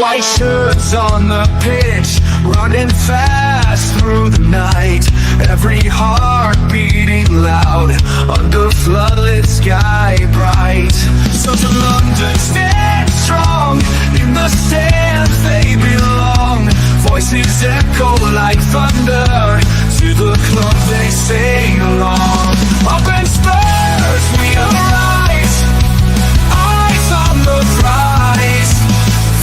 White shirts on the pitch, running fast through the night. Every heart beating loud under floodlit sky bright. So to London stand strong, in the stands they belong. Voices echo like thunder, to the club they sing along. Up in Spurs we arise, eyes on the prize.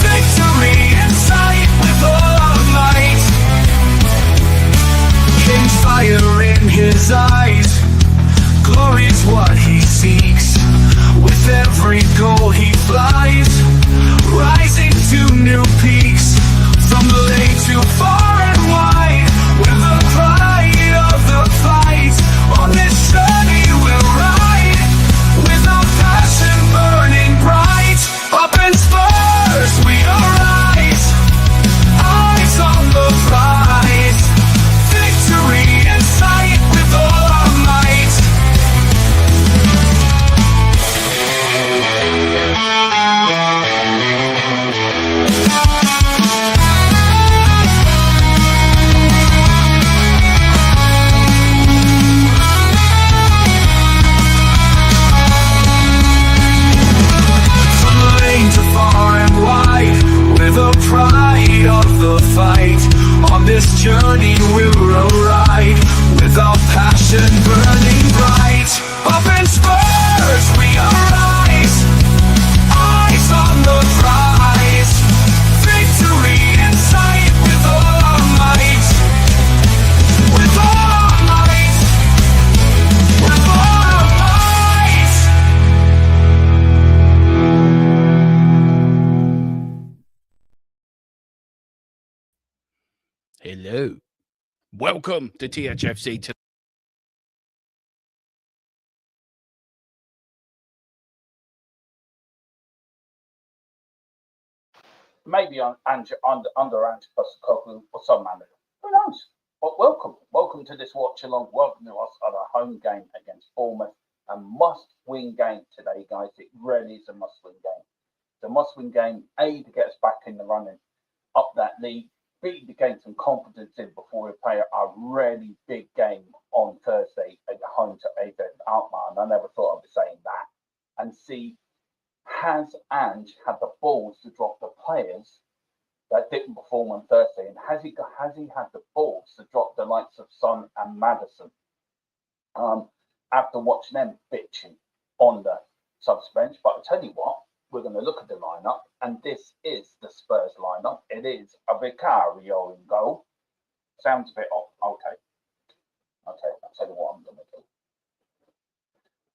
Victory in sight with all our might. King's fire in his eyes, glory's what he seeks. With every goal he flies, rising to new peaks. From the lane to far and wide, with the pride of the fight. On this journey we'll ride, with our passion burning bright. Up in Spurs we arise, eyes on the prize. Victory in sight with all our might. The pride of the fight. On this journey we'll ride, with our passion burning bright. Up in Spurs we arise, eyes on the prize. Victory in sight with all our might. With all our might. With all our might. Hello. Welcome to THFC. Maybe under Ange Postecoglou or some manager. Who knows? But welcome to this watch along. Welcome to us at a home game against Bouremouth. A must-win game today, guys. It really is a must-win game. It's a must-win game, A, to get us back in the running up that league. B, to gain some confidence in before we play a really big game on Thursday at home to AZ Alkmaar. And I never thought I'd be saying that. And C, has Ange had the balls to drop the players that didn't perform on Thursday? And has he had the balls to drop the likes of Son and Maddison after watching them bitching on the subs bench? But I'll tell you what, we're going to look at the lineup, and this is the Spurs lineup. It is a Vicario in goal. Sounds a bit off. Okay. I'll tell you what I'm going to do.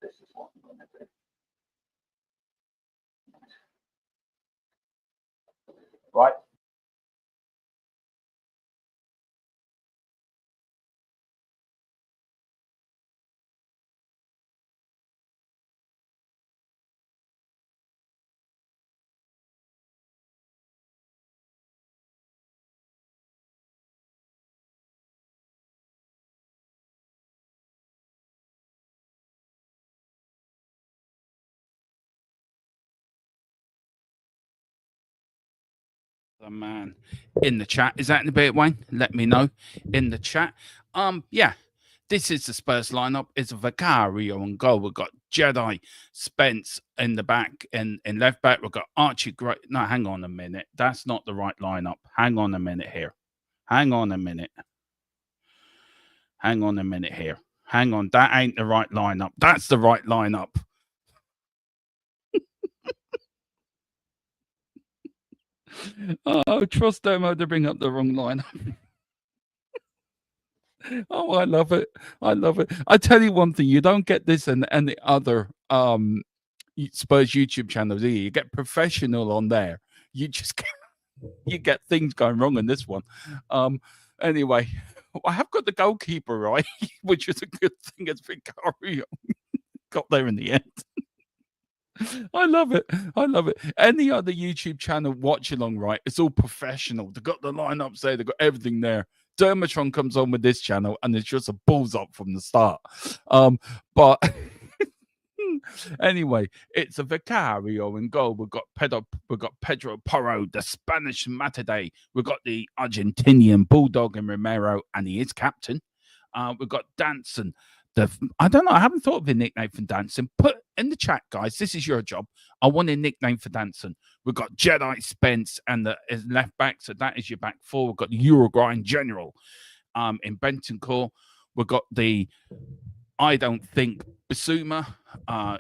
This is what I'm going to do. Right. The man in the chat. Is that in the bit, Wayne? Let me know in the chat. Yeah, this is the Spurs lineup. It's Vicario on goal. We've got Jedi Spence in the back and in left back. We've got Archie Gray. No, hang on a minute. That's not the right lineup. Hang on a minute here. Hang on a minute. Hang on a minute here. Hang on. That ain't the right lineup. That's the right lineup. Oh, trust Domo to bring up the wrong lineup. Oh, I love it. I love it. I tell you one thing, you don't get this in any other Spurs YouTube channels either. You get professional on there. You just get things going wrong in this one. Anyway, I have got the goalkeeper right, which is a good thing. It's Vicario. Got there in the end. I love it. I love it. Any other YouTube channel watch along, right? It's all professional. They've got the lineups there. They've got everything there. Dermatron comes on with this channel and it's just a balls up from the start. But Anyway, it's a Vicario in goal. We've got Pedro Porro, the Spanish Matade. We've got the Argentinian Bulldog in Romero, and he is captain. We've got Danson. I don't know. I haven't thought of a nickname for Danson. Put in the chat, guys. This is your job. I want a nickname for Danson. We've got Jedi Spence and his left back, so that is your back four. We've got the Uruguayan General in Bentancur. We've got the I don't think Basuma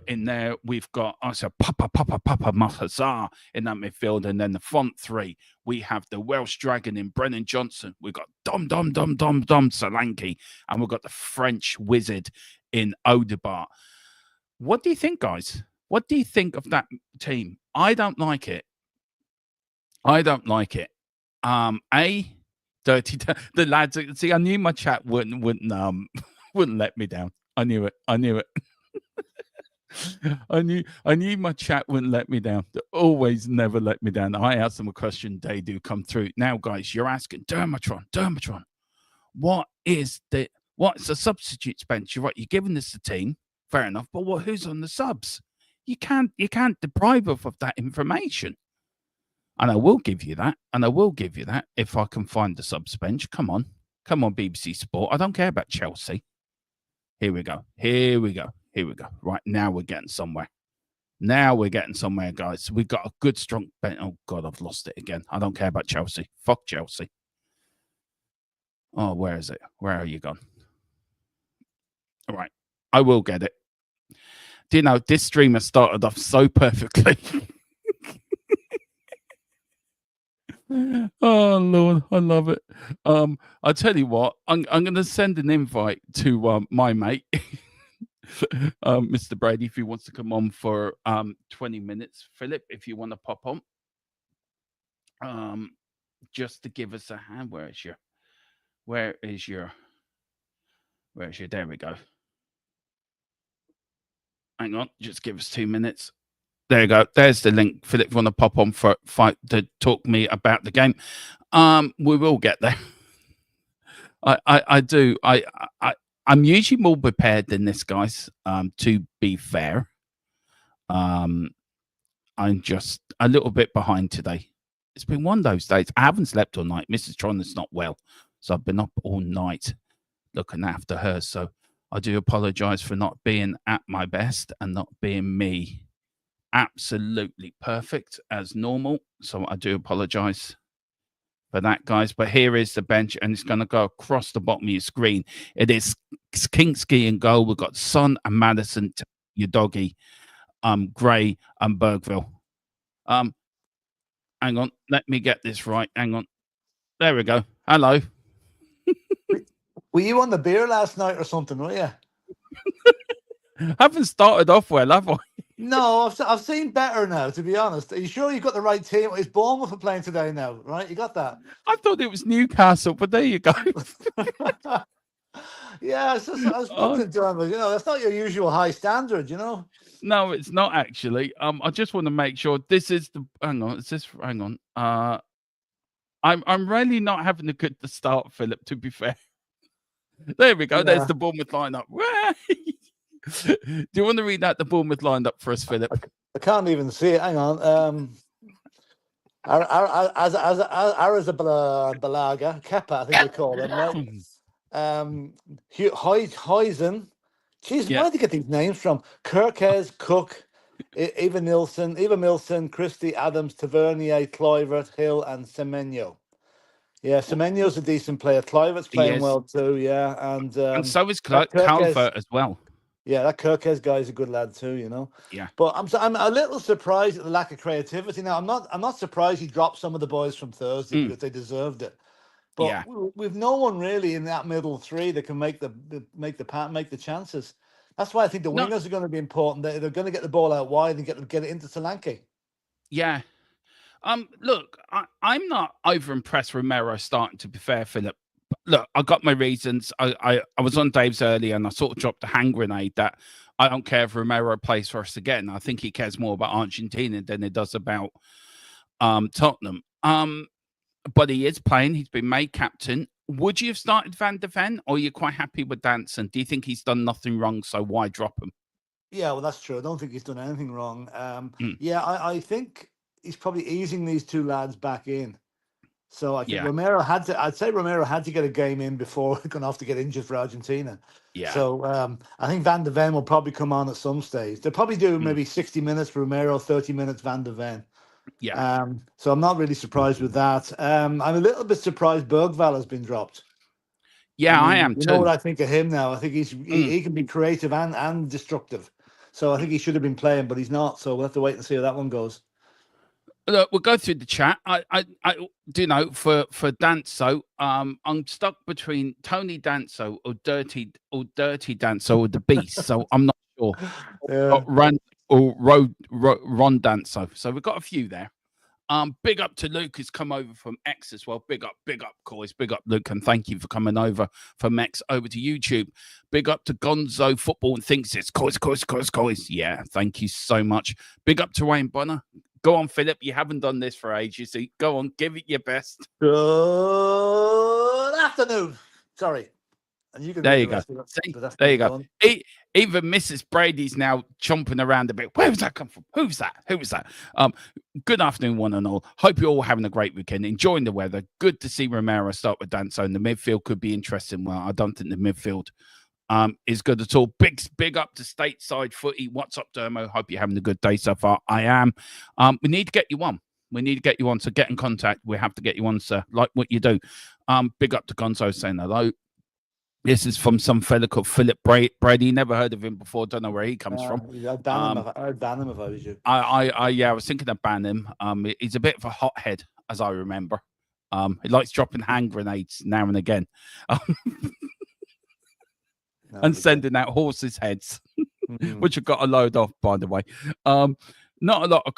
in there. We've got Papa Mahazar in that midfield, and then the front three we have the Welsh Dragon in Brennan Johnson. We've got Dom Solanke, and we've got the French Wizard in Odegaard. What do you think, guys? What do you think of that team? I don't like it. I don't like it. Dirty. The lads. See, I knew my chat wouldn't let me down. I knew it. I knew it. I knew my chat wouldn't let me down. They always never let me down. I ask them a question, they do come through. Now, guys, you're asking Dermatron, what's the substitutes bench? You're right, you're giving us the team, fair enough, but who's on the subs? You can't deprive us of that information. And I will give you that, if I can find the subs bench. Come on, BBC Sport. I don't care about Chelsea. Here we go. Right, now we're getting somewhere. Guys. We've got a good, strong bench. Oh, God, I've lost it again. I don't care about Chelsea. Fuck Chelsea. Oh, where is it? Where are you gone? All right, I will get it. Do you know, this stream has started off so perfectly. Oh Lord, I love it. I'll tell you what, I'm going to send an invite to my mate, Mr. Brady, if he wants to come on for 20 minutes. Philip, if you want to pop on, just to give us a hand. Where is your? There we go. Hang on, just give us 2 minutes. There you go. There's the link. Philip, if you want to pop on for fight to talk to me about the game. We will get there. I do. I'm usually more prepared than this, guys. To be fair, I'm just a little bit behind today. It's been one of those days. I haven't slept all night. Mrs. Tron is not well, so I've been up all night looking after her. So I do apologize for not being at my best and not being me. Absolutely perfect as normal, so I do apologize for that, guys. But here is the bench, and it's going to go across the bottom of your screen. It is Kinski in goal. We've got Son and Madison, your doggy, Gray and Bergville. Hang on, let me get this right. Hang on, there we go. Hello. Were you on the beer last night or something? Were you? Haven't started off well, have I? No, I've seen better now, to be honest. Are you sure you've got the right team? It's Bournemouth are playing today now, right? You got that? I thought it was Newcastle, but there you go. Yeah, it's just, I was looking to them, you know, that's not your usual high standard, you know? No, it's not actually. I just want to make sure this is the hang on. I'm really not having a good start, Philip, to be fair. There we go. Yeah. There's the Bournemouth lineup. Do you want to read out the Bournemouth lineup for us, Philip? I can't even see it. Hang on. Arrizabalaga, Kepa, I think they call him, right? Huizen. Jeez, where did they get these names from? Kirkes, Cook, Eva Milson, Christie, Adams, Tavernier, Kluivert, Hill, and Semenyo. Yeah, Semenyo's a decent player. Kluivert's playing well too, yeah. And so is Calvert as well. Yeah, that Kirkes guy is a good lad too, you know. Yeah. But I'm a little surprised at the lack of creativity. Now, I'm not surprised he dropped some of the boys from Thursday because they deserved it. But we've no one really in that middle three that can make the chances. That's why I think the wingers are going to be important. They're going to get the ball out wide and get it into Solanke. Yeah. Look, I'm not over impressed with Romero starting, to be fair, Philip. Look, I got my reasons. I was on Dave's earlier and I sort of dropped a hand grenade that I don't care if Romero plays for us again. I think he cares more about Argentina than he does about Tottenham. But he is playing. He's been made captain. Would you have started Van de Ven, or are you quite happy with Danson? Do you think he's done nothing wrong, so why drop him? Yeah, well, that's true. I don't think he's done anything wrong. Mm, Yeah, I think he's probably easing these two lads back in. So I think yeah, Romero had to. I'd say Romero had to get a game in before going off to get injured for Argentina. yeah, So I think Van de Ven will probably come on at some stage. They'll probably do mm, maybe 60 minutes for Romero, 30 minutes Van de Ven. yeah, So I'm not really surprised with that. I'm a little bit surprised Bergval has been dropped. I yeah. I mean, am you know what too. I think of him now. I think Mm. he can be creative and destructive. So I think he should have been playing, but he's not. So we'll have to wait and see how that one goes. Look, we'll go through the chat. I do know for Danso, I'm stuck between Tony Danso or Dirty Danso or the Beast. So I'm not sure. Yeah. Ron Ron Danso. So we've got a few there. Big up to Luke who's come over from X as well. Big up, guys. Big up, Luke, and thank you for coming over from X over to YouTube. Big up to Gonzo Football and thinks it's coys. Yeah, thank you so much. Big up to Wayne Bonner. Go on, Philip. You haven't done this for ages. So go on, give it your best. Good afternoon. Sorry. And you can There read you the go. rest of it. See, But that's there you been go. done. Even Mrs. Brady's now chomping around a bit. Where does that come from? Who's that? Who was that? Good afternoon, one and all. Hope you're all having a great weekend, enjoying the weather. Good to see Romero start with Danso, and the midfield could be interesting. Well, I don't think the midfield is good at all. Big up to stateside footy. What's up, Dermo? Hope you're having a good day so far. I am. We need to get you on. We need to get you on. So get in contact. We have to get you on, sir. Like what you do. Big up to Gonzo saying hello. This is from some fella called Philip Brady. Never heard of him before. Don't know where he comes from. I'd ban him. I'd ban him if I was you. Yeah, I was thinking of banning him. He's a bit of a hothead, as I remember. He likes dropping hand grenades now and again, and sending out horses' heads, which I've got a load of, by the way. Not a lot of.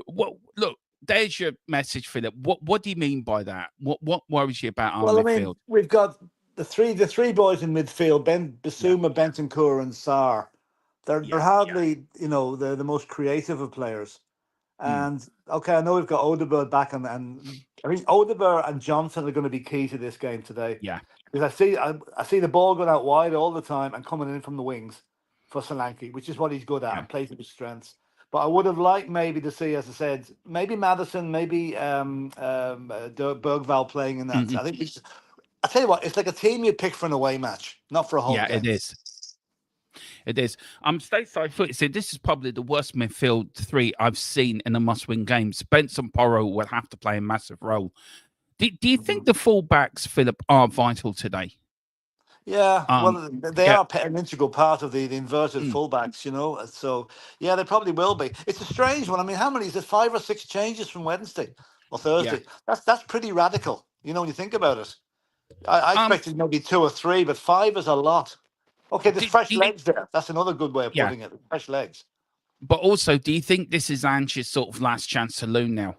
Well, look, there's your message, Philip. What do you mean by that? What worries you about our midfield? I mean, we've got the three boys in midfield: Bissouma, Bentancur, and Sarr. They're hardly, they're the most creative of players. And okay, I know we've got Odegaard back, and I think Odegaard and Johnson are going to be key to this game today. Yeah, because I see the ball going out wide all the time and coming in from the wings for Solanke, which is what he's good at and plays to his strengths. But I would have liked maybe to see, as I said, maybe Maddison, maybe Bergval playing in that. I think I tell you what, it's like a team you pick for an away match, not for a home game. It is. It is. Stateside footy said this is probably the worst midfield three I've seen in a must-win game. Spence and Porro will have to play a massive role. Do you think the fullbacks, Philip, are vital today? Yeah, well, they are an integral part of the inverted fullbacks, So, yeah, they probably will be. It's a strange one. I mean, how many? Is it 5 or 6 changes from Wednesday or Thursday? Yeah. That's pretty radical, when you think about it. I expected maybe 2 or 3, but 5 is a lot. Okay, there's fresh legs there. That's another good way of putting it. Fresh legs. But also, do you think this is Ange's sort of last chance saloon now?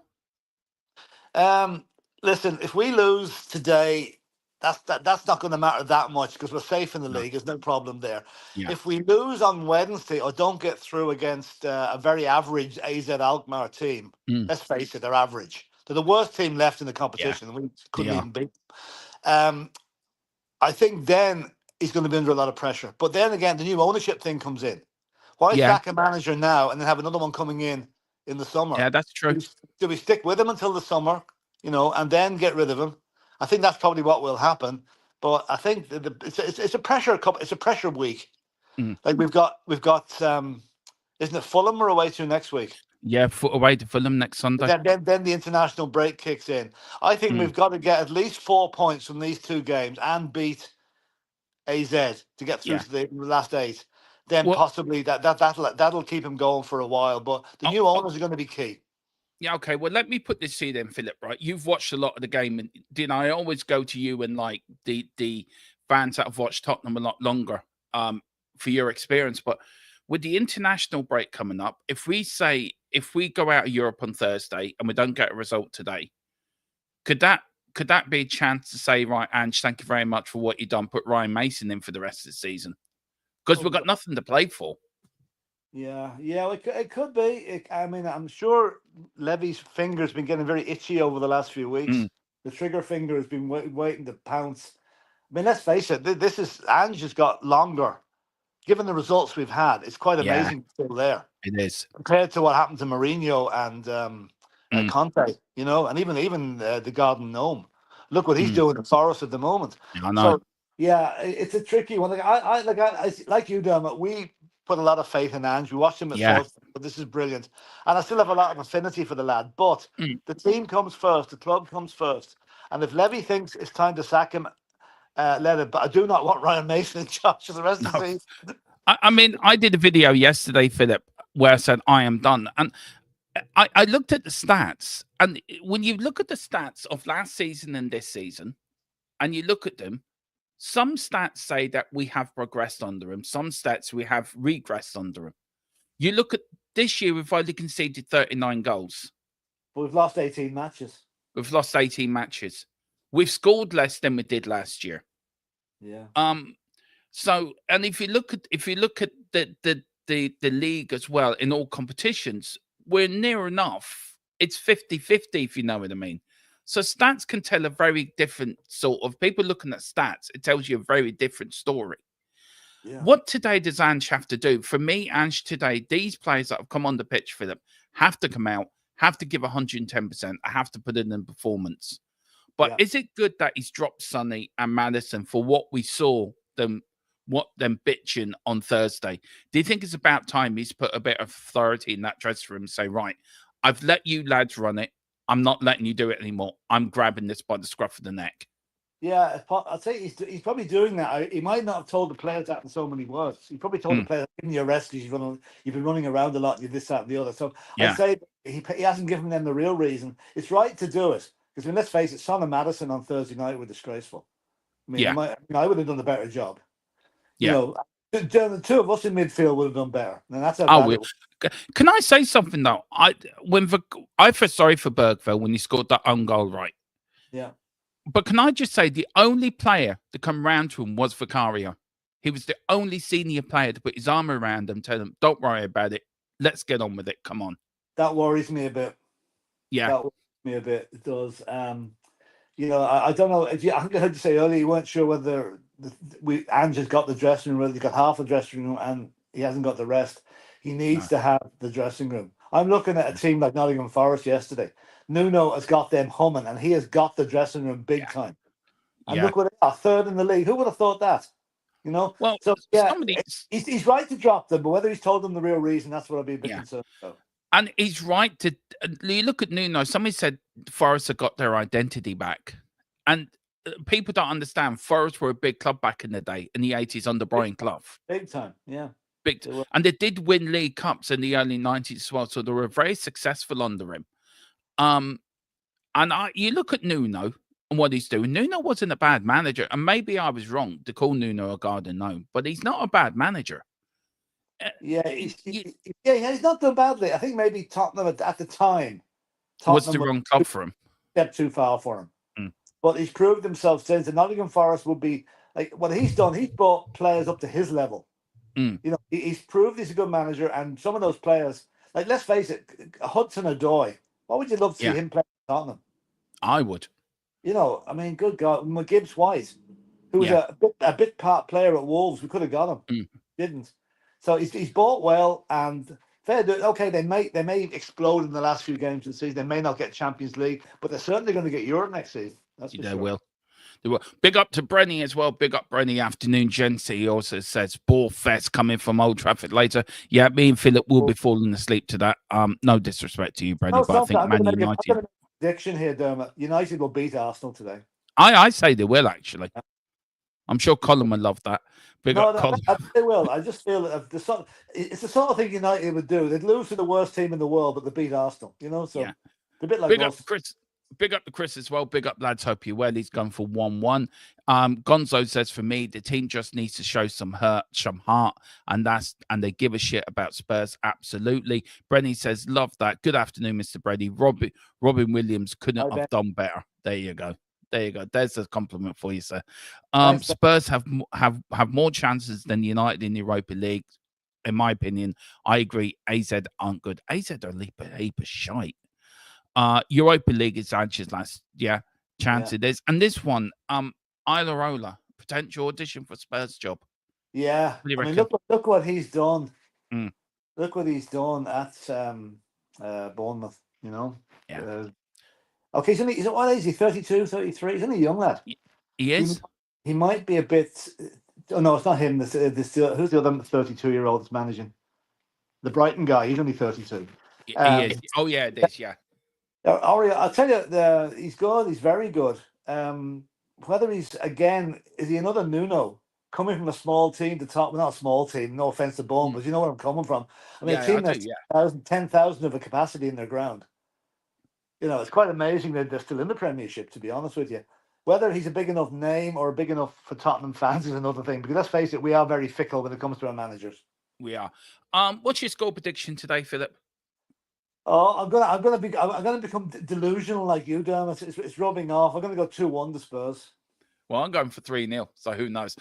Listen, if we lose today, that's not going to matter that much because we're safe in the league. There's no problem there. Yeah. If we lose on Wednesday or don't get through against a very average AZ Alkmaar team, let's face it, they're average. They're the worst team left in the competition. And we couldn't even beat them. I think then he's going to be under a lot of pressure. But then again, the new ownership thing comes in. Why sack a manager now and then have another one coming in the summer? Yeah, that's true. Do we stick with him until the summer, and then get rid of him? I think that's probably what will happen. But I think it's a pressure cup. It's a pressure week. Like we've got isn't it Fulham we're away to next week? Yeah, away to Fulham next Sunday. Then the international break kicks in. I think we've got to get at least 4 points from these 2 games and beat AZ to get through to the last 8. Then possibly that'll keep him going for a while. But the new owners are going to be key. Yeah, okay. Well, let me put this to you then, Philip. Right, you've watched a lot of the game, and I always go to you and like the fans that have watched Tottenham a lot longer for your experience. But with the international break coming up, if we go out of Europe on Thursday and we don't get a result today, could that be a chance to say, right, Ange, thank you very much for what you've done, put Ryan Mason in for the rest of the season? Because we've got nothing to play for. Yeah, it could be. I mean, I'm sure Levy's finger's been getting very itchy over the last few weeks. The trigger finger has been waiting to pounce. I mean, let's face it, this is Ange has got longer given the results we've had, it's quite Yeah, amazing still there it is. compared to what happened to Mourinho and Conte, you know, and even the Garden Gnome. Look what he's doing in Forest at the moment. Yeah, I know. So yeah, it's a tricky one. Like you, Dermot. We put a lot of faith in Ange. We watched him at Salzburg, but this is brilliant, and I still have a lot of affinity for the lad. But the team comes first, the club comes first, and if Levy thinks it's time to sack him, let it. But I do not want Ryan Mason in charge for the rest of the season. I mean, I did a video yesterday, Philip, where I said I am done, and I looked at the stats, and when you look at the stats of last season and this season, and you look at them, some stats say that we have progressed under him. Some stats we have regressed under him. You look at this year, we've only conceded 39 goals. But we've lost 18 matches. We've lost 18 matches. We've scored less than we did last year. Yeah. So, and if you look at the league as well in all competitions, we're near enough. It's 50-50, if you know what I mean. So stats can tell a very different sort of people looking at stats. It tells you a very different story. Yeah. What today does Ange have to do? For me, Ange today, these players that have come on the pitch, Philip, have to come out, have to give 110%. I have to put in a performance. But is it good that he's dropped Sonny and Maddison for what we saw them bitching on Thursday? Do you think it's about time he's put a bit of authority in that dressing room and say, right, I've let you lads run it. I'm not letting you do it anymore. I'm grabbing this by the scruff of the neck. Yeah, I'd say he's probably doing that. He might not have told the players that in so many words. He probably told the players, give me a rest because you've been running around a lot, you're this, that, and the other. So I'd say he hasn't given them the real reason. It's right to do it. Because, I mean, let's face it, Son and Maddison on Thursday night were disgraceful. I mean, I would have done a better job. You know, the two of us in midfield would have done better. And that's how bad it was. Can I say something, though? I feel sorry for Bergville when he scored that own goal, right? Yeah. But can I just say, the only player to come round to him was Vicario. He was the only senior player to put his arm around him, tell him, don't worry about it. Let's get on with it. Come on. That worries me a bit. Yeah. That worries me a bit. It does. You know, I don't know. I think I heard you say earlier you weren't sure whether Ange has got the dressing room. He's got half a dressing room and he hasn't got the rest. He needs to have the dressing room. I'm looking at a team like Nottingham Forest yesterday. Nuno has got them humming and he has got the dressing room big time. And look what they are, third in the league. Who would have thought that? You know? Well, so he's right to drop them, but whether he's told them the real reason, that's what I'd be a bit concerned about. And he's right to you look at Nuno. Somebody said Forest have got their identity back. And people don't understand. Forest were a big club back in the day in the 80s under Brian Clough. Big time, yeah. And they did win League Cups in the early 90s as well. So they were very successful under him. And you look at Nuno and what he's doing. Nuno wasn't a bad manager. And maybe I was wrong to call Nuno a garden gnome, but he's not a bad manager. Yeah, he's not done badly. I think maybe Tottenham at the time was the wrong club for him. Step too far for him. But he's proved himself since. And Nottingham Forest would be like what he's done. He's brought players up to his level. You know, he's proved he's a good manager. And some of those players, like let's face it, Hudson-Odoi. What would you love to see him play for Tottenham? I would. You know, I mean, good God, McGibbs White, who was a bit part player at Wolves, we could have got him, didn't. So he's bought well, and fair do. Okay, they may explode in the last few games of the season. They may not get Champions League, but they're certainly going to get Europe next season. That's for sure. Will. They will. Big up to Brenny as well. Big up Brenny. Afternoon, gents. He also says Ball Fest coming from Old Trafford later. Yeah, me and Philip will be falling asleep to that. No disrespect to you, Brenny, but I think Man United. Prediction here, Dermot. United will beat Arsenal today. I say they will actually. I'm sure Colin will love that. Colin. They will. I just feel that it's the sort of thing United would do. They'd lose to the worst team in the world, but they beat Arsenal. You know, so a bit like big up Chris. Big up to Chris as well. Big up, lads. Hope you're well. He's gone for 1-1. Gonzo says, for me, the team just needs to show some heart, and they give a shit about Spurs. Absolutely. Brenny says, love that. Good afternoon, Mr. Brady. Robin Williams couldn't have done better. There you go. There you go. There's a compliment for you, sir. Spurs have more chances than United in the Europa League, in my opinion. I agree. AZ aren't good. AZ are a heap of shite. Europa League is Ange's last chance it is. And this one, Ilarola, potential audition for Spurs job. Yeah, What do you I mean, reckon? look what he's done. Mm. Look what he's done at Bournemouth. You know. Yeah. Okay, he's what is he? 32, 33? He's only a young lad. He is. He might be a bit. Oh no, it's not him. Who's the other 32-year-old that's managing? The Brighton guy. He's only 32. He is. Oh yeah, it is. Yeah. Ori, I'll tell you, he's good. He's very good. Whether he's is he another Nuno coming from a small team to top? Well, not a small team. No offense to Bournemouth, but you know where I'm coming from. I mean, a team that's 10,000 of a capacity in their ground. You know, it's quite amazing that they're still in the Premiership. To be honest with you, whether he's a big enough name or big enough for Tottenham fans is another thing. Because let's face it, we are very fickle when it comes to our managers. We are. What's your score prediction today, Philip? Oh, I'm gonna become delusional like you, Dermot. It's rubbing off. I'm gonna go 2-1 to Spurs. Well, I'm going for 3-0, so who knows?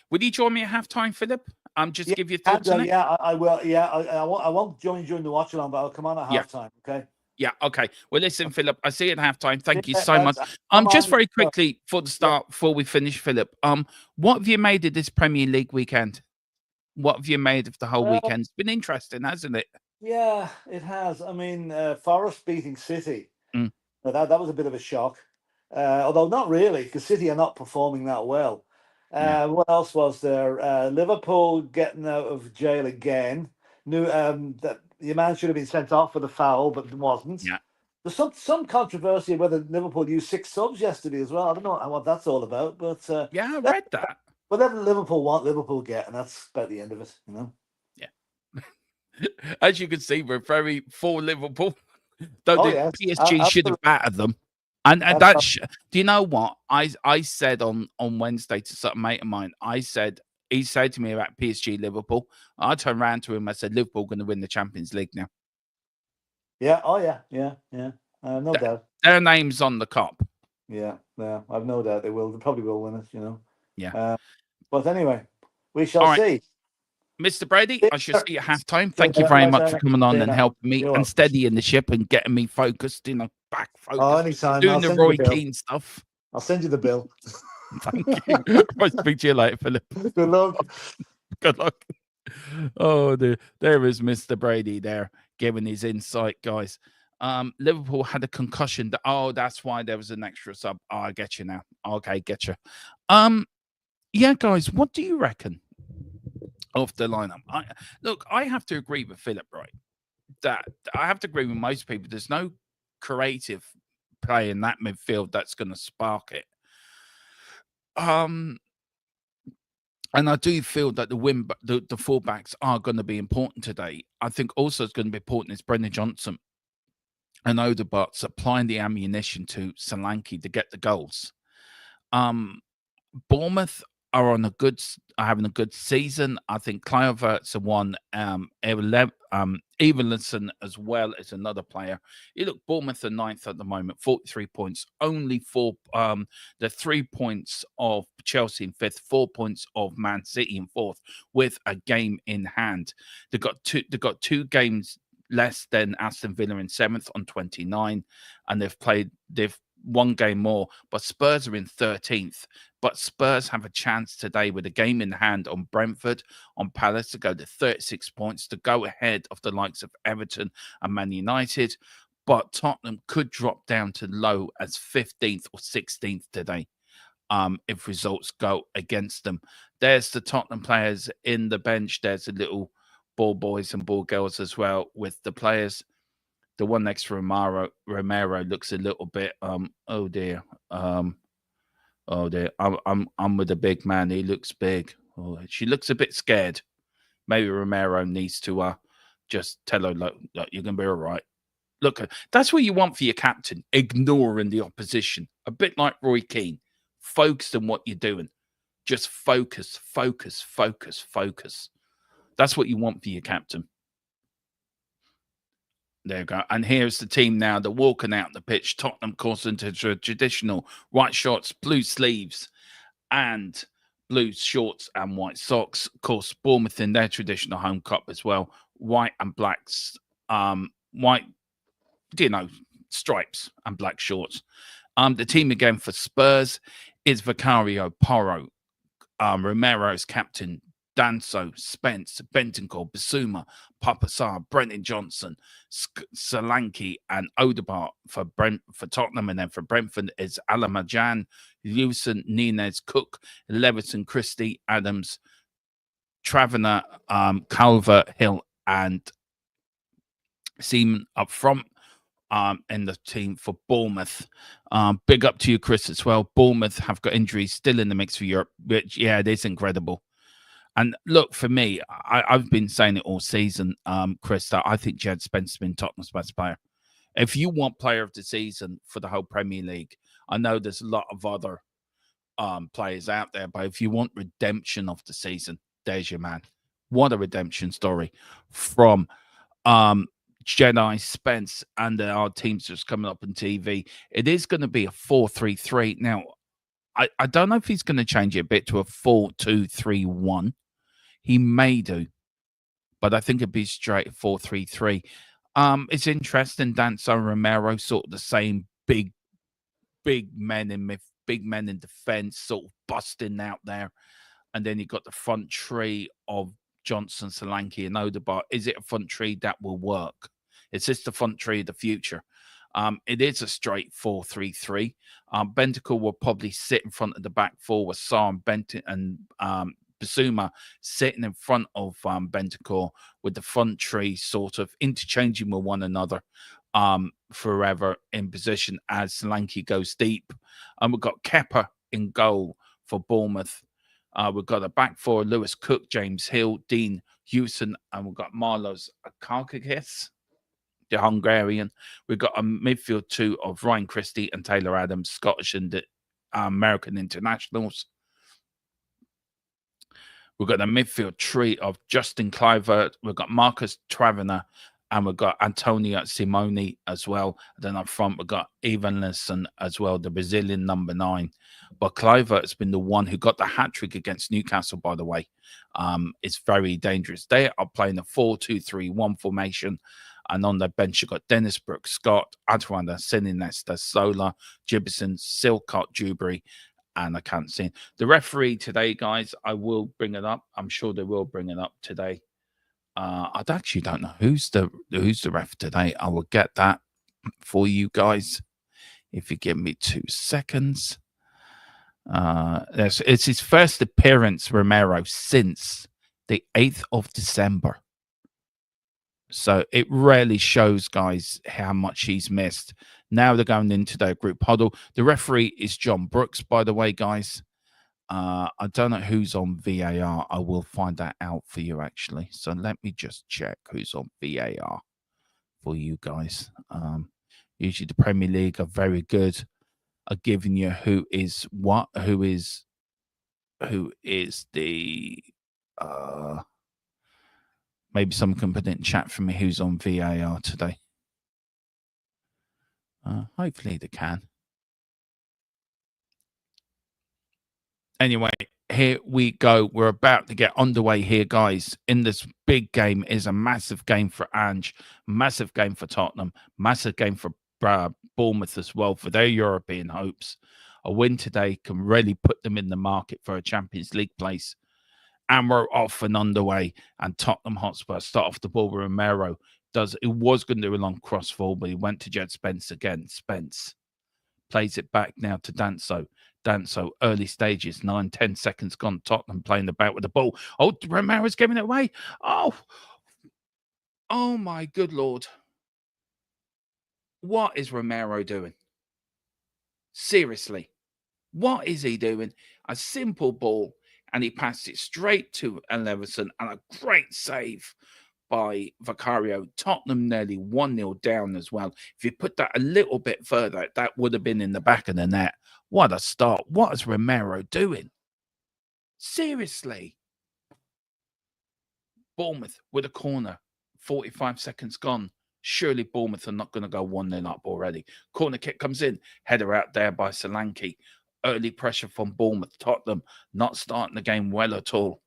Would you join me at halftime, Philip? Just give your thoughts on it. Yeah, I will. Yeah, I won't join during the watch along, but I'll come on at halftime. Okay. Yeah, okay. Well, listen, Philip, I see you at halftime. Thank you so much. Just very quickly for the start, before we finish, Philip, what have you made of this Premier League weekend? What have you made of the whole weekend? It's been interesting, hasn't it? Yeah, it has. I mean, Forest beating City. That was a bit of a shock. Although not really, because City are not performing that well. What else was there? Liverpool getting out of jail again. That the man should have been sent off for the foul, but wasn't. Yeah. There's some controversy whether Liverpool used 6 subs yesterday as well. I don't know what that's all about, but yeah, I read that. Whatever Liverpool want, Liverpool get, and that's about the end of it. You know. Yeah. As you can see, we're very for Liverpool. Though PSG should have battered them. And that's, do you know what I said on Wednesday to some mate of mine? He said to me about PSG Liverpool. I turned around to him. I said, Liverpool going to win the Champions League now. Yeah. Oh yeah. No doubt. Their name's on the cup. Yeah. I've no doubt they will. They probably will win it. You know. Yeah. But anyway, we shall see. Mr. Brady, I shall see you at halftime. Thank you very much for coming on and helping me and steadying the ship and getting me focused, back focused. Oh, anytime. Doing the Roy Keane stuff. I'll send you the bill. Thank you. I'll speak to you later, Philip. Good luck. Good luck. Oh, there is Mr. Brady there giving his insight, guys. Liverpool had a concussion. That's why there was an extra sub. Oh, I get you now. Okay, get you. Yeah, guys, what do you reckon of the lineup? I have to agree with Philip, right? That I have to agree with most people. There's no creative play in that midfield that's going to spark it. And I do feel that the fullbacks are going to be important today. I think also it's going to be important is Brendan Johnson and Odegaard supplying the ammunition to Solanke to get the goals. Bournemouth are having a good season. I think Kluivert's a one. Evanson as well as another player. You look, Bournemouth are 9th at the moment, 43 points. Only the 3 points of Chelsea in 5th, 4 points of Man City in 4th, with a game in hand. They've got two games less than Aston Villa in 7th on 29, and they've one game more, but Spurs are in 13th. But Spurs have a chance today with a game in hand on Brentford, on Palace, to go to 36 points, to go ahead of the likes of Everton and Man United. But Tottenham could drop down to low as 15th or 16th today if results go against them. There's the Tottenham players in the bench. There's the little ball boys and ball girls as well with the players. The one next to Romero looks a little bit oh dear. Oh dear. I'm with the big man. He looks big. Oh, she looks a bit scared. Maybe Romero needs to just tell her, look, you're gonna be all right. Look, that's what you want for your captain, ignoring the opposition. A bit like Roy Keane. Focus on what you're doing. Just focus. That's what you want for your captain. There you go. And here's the team now. They're walking out the pitch. Tottenham, of course, into traditional white shorts, blue sleeves, and blue shorts and white socks. Of course, Bournemouth in their traditional home cup as well. White and blacks, white, stripes and black shorts. The team again for Spurs is Vicario Porro. Romero's captain, Danso, Spence, Bentancur, Bissouma, Papasar, Brennan Johnson, Solanke, and Odegaard for Tottenham, and then for Brentford is Alamajan, Lewson, Nunez, Cook, Leverton, Christie, Adams, Taverner, Calvert-Hill, and Seaman up front. In the team for Bournemouth. Big up to you, Chris, as well. Bournemouth have got injuries still in the mix for Europe, which, yeah, it is incredible. And look, for me, I've been saying it all season, Chris, that I think Jed Spence has been Tottenham's best player. If you want player of the season for the whole Premier League, I know there's a lot of other players out there, but if you want redemption of the season, there's your man. What a redemption story from Jedi Spence, and our teams just coming up on TV. It is going to be a 4-3-3. Now, I don't know if he's going to change it a bit to a 4-2-3-1. He may do, but I think it'd be straight 4-3-3. It's interesting. Danso, Romero, sort of the same big men in defense, sort of busting out there, and then you got the front tree of Johnson, Solanke, and Odegaard. Is it a front tree that will work? Is this the front tree of the future? It is a straight 4-3-3. Bentancur will probably sit in front of the back four with Sarr and Benton and Bissouma sitting in front of Bentancur, with the front tree sort of interchanging with one another forever in position as Solanke goes deep. And we've got Kepa in goal for Bournemouth. We've got a back four, Lewis, Cook, James Hill, Dean, Hewson, and we've got Marlos Akarkakis, the Hungarian. We've got a midfield two of Ryan Christie and Taylor Adams, Scottish and American internationals. We've got a midfield tree of Justin Kluivert. We've got Marcus Taverner, and we've got Antonio Simone as well. And then up front, we've got Evanilson as well, the Brazilian number 9. But Kluivert has been the one who got the hat-trick against Newcastle, by the way. It's very dangerous. They are playing a 4-2-3-1 formation. And on the bench, you've got Dennis Brooks, Scott, Adwanda, Sininesta, Sola, Gibson, Silcott, Dewberry, and I can't see. The referee today, guys, I will bring it up. I'm sure they will bring it up today. I actually don't know who's the ref today. I will get that for you guys if you give me 2 seconds. It's his first appearance, Romero, since the 8th of December. So it really shows, guys, how much he's missed. Now they're going into their group huddle. The referee is John Brooks, by the way, guys. I don't know who's on VAR. I will find that out for you, actually. So let me just check who's on VAR for you guys. Usually the Premier League are very good at giving you who is what, who is the maybe someone can put it in chat for me who's on VAR today. Hopefully they can. Anyway, here we go. We're about to get underway here, guys. In this big game is a massive game for Ange, massive game for Tottenham, massive game for Bournemouth as well for their European hopes. A win today can really put them in the market for a Champions League place. And we're off and underway. And Tottenham Hotspur start off the ball with Romero. It was going to do a long cross ball, but he went to Jed Spence again. Spence plays it back now to Danso. Danso, early stages, 9-10 seconds gone. Tottenham playing about with the ball. Oh, Romero's giving it away. Oh my good Lord. What is Romero doing? Seriously, what is he doing? A simple ball, and he passed it straight to Leverton, and a great save by Vicario. Tottenham nearly 1-0 down as well. If you put that a little bit further, that would have been in the back of the net. What a start. What is Romero doing? Seriously. Bournemouth with a corner. 45 seconds gone. Surely Bournemouth are not going to go 1-0 up already. Corner kick comes in. Header out there by Solanke. Early pressure from Bournemouth. Tottenham not starting the game well at all.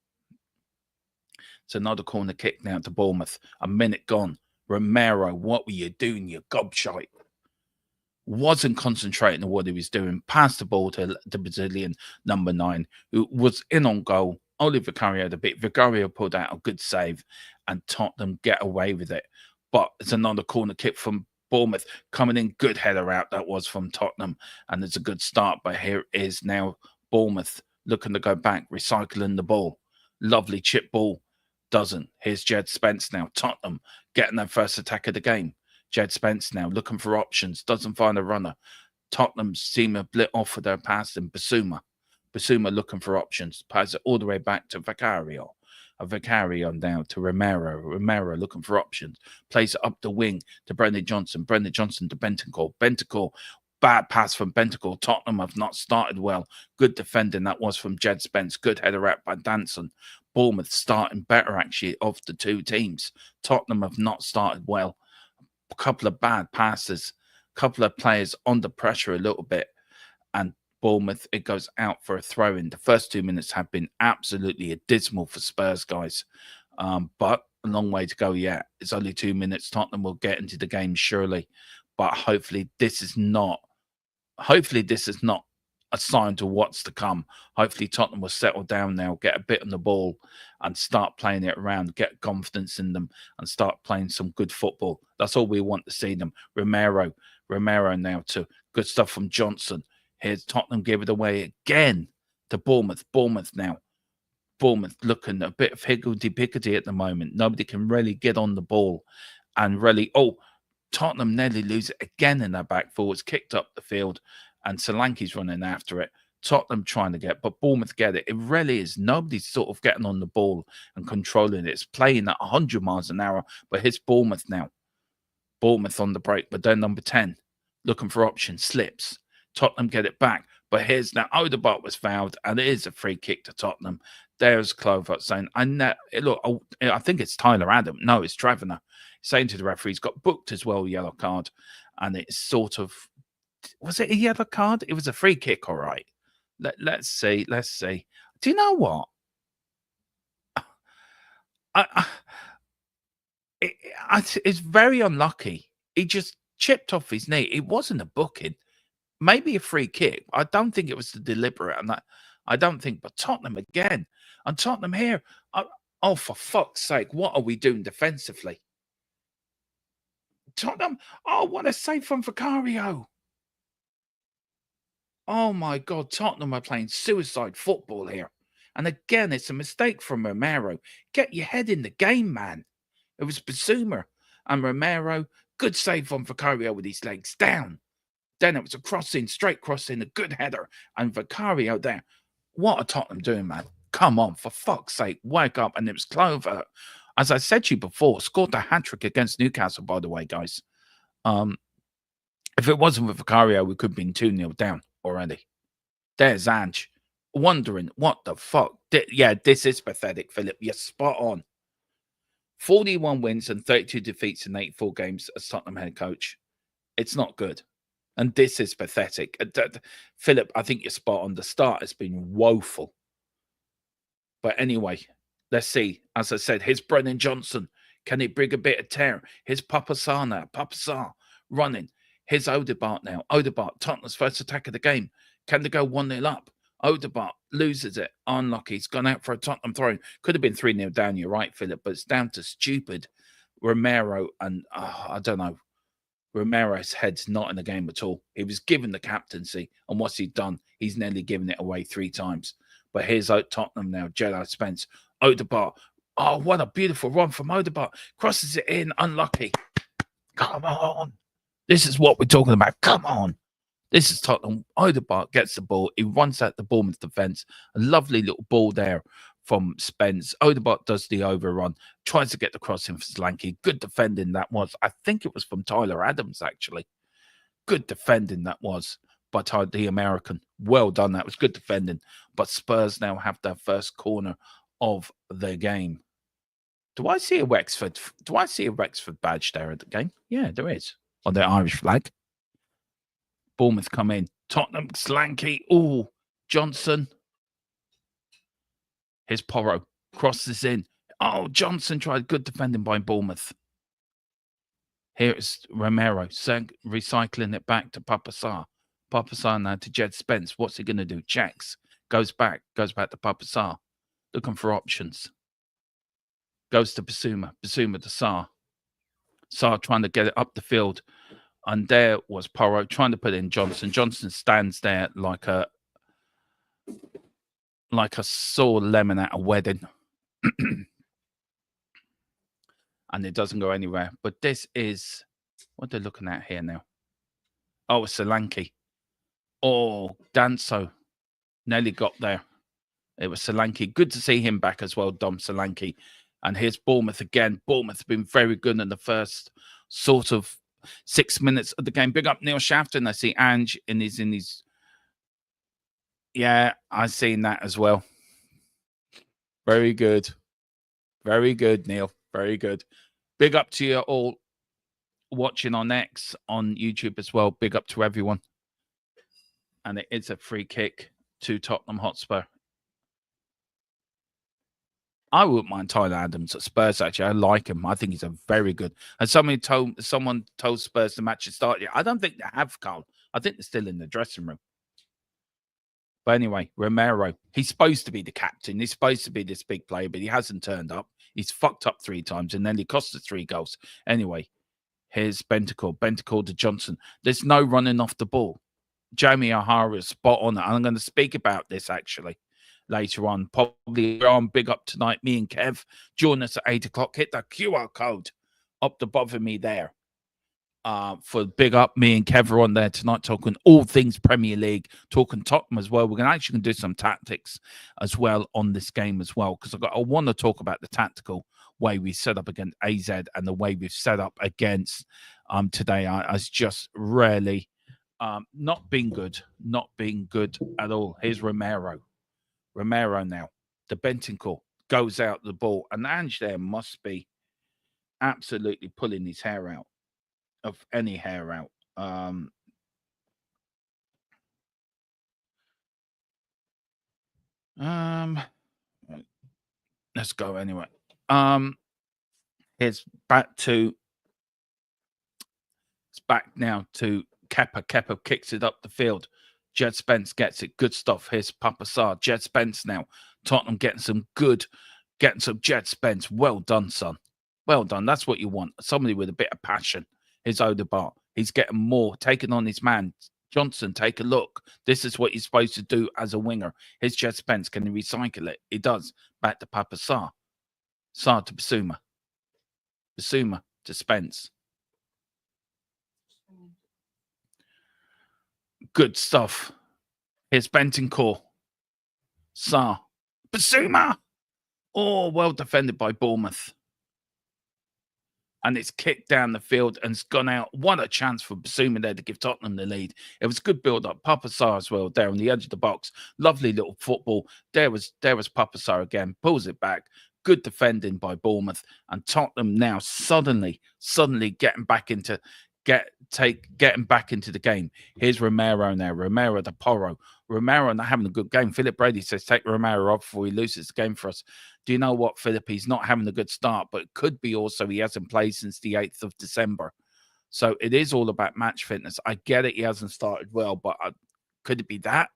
It's another corner kick now to Bournemouth. A minute gone. Romero, what were you doing, you gobshite? Wasn't concentrating on what he was doing. Passed the ball to the Brazilian number 9, who was in on goal. Only Vicario had a bit. Vicario pulled out a good save, and Tottenham get away with it. But it's another corner kick from Bournemouth coming in. Good header out that was from Tottenham, and it's a good start. But here is now Bournemouth looking to go back, recycling the ball. Lovely chip ball. Doesn't. Here's Jed Spence now. Tottenham getting their first attack of the game. Jed Spence now looking for options. Doesn't find a runner. Tottenham seem a bit off with their pass, and Basuma looking for options. Passes it all the way back to Vicario. Vicario now to Romero. Romero looking for options. Plays it up the wing to Brendan Johnson. Brendan Johnson to Bentancur. Bentancur, bad pass from Bentancur. Tottenham have not started well. Good defending that was from Jed Spence. Good header out by Danson. Bournemouth starting better actually of the two teams. Tottenham have not started well. A couple of bad passes. A couple of players under pressure a little bit. And Bournemouth, it goes out for a throw-in. The first 2 minutes have been absolutely dismal for Spurs, guys. But a long way to go yet. It's only 2 minutes. Tottenham will get into the game surely. But hopefully this is not a sign to what's to come. Hopefully Tottenham will settle down now, get a bit on the ball and start playing it around, get confidence in them and start playing some good football. That's all we want to see them. Romero now to good stuff from Johnson. Here's Tottenham give it away again to Bournemouth. Bournemouth now. Bournemouth looking a bit of higgledy-piggledy at the moment. Nobody can really get on the ball and really... Oh, Tottenham nearly lose it again in their back forwards. Kicked up the field and Solanke's running after it. Tottenham trying to get, but Bournemouth get it. It really is. Nobody's sort of getting on the ball and controlling it. It's playing at 100 miles an hour, but here's Bournemouth now. Bournemouth on the break, but they're number 10. Looking for options, slips. Tottenham get it back, but here's now Odegaard was fouled, and it is a free kick to Tottenham. There's Clover saying, I think it's Tyler Adam. No, it's Travener saying to the referee, he's got booked as well, yellow card, and it's sort of, was it a yellow card? It was a free kick, all right. Let's see. Do you know what? It's very unlucky. He just chipped off his knee. It wasn't a booking. Maybe a free kick. I don't think it was the deliberate. I don't think. But Tottenham again. And Tottenham here. Oh, for fuck's sake. What are we doing defensively? Tottenham. Oh, what a save from Vicario. Oh, my God. Tottenham are playing suicide football here. And again, it's a mistake from Romero. Get your head in the game, man. It was Basuma and Romero. Good save from Vicario with his legs down. Then it was a crossing, straight crossing, a good header. And Vicario there. What are Tottenham doing, man? Come on, for fuck's sake, wake up. And it was Clover. As I said to you before, scored a hat-trick against Newcastle, by the way, guys. If it wasn't with Vicario, we could have been 2-0 down already. There's Ange. Wondering, what the fuck? Yeah, this is pathetic, Philip. You're spot on. 41 wins and 32 defeats in 84 games as Tottenham head coach. It's not good. And this is pathetic. Philip, I think you're spot on. The start has been woeful. But anyway, let's see. As I said, here's Brendan Johnson. Can he bring a bit of tear? Here's Papasar now. Papasar running. Here's Odegaard now. Odegaard, Tottenham's first attack of the game. Can they go 1-0 up? Odegaard loses it. Unlucky. He's gone out for a Tottenham throw. Could have been 3-0 down. You're right, Philip. But it's down to stupid Romero and I don't know. Romero's head's not in the game at all. He was given the captaincy. And what's he done? He's nearly given it away 3 times. But here's Tottenham now. Jedi Spence. Odegaard. Oh, what a beautiful run from Odegaard. Crosses it in. Unlucky. Come on. This is what we're talking about. Come on. This is Tottenham. Odegaard gets the ball. He runs out the Bournemouth defence. A lovely little ball there from Spence. Odegaard does the overrun. Tries to get the cross in for Solanke. Good defending that was. I think it was from Tyler Adams, actually. Good defending that was by the American. Well done. That was good defending. But Spurs now have their first corner of the game. Do I see a Wexford badge there at the game? Yeah, there is. On the Irish flag. Bournemouth come in. Tottenham, Solanke. Oh, Johnson. Here's Porro. Crosses in. Oh, Johnson tried good defending by Bournemouth. Here is Romero. Recycling it back to Papasar. Papasar now to Jed Spence. What's he going to do? Checks. Goes back to Papasar. looking for options. Goes to Basuma. Basuma to Sarr. Sarr trying to get it up the field. And there was Porro trying to put in Johnson. Johnson stands there like a sore lemon at a wedding. And it doesn't go anywhere. But this is what they're looking at here now. Oh, it's Solanke. Oh, Danso nearly got there. It was Solanke. Good to see him back as well, Dom Solanke. And here's Bournemouth again. Bournemouth have been very good in the first sort of 6 minutes of the game. Big up Neil Shafton. I see Ange in his. Yeah, I've seen that as well. Very good. Very good, Neil. Very good. Big up to you all watching on X, on YouTube as well. Big up to everyone. And it is a free kick to Tottenham Hotspur. I wouldn't mind Tyler Adams at Spurs, actually. I like him. I think he's a very good. And someone told Spurs the match had started. I don't think they have, Carl. I think they're still in the dressing room. But anyway, Romero, he's supposed to be the captain. He's supposed to be this big player, but he hasn't turned up. He's fucked up 3 times, and then he cost us 3 goals. Anyway, here's Bentancur. Bentancur to Johnson. There's no running off the ball. Jamie O'Hara is spot on. I'm going to speak about this, actually, later on. Probably on Big Up tonight. Me and Kev join us at 8 o'clock. Hit the QR code up above me there. For Big Up, me and Kev are on there tonight talking all things Premier League, talking Tottenham as well. We're going to actually do some tactics as well on this game as well, because I want to talk about the tactical way we set up against AZ and the way we've set up against today. It's just really not being good at all. Here's Romero now. The Bentancur goes out the ball, and Ange there must be absolutely pulling his hair out. Of any hair out. Let's go anyway. It's back now to Kepa. Kepa kicks it up the field. Jed Spence gets it. Good stuff. Here's Papa Sarr. Jed Spence now. Tottenham getting some Jed Spence. Well done, son. Well done. That's what you want. Somebody with a bit of passion. Here's Odegaard. He's getting more, taking on his man. Johnson, take a look. This is what he's supposed to do as a winger. Here's Jed Spence. Can he recycle it? He does. Back to Papa Sarr. Sarr to Basuma. Basuma to Spence. Good stuff. Here's Bentancur. Sarr. Basuma. Oh, well defended by Bournemouth. And it's kicked down the field and it's gone out. What a chance for Basuma there to give Tottenham the lead. It was good build-up. Papa Sarr as well there on the edge of the box. Lovely little football. There was Papa Sarr again. Pulls it back. Good defending by Bournemouth. And Tottenham now suddenly getting back into the game. Here's Romero now. Romero to Porro. Romero not having a good game. Philip Brady says take Romero off before he loses the game for us. Do you know what, Philip? He's not having a good start, but it could be also he hasn't played since the 8th of December. So it is all about match fitness. I get it. He hasn't started well, but could it be that?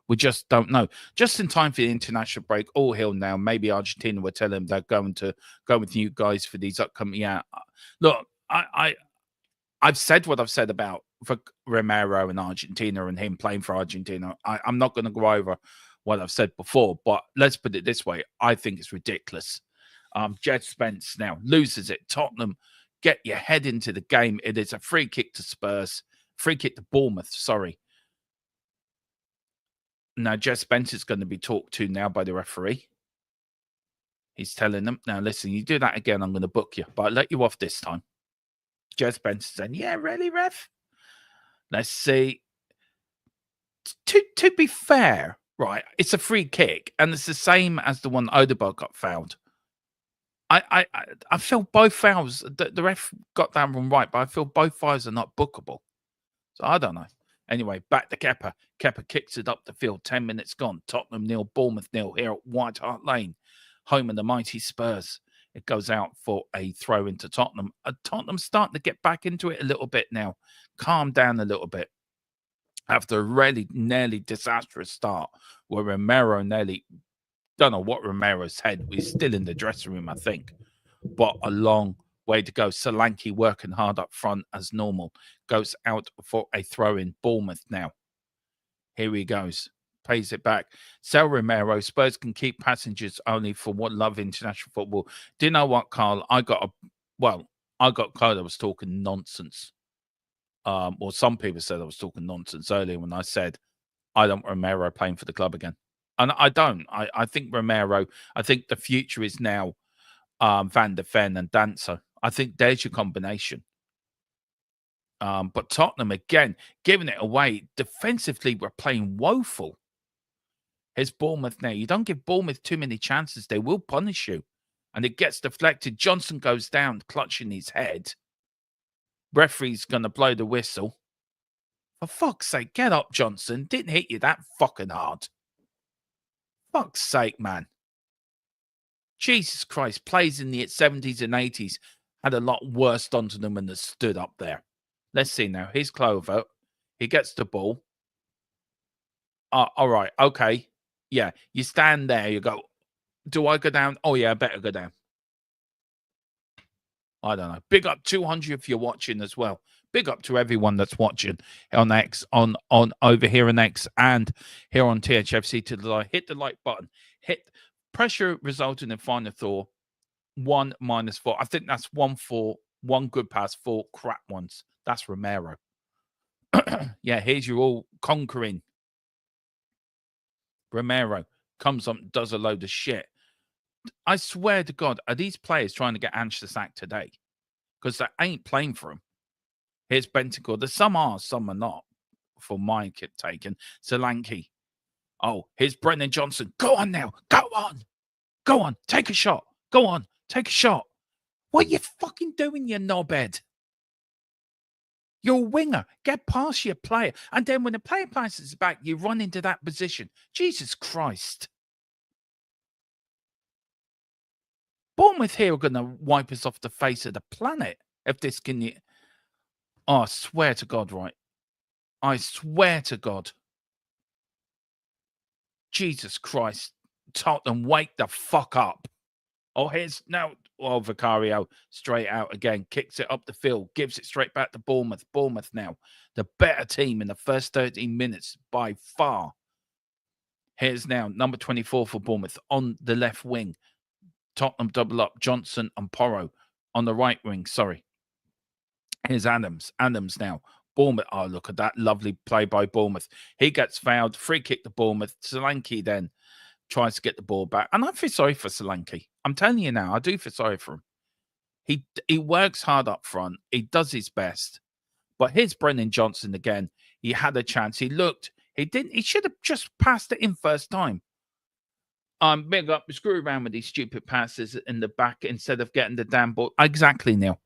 We just don't know. Just in time for the international break, all hill now. Maybe Argentina will tell him they're going to go with you guys for these upcoming. Yeah, look, I've said what I've said about for Romero and Argentina and him playing for Argentina. I'm not going to go over what I've said before, but let's put it this way. I think it's ridiculous. Jed Spence now loses it. Tottenham, get your head into the game. It is a free kick to Spurs. Free kick to Bournemouth, sorry. Now, Jed Spence is going to be talked to now by the referee. He's telling them, now listen, you do that again, I'm going to book you, but I'll let you off this time. Jed Spence is saying, yeah, really, ref? Let's see. To be fair, right, it's a free kick, and it's the same as the one Odegaard got fouled. I feel both fouls, the ref got that one right, but I feel both fouls are not bookable. So I don't know. Anyway, back to Kepa. Kepa kicks it up the field. 10 minutes gone. Tottenham 0, Bournemouth 0 here at White Hart Lane, home of the mighty Spurs. It goes out for a throw into Tottenham. Tottenham's starting to get back into it a little bit now. Calm down a little bit. After a really nearly disastrous start where Romero nearly Don't know what Romero said. He's still in the dressing room, I think. But a long way to go. Solanke working hard up front as normal. Goes out for a throw in. Bournemouth now. Here he goes. Pays it back. Sell Romero. Spurs can keep passengers only for what love international football. Do you know what, Carl? I got told I was talking nonsense. Or some people said I was talking nonsense earlier when I said I don't want Romero playing for the club again. And I don't. I think Romero, I think the future is now Van der Ven and Dancer. I think there's your combination. But Tottenham, again, giving it away. Defensively, we're playing woeful. Here's Bournemouth now. You don't give Bournemouth too many chances. They will punish you. And it gets deflected. Johnson goes down, clutching his head. Referee's going to blow the whistle. For fuck's sake, get up, Johnson. Didn't hit you that fucking hard. Fuck's sake, man. Jesus Christ. Plays in the 70s and 80s had a lot worse done to them and has stood up there. Let's see now. Here's Clover. He gets the ball. All right. Okay. Yeah. You stand there. You go, do I go down? Oh, yeah, I better go down. I don't know. Big up 200 if you're watching as well. Big up to everyone that's watching on X, on over here on X and here on THFC to the like. Hit the like button. Hit pressure resulting in final thought 1 - 4. I think that's 1-4. 1 good pass, 4 crap ones. That's Romero. Yeah, here's your all conquering. Romero comes up and does a load of shit. I swear to God, are these players trying to get Ange the sack today? Because they ain't playing for him. Here's Bentancur. There's some are, some are not. For my kit taken. Solanke. Oh, here's Brennan Johnson. Go on now. Go on. Go on. Take a shot. Go on. Take a shot. What are you fucking doing, you knobhead? You're a winger. Get past your player. And then when the player passes back, you run into that position. Jesus Christ. Bournemouth here are going to wipe us off the face of the planet if this can... Oh, I swear to God, right? I swear to God. Jesus Christ. Tottenham, wake the fuck up. Oh, here's now... Oh, Vicario straight out again. Kicks it up the field. Gives it straight back to Bournemouth. Bournemouth now. The better team in the first 13 minutes by far. Here's now number 24 for Bournemouth on the left wing. Tottenham double up. Johnson and Porro on the right wing. Sorry. Here's Adams. Adams now. Bournemouth. Oh, look at that. Lovely play by Bournemouth. He gets fouled. Free kick to Bournemouth. Solanke then tries to get the ball back. And I feel sorry for Solanke. I'm telling you now, I do feel sorry for him. He works hard up front. He does his best. But here's Brennan Johnson again. He had a chance. He looked. He didn't. He should have just passed it in first time. Big up. Screw around with these stupid passes in the back instead of getting the damn ball. Exactly, Neil.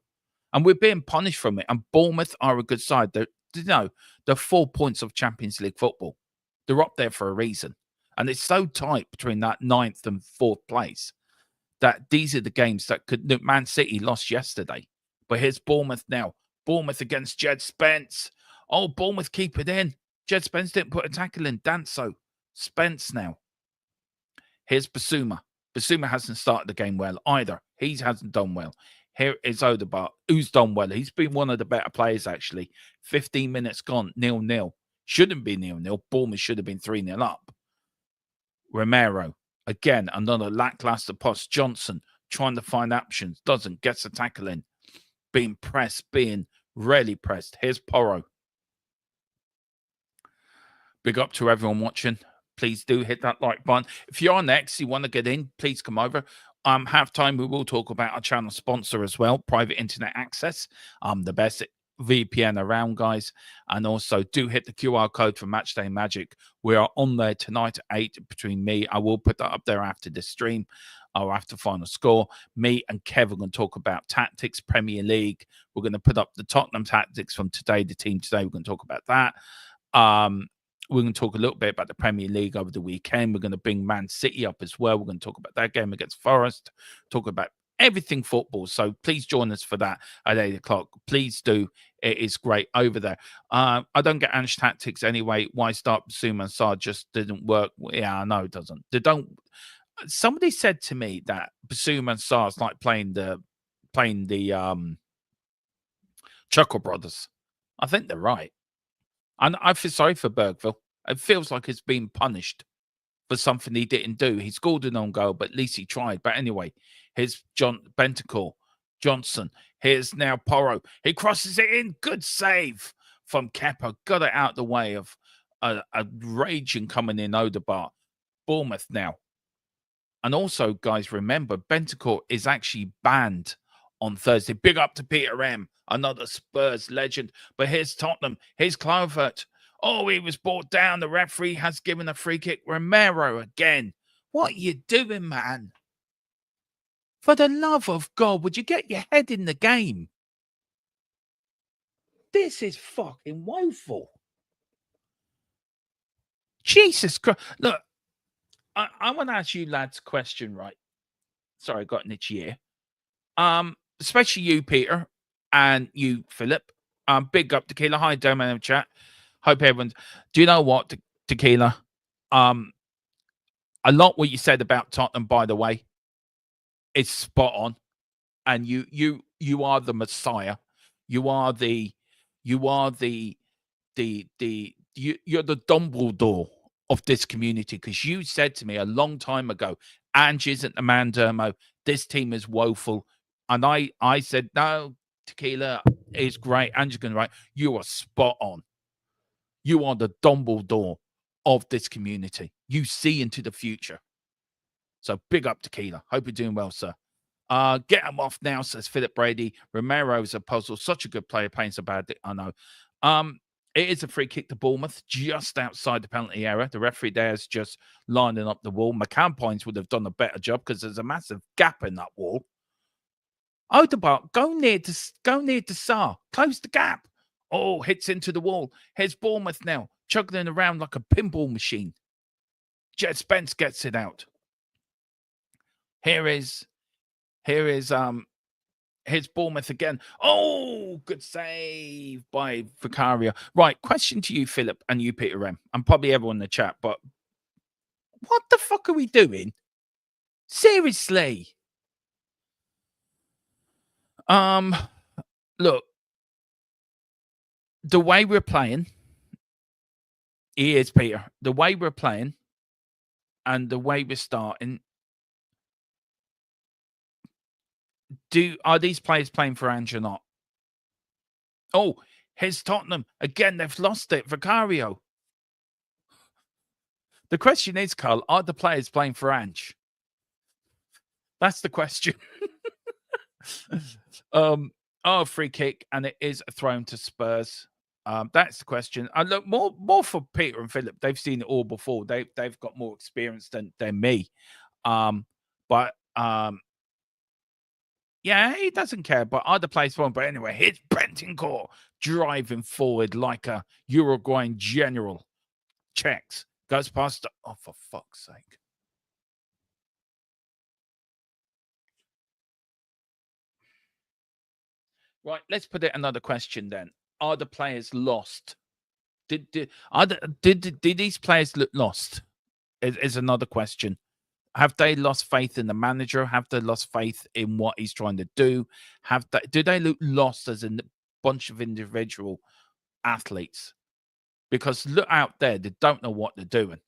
And we're being punished from it. And Bournemouth are a good side. They're 4 points of Champions League football. They're up there for a reason. And it's so tight between that 9th and 4th place that these are the games that could... Man City lost yesterday. But here's Bournemouth now. Bournemouth against Jed Spence. Oh, Bournemouth keep it in. Jed Spence didn't put a tackle in. Danso. Spence now. Here's Basuma. Basuma hasn't started the game well either. He hasn't done well. Here is Odegaard, who's done well. He's been one of the better players, actually. 15 minutes gone, 0-0. Shouldn't be 0-0. Bournemouth should have been 3-0 up. Romero, again, another lackluster pass. Johnson trying to find options. Doesn't. Gets a tackle in. Being pressed. Being really pressed. Here's Porro. Big up to everyone watching. Please do hit that like button. If you're on X, you want to get in, please come over. Halftime, we will talk about our channel sponsor as well, Private Internet Access. The best VPN around, guys. And also do hit the QR code for Matchday Magic. We are on there tonight at 8 between me. I will put that up there after this stream or after final score. Me and Kev are going to talk about tactics, Premier League. We're going to put up the Tottenham tactics from today, the team today. We're going to talk about that. We're going to talk a little bit about the Premier League over the weekend. We're going to bring Man City up as well. We're going to talk about that game against Forest, talk about everything football. So please join us for that at 8 o'clock. Please do. It is great over there. I don't get Ange tactics anyway. Why start Basuma and Sarr just didn't work? Yeah, I know it doesn't. They don't. somebody said to me that Basuma and Sars like playing the Chuckle Brothers. I think they're right. And I feel sorry for Bergville. It feels like he's been punished for something he didn't do. He scored an own goal, but at least he tried. But anyway, here's John Bentancur, Johnson. Here's now Porro. He crosses it in. Good save from Kepa. Got it out the way of a raging coming in Odegaard. Bournemouth now. And also, guys, remember, Bentancur is actually banned on Thursday. Big up to Peter M, another Spurs legend. But here's Tottenham. Here's Clovert. Oh, he was brought down. The referee has given a free kick. Romero again. What are you doing, man? For the love of God, would you get your head in the game? This is fucking woeful. Jesus Christ. Look, I want to ask you lads a question, right? Sorry, I got an itchy ear. Especially you, Peter, and you, Philip. Big up Tequila. Hi, Domain in chat. Hope everyone's. Do you know what, Tequila? A lot what you said about Tottenham, by the way, is spot on. And you are the Messiah. You're the Dumbledore of this community, because you said to me a long time ago, Ange isn't the man, Dermo. This team is woeful. And I said, no, Tequila is great. Ange's going to write. You are spot on. You are the Dumbledore of this community. You see into the future. So big up, Tequila. Hope you're doing well, sir. Get him off now, says Philip Brady. Romero's a puzzle. Such a good player, playing so bad. I know. It is a free kick to Bournemouth, just outside the penalty area. The referee there is just lining up the wall. McCann Points would have done a better job because there's a massive gap in that wall. Odegaard, go near to Sarr. Close the gap. Oh, hits into the wall. Here's Bournemouth now, chugging around like a pinball machine. Jet Spence gets it out. Here's Bournemouth again. Oh, good save by Vicario. Right, question to you, Philip, and you, Peter M, and probably everyone in the chat, but what the fuck are we doing? Seriously. Look, the way we're playing, Peter, the way we're playing and the way we're starting, are these players playing for Ange or not? Oh, here's Tottenham. Again, they've lost it. Vicario. The question is, Carl, are the players playing for Ange? That's the question. Free kick, and it is a thrown to Spurs. That's the question. And look, more for Peter and Philip. They've seen it all before. They've got more experience than me. Yeah, he doesn't care, but other players won't. But anyway, here's Bentancur driving forward like a Uruguayan general. Checks. Goes past. Oh, for fuck's sake. Right, let's put it another question then. Are the players lost? Did these players look lost? Is another question. Have they lost faith in the manager? Have they lost faith in what he's trying to do? Do they look lost as a bunch of individual athletes? Because look out there, they don't know what they're doing.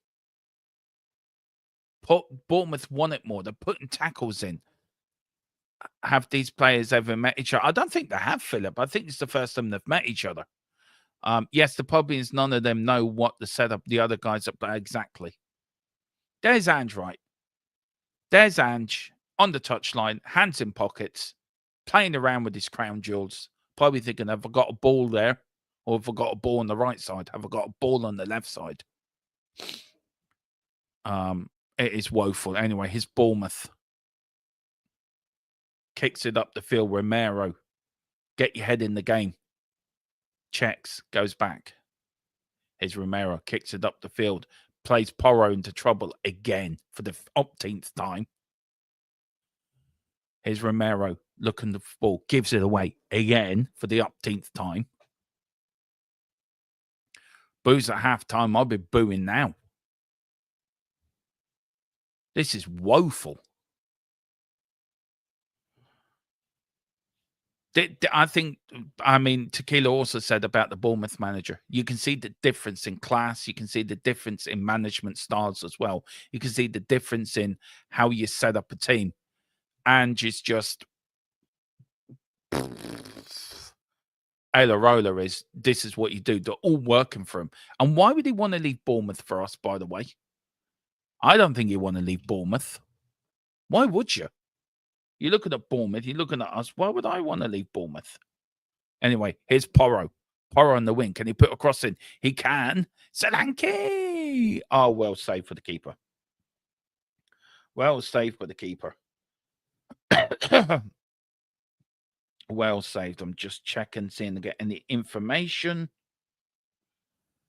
Bournemouth want it more. They're putting tackles in. Have these players ever met each other? I don't think they have, Philip. I think it's the first time they've met each other. Yes, the problem is none of them know what the setup, the other guys up there exactly. There's Ange, right? There's Ange on the touchline, hands in pockets, playing around with his crown jewels. Probably thinking, have I got a ball there? Or have I got a ball on the right side? Have I got a ball on the left side? It is woeful. Anyway, his Bournemouth kicks it up the field. Romero, get your head in the game. Checks, goes back. Here's Romero, kicks it up the field. Plays Porro into trouble again for the 18th time. Here's Romero looking the ball, gives it away again for the 18th time. Boos at halftime. I'll be booing now. This is woeful. I mean, Tequila also said about the Bournemouth manager, you can see the difference in class. You can see the difference in management styles as well. You can see the difference in how you set up a team. And it's just Roller is, this is what you do. They're all working for him. And why would he want to leave Bournemouth for us, by the way? I don't think you want to leave Bournemouth. Why would you? You're looking at Bournemouth. You're looking at us. Why would I want to leave Bournemouth? Anyway, here's Porro. Porro on the wing. Can he put a cross in? He can. Solanke! Oh, well saved for the keeper. Well saved for the keeper. Well saved. I'm just checking, seeing to get any information.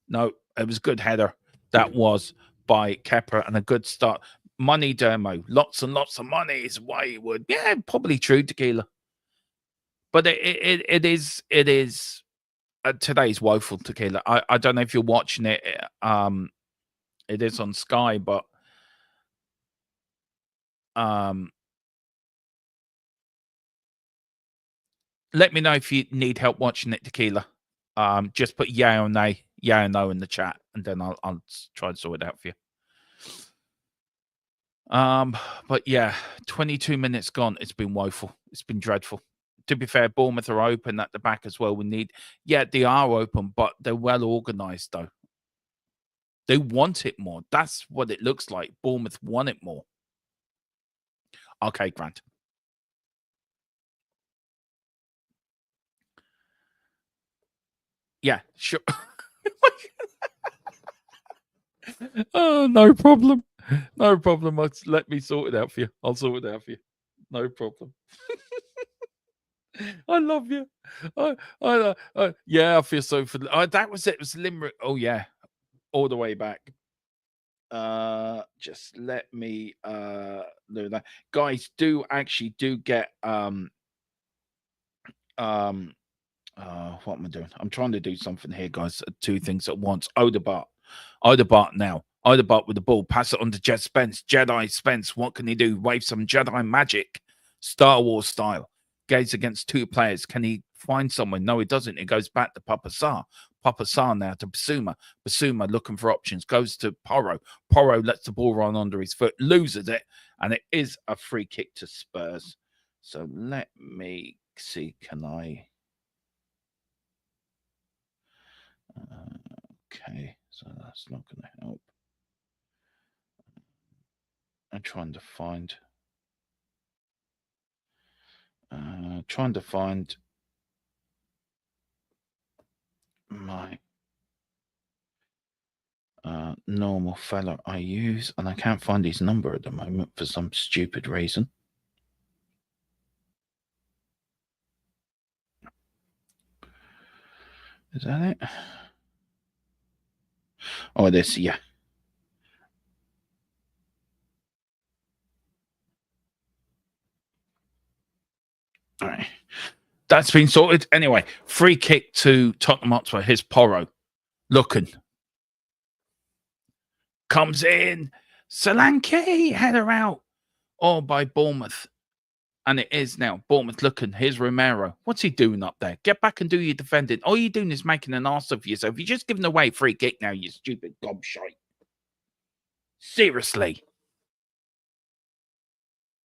No, it was a good header. That was by Kepper and a good start. Money, Dermo. Lots and lots of money is why he would. Yeah, probably true, Tequila. But it is today's woeful, Tequila. I don't know if you're watching it. It is on Sky, but let me know if you need help watching it, Tequila. Just put yeah or no in the chat, and then I'll try to sort it out for you. But yeah, 22 minutes gone. It's been woeful. It's been dreadful. To be fair, Bournemouth are open at the back as well. They are open, but they're well organised though. They want it more. That's what it looks like. Bournemouth want it more. Okay, Grant. Yeah, sure. Oh, no problem. No problem. Let me sort it out for you. I'll sort it out for you. No problem. I love you. Yeah, I feel so for that was it. It was Limerick. Oh yeah, all the way back. Just let me do that. Guys, do get what am I doing? I'm trying to do something here, guys. Two things at once. Odegaard now. Odegaard with the ball. Pass it on to Jed Spence. Jedi Spence. What can he do? Wave some Jedi magic. Star Wars style. Gaze against two players. Can he find someone? No, he doesn't. It goes back to Papa Sarr. Papa Sarr now to Basuma. Basuma looking for options. Goes to Porro. Porro lets the ball run under his foot. Loses it. And it is a free kick to Spurs. So let me see. Can I... okay. So that's not going to help. I'm trying to find... my normal fella I use, and I can't find his number at the moment for some stupid reason. Is that it? Oh, this, yeah. All right. That's been sorted. Anyway, free kick to Tottenham Hotspur. Here's Porro. Looking. Comes in. Solanke, header out. All by Bournemouth. And it is now. Bournemouth looking. Here's Romero. What's he doing up there? Get back and do your defending. All you're doing is making an arse of yourself. You're just giving away a free kick now, you stupid gobshite. Seriously.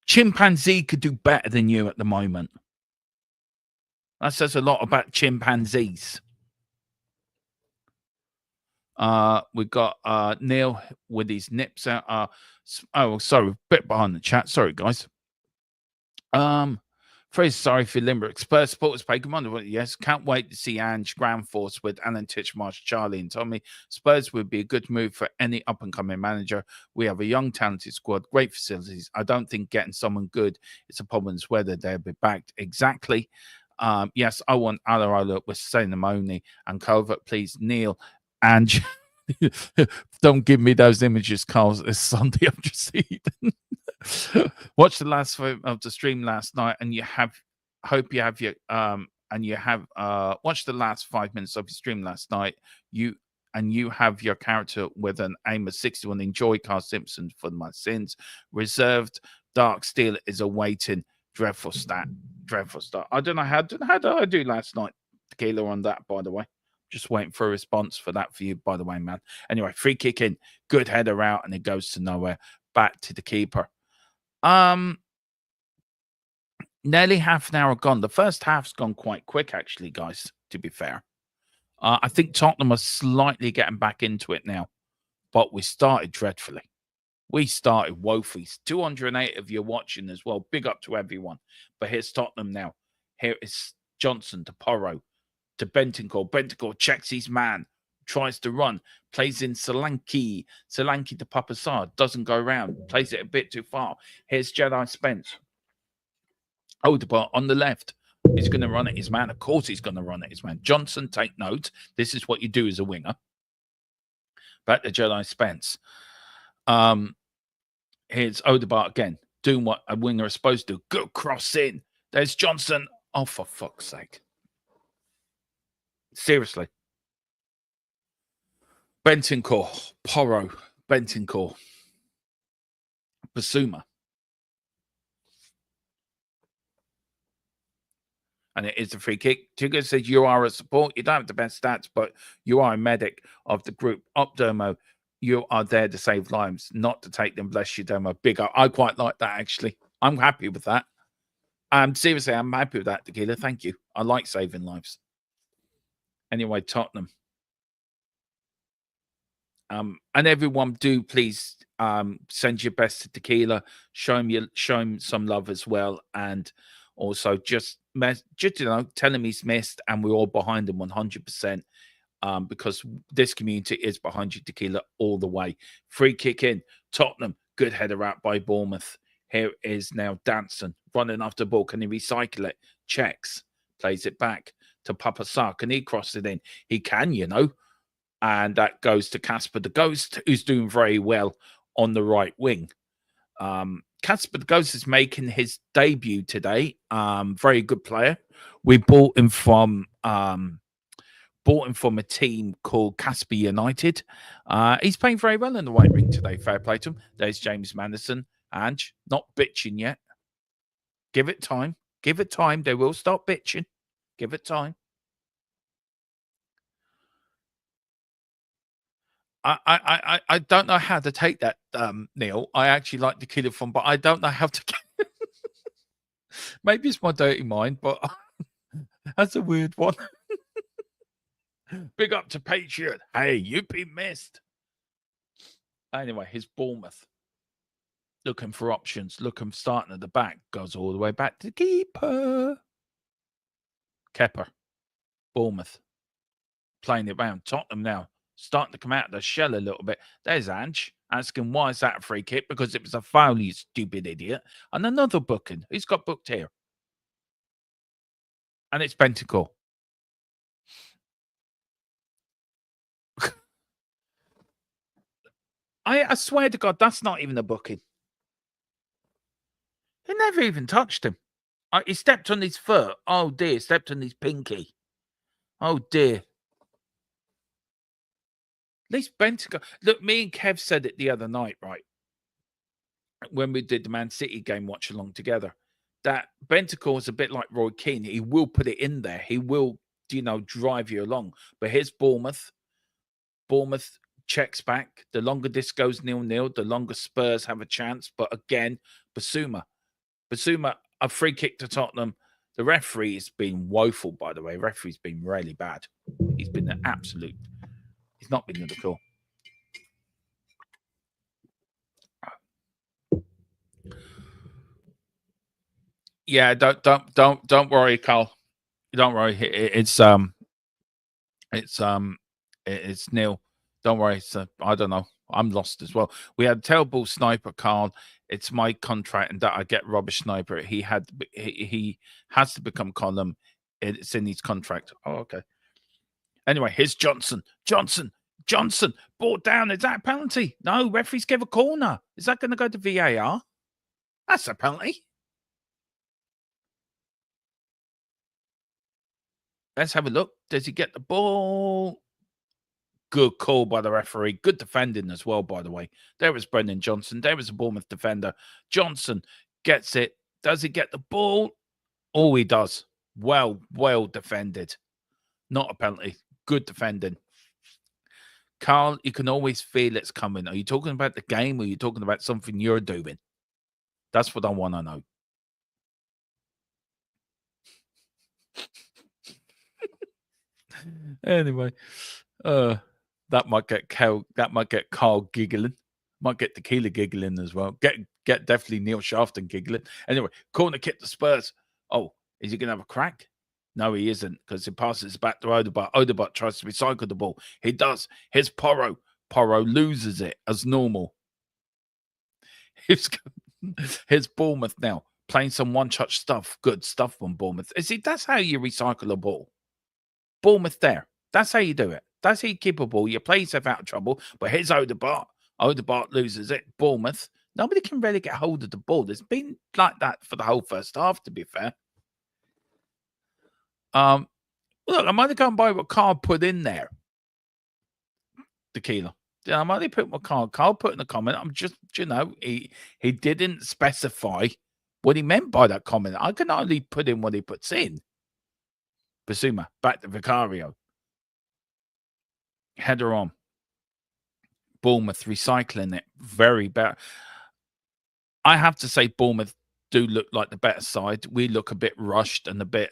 Chimpanzee could do better than you at the moment. That says a lot about chimpanzees. We've got Neil with his nips out. Oh, sorry, a bit behind the chat. Sorry, guys. Very sorry for Limerick. Spurs supporters pay command. Yes, can't wait to see Ange Grand Force with Alan Titchmarsh, Charlie, and Tommy. Spurs would be a good move for any up-and-coming manager. We have a young, talented squad, great facilities. I don't think getting someone good is a problem. It's whether they'll be backed. Exactly. Yes, I want Alarola with Sainamoni and Covert, please, Neil. And don't give me those images, Carl. This Sunday, I'm just eating. Watch the last of the stream last night, and hope you have watch the last 5 minutes of your stream last night. You and you have your character with an aim of 61, enjoy Carl Simpson for my sins. Reserved Dark Steel is awaiting. Dreadful stat. Dreadful start. I don't know how did I do last night, Tequila, on that, by the way. Just waiting for a response for that for you, by the way, man. Anyway, free kick in. Good header out, and it goes to nowhere. Back to the keeper. Nearly half an hour gone. The first half's gone quite quick, actually, guys, to be fair. I think Tottenham are slightly getting back into it now, but we started dreadfully. We started woefully. 208 of you watching as well. Big up to everyone. But here's Tottenham now. Here is Johnson to Porro to Bentancur. Bentancur checks his man, tries to run, plays in Solanke. Solanke to Papasar, doesn't go around, plays it a bit too far. Here's Jedi Spence. Odegaard on the left. He's going to run at his man. Of course he's going to run at his man. Johnson, take note. This is what you do as a winger. Back to Jedi Spence. Here's Odegaard again, doing what a winger is supposed to do. Good cross in. There's Johnson. Oh, for fuck's sake. Seriously. Bentancur, Porro, Bentancur, Basuma. And it is a free kick. Tigger says you are a support. You don't have the best stats, but you are a medic of the group. Opdermo, you are there to save lives, not to take them. Bless you, Domo. Big up. I quite like that, actually. I'm happy with that. Seriously, I'm happy with that, Tequila. Thank you. I like saving lives. Anyway, Tottenham. And everyone, do please send your best to Tequila. Show him some love as well, and also just tell him he's missed, and we're all behind him 100%. Because this community is behind you, Tequila, all the way. Free kick in. Tottenham, good header out by Bournemouth. Here is now Danson running after the ball. Can he recycle it? Checks, plays it back to Papasar. Can he cross it in? He can, you know. And that goes to Casper the Ghost, who's doing very well on the right wing. Casper the Ghost is making his debut today. Very good player. We bought him from a team called Casper United. He's playing very well in the right wing today. Fair play to him. There's James Madison. Ange, not bitching yet. Give it time. Give it time. They will start bitching. Give it time. I don't know how to take that, Neil. I actually like the killer from, but I don't know how to. Maybe it's my dirty mind, but that's a weird one. Big up to Patriot. Hey, you've been missed. Anyway, here's Bournemouth. Looking for options. Looking starting at the back. Goes all the way back to the keeper. Kepper. Bournemouth. Playing it round. Tottenham now. Starting to come out of the shell a little bit. There's Ange asking why is that a free kick? Because it was a foul, you stupid idiot. And another booking. Who's got booked here? And it's Bentancur. I swear to God, that's not even a booking. He never even touched him. He stepped on his foot. Oh, dear. Stepped on his pinky. Oh, dear. At least Bentancur. Look, me and Kev said it the other night, right? When we did the Man City game watch along together, that Bentancur is a bit like Roy Keane. He will put it in there. He will, drive you along. But here's Bournemouth. Bournemouth checks back. The longer this goes 0-0, the longer Spurs have a chance. But again, Basuma, a free kick to Tottenham. The referee has been woeful, by the way. The referee's been really bad. He's been an absolute. He's not been the cool. Yeah, don't worry, Carl. Don't worry. It's nil. Don't worry. I don't know. I'm lost as well. We had terrible sniper, Carl. It's my contract, and that I get rubbish sniper. He has to become column. It's in his contract. Oh, okay. Anyway, here's Johnson. Brought down. Is that a penalty? No, referees gave a corner. Is that going to go to VAR? That's a penalty. Let's have a look. Does he get the ball? Good call by the referee. Good defending as well, by the way. There was Brendan Johnson. There was a Bournemouth defender. Johnson gets it. Does he get the ball? Oh, he does. Well defended. Not a penalty. Good defending. Carl, you can always feel it's coming. Are you talking about the game or are you talking about something you're doing? That's what I want to know. Anyway, that might get Carl giggling. Might get Tequila giggling as well. Get definitely Neil Shafton giggling. Anyway, corner kick to Spurs. Oh, is he going to have a crack? No, he isn't, because he passes back to Odegaard. Odegaard tries to recycle the ball. He does. Here's Porro. Porro loses it as normal. Here's Bournemouth now, playing some one-touch stuff. Good stuff from Bournemouth. See, that's how you recycle a ball. Bournemouth there. That's how you do it. That's how you keep a ball. You play yourself out of trouble. But here's Odegaard. Odegaard loses it. Bournemouth. Nobody can really get hold of the ball. It's been like that for the whole first half, to be fair. Look, I'm only going by what Carl put in there. Tequila. Yeah, I'm only putting what Carl put in the comment. I'm just, you know, he didn't specify what he meant by that comment. I can only put in what he puts in. Basuma, back to Vicario. Header on. Bournemouth recycling it. Very bad. I have to say Bournemouth do look like the better side. We look a bit rushed and a bit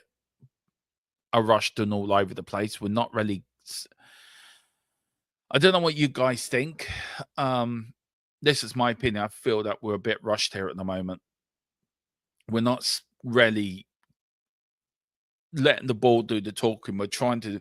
rushed and all over the place. We're not really... I don't know what you guys think. This is my opinion. I feel that we're a bit rushed here at the moment. We're not really letting the ball do the talking. We're trying to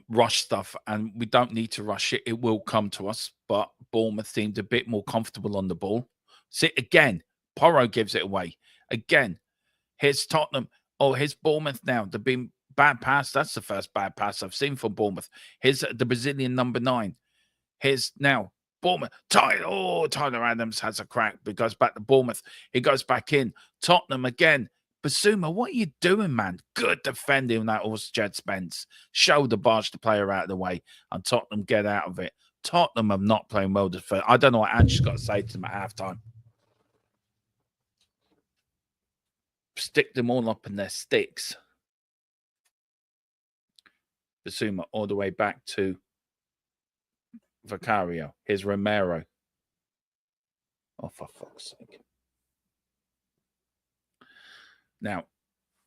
rush stuff, and we don't need to rush it. It will come to us, but Bournemouth seemed a bit more comfortable on the ball. See, again, Porro gives it away. Again, here's Tottenham. Oh, here's Bournemouth now. They've been bad pass. That's the first bad pass I've seen from Bournemouth. Here's the Brazilian number 9. Here's now Bournemouth. Tyler Adams has a crack, but goes back to Bournemouth. He goes back in. Tottenham again. Basuma, what are you doing, man? Good defending that horse, Jed Spence. Shoulder barge the player out of the way, and Tottenham get out of it. Tottenham are not playing well defense. I don't know what Ange's got to say to them at halftime. Stick them all up in their sticks. Basuma all the way back to Vicario. Here's Romero. Oh, for fuck's sake. Now,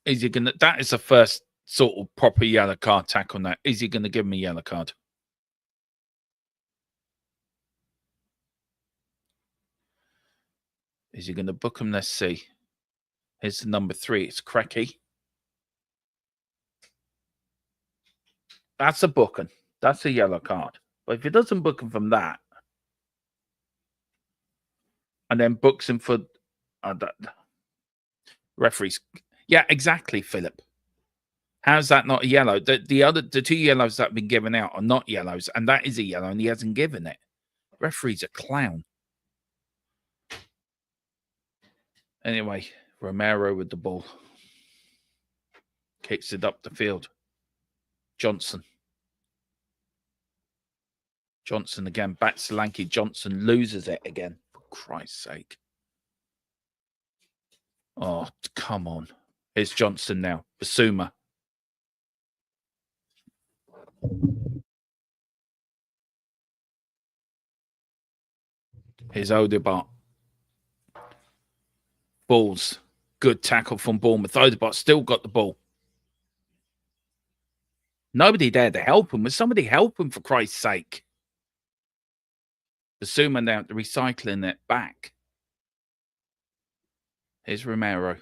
is he going to... That is the first sort of proper yellow card tackle on that. Is he going to give him a yellow card? Is he going to book him? Let's see. Here's the number 3. It's Cracky. That's a booking. That's a yellow card. But if he doesn't book him from that, and then books him for referees, yeah, exactly, Philip. How's that not a yellow? The 2 yellows that have been given out are not yellows, and that is a yellow, and he hasn't given it. Referee's a clown. Anyway, Romero with the ball. Kicks it up the field. Johnson. Johnson again. Back to Solanke. Johnson loses it again. For Christ's sake. Oh, come on. Here's Johnson now. Basuma. Here's Odegaard. Balls. Good tackle from Bournemouth. Odegaard still got the ball. Nobody there to help him. Was somebody help him, for Christ's sake? Basuma now recycling it back. Here's Romero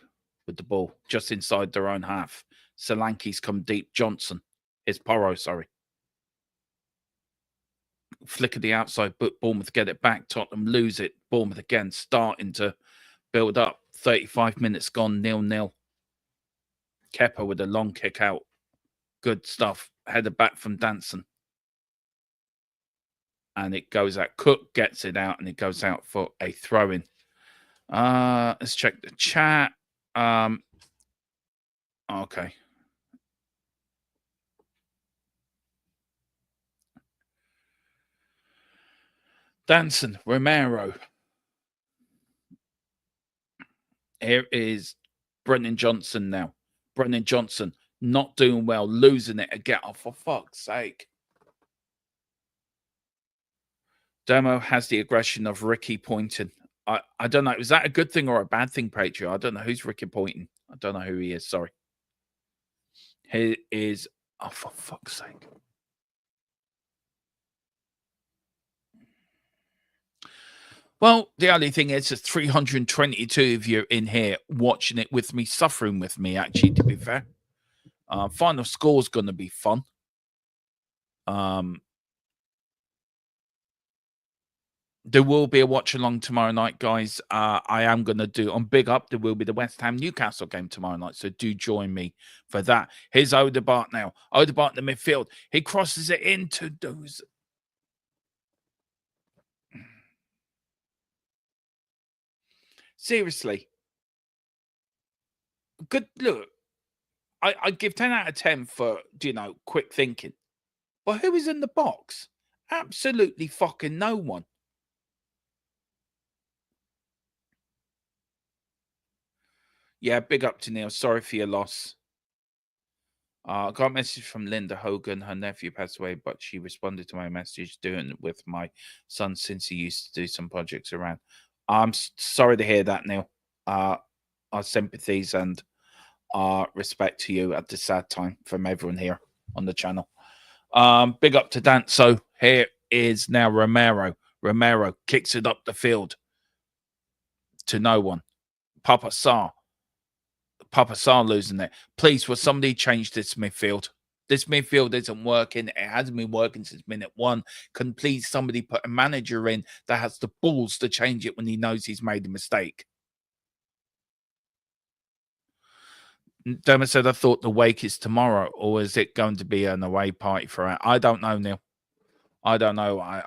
with the ball just inside their own half. Solanke's come deep. Johnson. Here's Porro, sorry. Flick of the outside, but Bournemouth get it back. Tottenham lose it. Bournemouth again starting to build up. 35 minutes gone, 0-0. Kepa with a long kick out. Good stuff. Header back from Danson. And it goes out. Cook gets it out, and it goes out for a throw-in. Let's check the chat. Okay. Danson, Romero. Here is Brennan Johnson now. Brennan Johnson not doing well, losing it again. Oh, for fuck's sake. Demo has the aggression of Ricky pointing. I don't know. Is that a good thing or a bad thing, Patreon? I don't know who's Ricky pointing. I don't know who he is. Sorry. He is. Oh, for fuck's sake. Well, the only thing is, there's 322 of you in here watching it with me, suffering with me, actually, to be fair. Final score's going to be fun. There will be a watch along tomorrow night, guys. I am going to do on Big Up. There will be the West Ham Newcastle game tomorrow night. So do join me for that. Here's Odegaard now. Odegaard in the midfield. He crosses it into those. Seriously. Good look. I give 10 out of 10 for, quick thinking. But who is in the box? Absolutely fucking no one. Yeah, big up to Neil. Sorry for your loss. I got a message from Linda Hogan. Her nephew passed away, but she responded to my message doing it with my son since he used to do some projects around. I'm sorry to hear that, Neil. Our sympathies and our respect to you at this sad time from everyone here on the channel. Big up to Dan. So here is now Romero. Romero kicks it up the field to no one. Papa Sarr losing it. Please, will somebody change this midfield? This midfield isn't working. It hasn't been working since minute 1. Can please somebody put a manager in that has the balls to change it when he knows he's made a mistake? Dermot said, I thought the wake is tomorrow, or is it going to be an away party for it? I don't know, Neil. I don't know.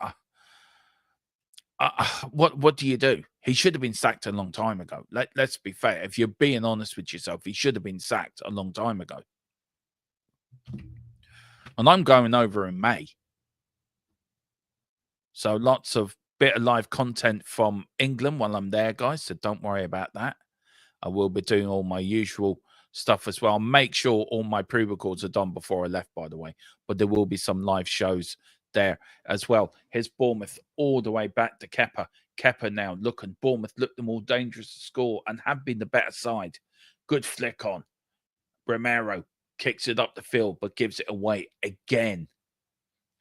What do you do? He should have been sacked a long time ago. Let's be fair. If you're being honest with yourself, he should have been sacked a long time ago. And I'm going over in May. So lots of bit of live content from England while I'm there, guys. So don't worry about that. I will be doing all my usual stuff as well. Make sure all my pre-records are done before I left, by the way. But there will be some live shows there as well. Here's Bournemouth all the way back to Kepa. Kepa now looking. Bournemouth looked the more dangerous to score and have been the better side. Good flick on. Romero kicks it up the field but gives it away again.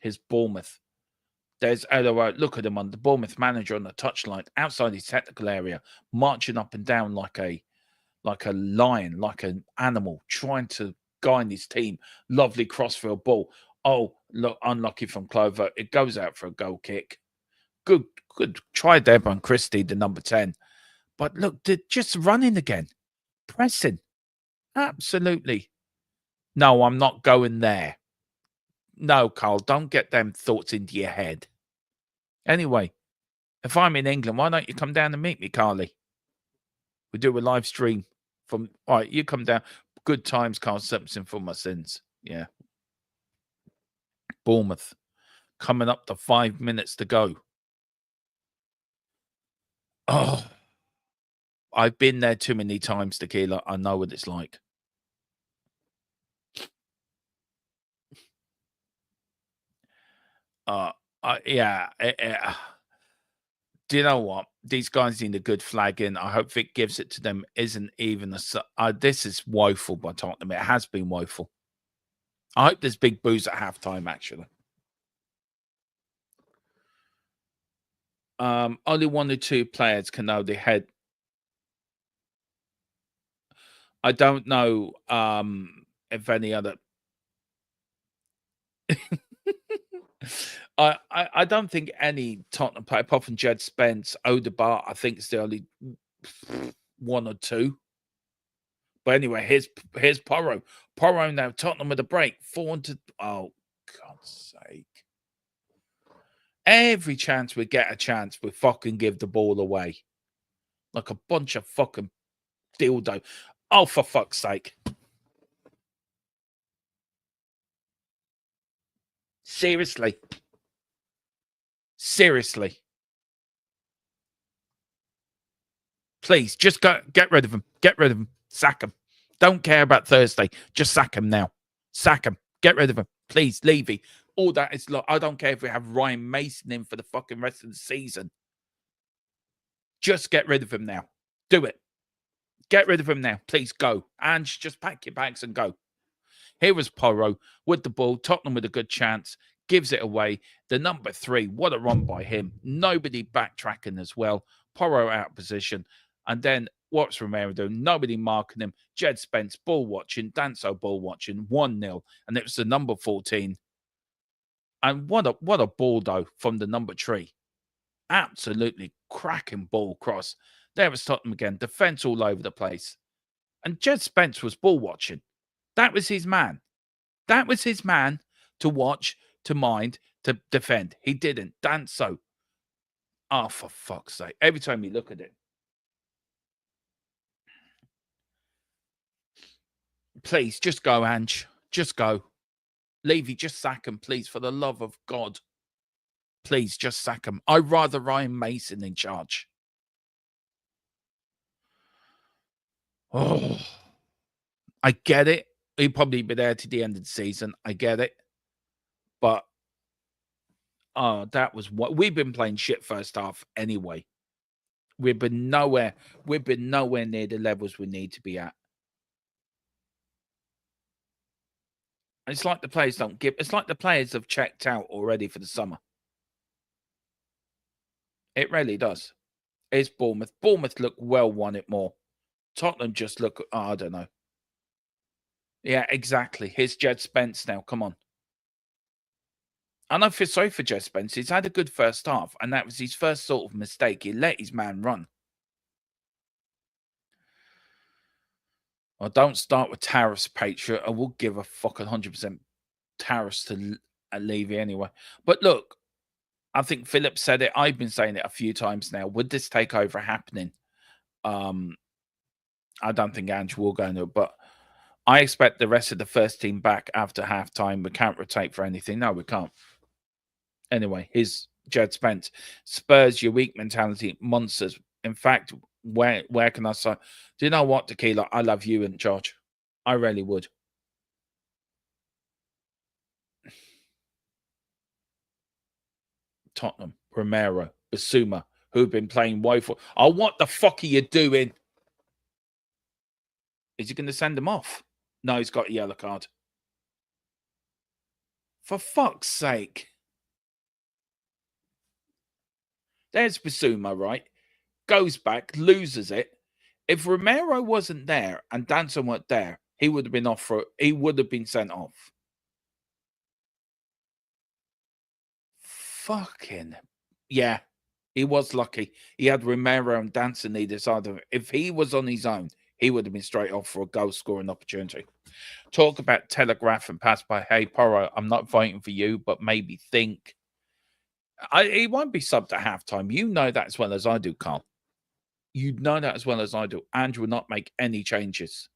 Here's Bournemouth. There's Eloy. Look at him on the Bournemouth manager on the touchline outside his technical area, marching up and down like a lion, like an animal, trying to guide his team. Lovely crossfield ball. Oh, look, unlucky from Clover. It goes out for a goal kick. Good try there by Christie, the number 10. But look, they're just running again. Pressing. Absolutely. No, I'm not going there. No, Carl, don't get them thoughts into your head. Anyway, if I'm in England, why don't you come down and meet me, Carly? We do a live stream from... All right, you come down. Good times, Carl Simpson, for my sins. Yeah. Bournemouth. Coming up to 5 minutes to go. Oh, I've been there too many times, Tequila. I know what it's like. Yeah. Do you know what? These guys need a good flag in. I hope Vic gives it to them. Isn't even a... this is woeful by Tottenham. It has been woeful. I hope there's big boos at halftime, actually. Only 1 or 2 players can know the head. I don't know if any other... I don't think any Tottenham player, apart from Jed Spence, Odegaard, I think it's the only 1 or 2. But anyway, here's Porro. Porro now, Tottenham with a break. 400. Oh, God's sake. Every chance we get a chance, we fucking give the ball away. Like a bunch of fucking dildo. Oh, for fuck's sake. Seriously. Seriously. Please, just go. Get rid of him. Get rid of him. Sack him. Don't care about Thursday. Just sack him now. Sack him. Get rid of him. Please, Levy. All that is, look, I don't care if we have Ryan Mason in for the fucking rest of the season. Just get rid of him now. Do it. Get rid of him now. Please go. And just pack your bags and go. Here was Porro with the ball. Tottenham with a good chance. Gives it away. The number 3. What a run by him. Nobody backtracking as well. Porro out of position. And then what's Romero doing? Nobody marking him. Jed Spence ball watching. Danso ball watching. 1-0. And it was the number 14. And what a ball, though, from the number 3. Absolutely cracking ball cross. There was Tottenham again. Defence all over the place. And Jed Spence was ball watching. That was his man. That was his man to watch, to mind, to defend. He didn't. Danso. Oh, for fuck's sake. Every time you look at it. Please, just go, Ange. Just go. Levy, just sack him, please, for the love of God. Please, just sack him. I'd rather Ryan Mason in charge. Oh, I get it. He'll probably be there to the end of the season. I get it. But, that was what we've been playing shit first half anyway. We've been nowhere near the levels we need to be at. It's like the players don't give. It's like the players have checked out already for the summer. It really does. It's Bournemouth. Bournemouth look well, won it more. Tottenham just look, I don't know. Yeah, exactly. Here's Jed Spence now. Come on. And I feel sorry for Jed Spence. He's had a good first half, and that was his first sort of mistake. He let his man run. Well, don't start with tariffs, Patriot. I will give a fucking 100% tariffs to Levy anyway. But look, I think Philip said it. I've been saying it a few times now. With this takeover happening, I don't think Ange will go into it, but I expect the rest of the first team back after halftime. We can't rotate for anything. No, we can't. Anyway, here's Jed Spence. Spurs, your weak mentality, monsters. In fact, where can I say? Do you know what, Tequila? I love you in charge. I really would. Tottenham, Romero, Basuma, who've been playing woeful. Oh, what the fuck are you doing? Is he going to send him off? No, he's got a yellow card. For fuck's sake. There's Basuma, right? Goes back, loses it. If Romero wasn't there and Danson weren't there, he would have been off for. He would have been sent off. Fucking yeah, he was lucky. He had Romero and Danson either side of him. If he was on his own, he would have been straight off for a goal scoring opportunity. Talk about telegraph and pass by. Hey, Porro, I'm not voting for you, but maybe think. He won't be subbed at halftime. You know that as well as I do, Carl. You know that as well as I do. Andrew will not make any changes.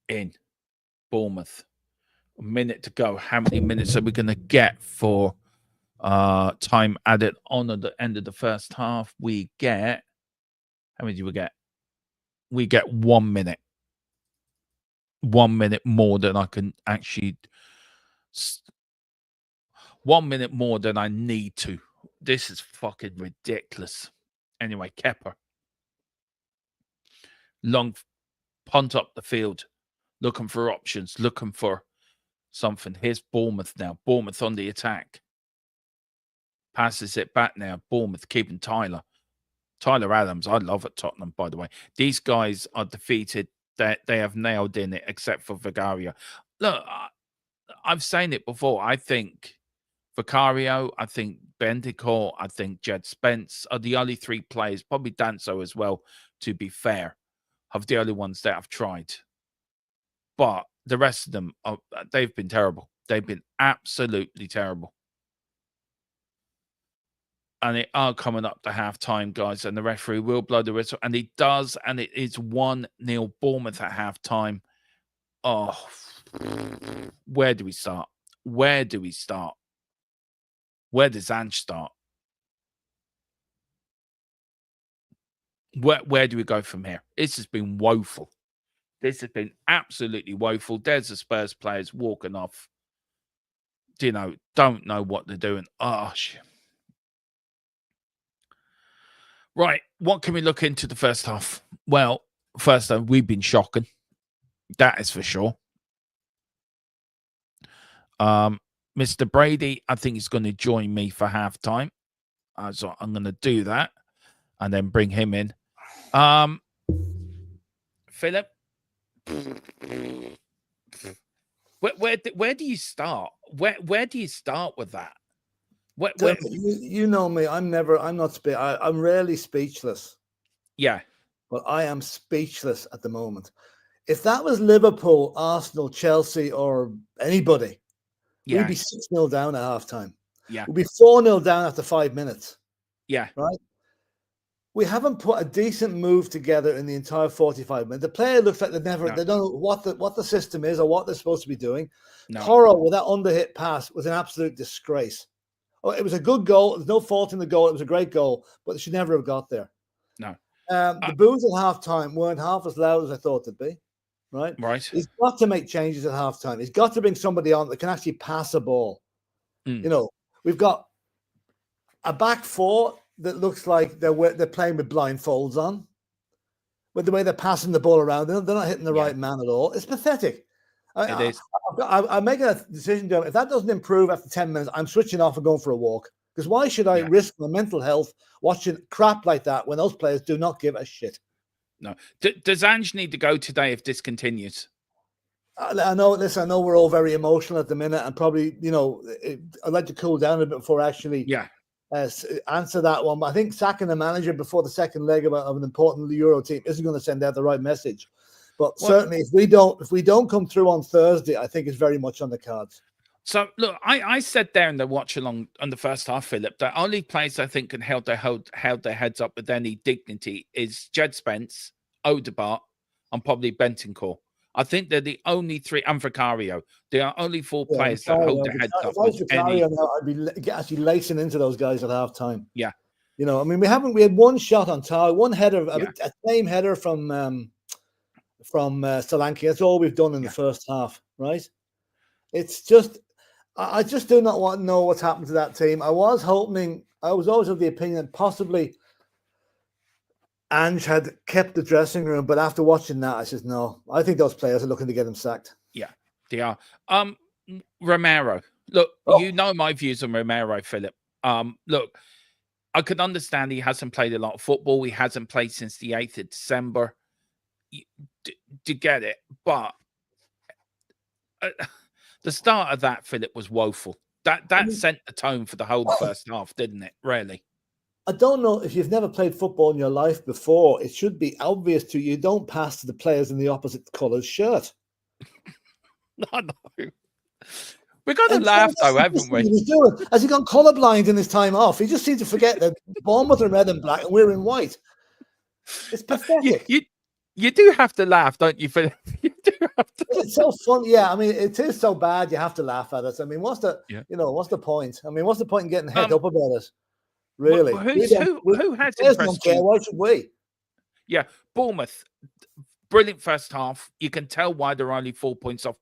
In Bournemouth. A minute to go. How many minutes are we going to get for time added on at the end of the first half? We get... How many do we get? We get 1 minute. 1 minute more than I can actually... 1 minute more than I need to. This is fucking ridiculous. Anyway, Kepa. Long punt up the field. Looking for options. Looking for something. Here's Bournemouth now. Bournemouth on the attack. Passes it back now. Bournemouth keeping Tyler. Tyler Adams. I love it, Tottenham, by the way. These guys are defeated. They have nailed in it, except for Vicario. Look, I've seen it before. I think Vicario, I think Bendicourt, I think Jed Spence are the only 3 players, probably Danso as well, to be fair, of the only ones that I've tried. But the rest of them, they've been terrible. They've been absolutely terrible. And they are coming up to half-time, guys, and the referee will blow the whistle. And he does, and it is 1-0 Bournemouth at half-time. Oh, where do we start? Where do we start? Where does Ange start? Where do we go from here? This has been woeful. This has been absolutely woeful. There's the Spurs players walking off. You know, don't know what they're doing. Oh, shit. Right. What can we look into the first half? Well, first half, we've been shocking. That is for sure. Mr. Brady, I think he's going to join me for halftime. So I'm going to do that and then bring him in. Philip, where do you start? Where do you start with that? You know me. I'm rarely speechless. Yeah. But I am speechless at the moment. If that was Liverpool, Arsenal, Chelsea, or anybody, we'd be 6-0 down at halftime. Yeah. We'd be 4-0 down after 5 minutes. Yeah. Right? We haven't put a decent move together in the entire 45 minutes. The player looks like they don't know what the system is or what they're supposed to be doing. Porro with that underhit pass was an absolute disgrace. Oh, it was a good goal. There's no fault in the goal. It was a great goal, but they should never have got there. No. The boos at halftime weren't half as loud as I thought they'd be. Right. He's got to make changes at halftime. He's got to bring somebody on that can actually pass a ball. You know, we've got a back four that looks like they're playing with blindfolds on. With the way they're passing the ball around, they're not hitting the right man at all. It's pathetic. It is. I'm making a decision, Joe. If that doesn't improve after 10 minutes, I'm switching off and going for a walk. Because why should I risk my mental health watching crap like that when those players do not give a shit? No. Does Ange need to go today if this continues? I know. Listen, I know we're all very emotional at the minute, and probably, you know, I'd like to cool down a bit before actually answer that one. But I think sacking the manager before the second leg of an important Euro team isn't going to send out the right message. But certainly, if we don't come through on Thursday, I think it's very much on the cards. So look, I said there in the watch along on the first half, Philip, the only place I think can held their heads up with any dignity is Jed Spence, Odegaard, and probably Bentancur. I think they're the only three, and Vicario. They are only four players that hold their heads up. If I was Vicario now, I'd be actually lacing into those guys at half time. Yeah. You know, I mean, we had one shot on target, one header, a same header from Solanke. That's all we've done in the first half, right? It's just, I just do not want to know what's happened to that team. I was always of the opinion that possibly Ange had kept the dressing room, but after watching that, I said, no, I think those players are looking to get him sacked. Yeah, they are. Romero, look, you know my views on Romero, Philip. Look, I could understand he hasn't played a lot of football. He hasn't played since the 8th of December. To get it, but the start of that, Philip, was woeful. That set the tone for the whole first half, didn't it? Really. I don't know if you've never played football in your life before. It should be obvious to you. Don't pass to the players in the opposite colour's shirt. No. We've got to laugh, though, haven't we? Has he gone colourblind in his time off? He just seems to forget that Bournemouth are red and black and we're in white. It's pathetic. You do have to laugh, don't you, Philip? You do have to. It's so fun. Yeah, I mean, it is so bad you have to laugh at it. I mean, what's the point? I mean, what's the point in getting head up about it? Really? Who has impressed you? Why should we? Yeah, Bournemouth, brilliant first half. You can tell why they're only 4 points off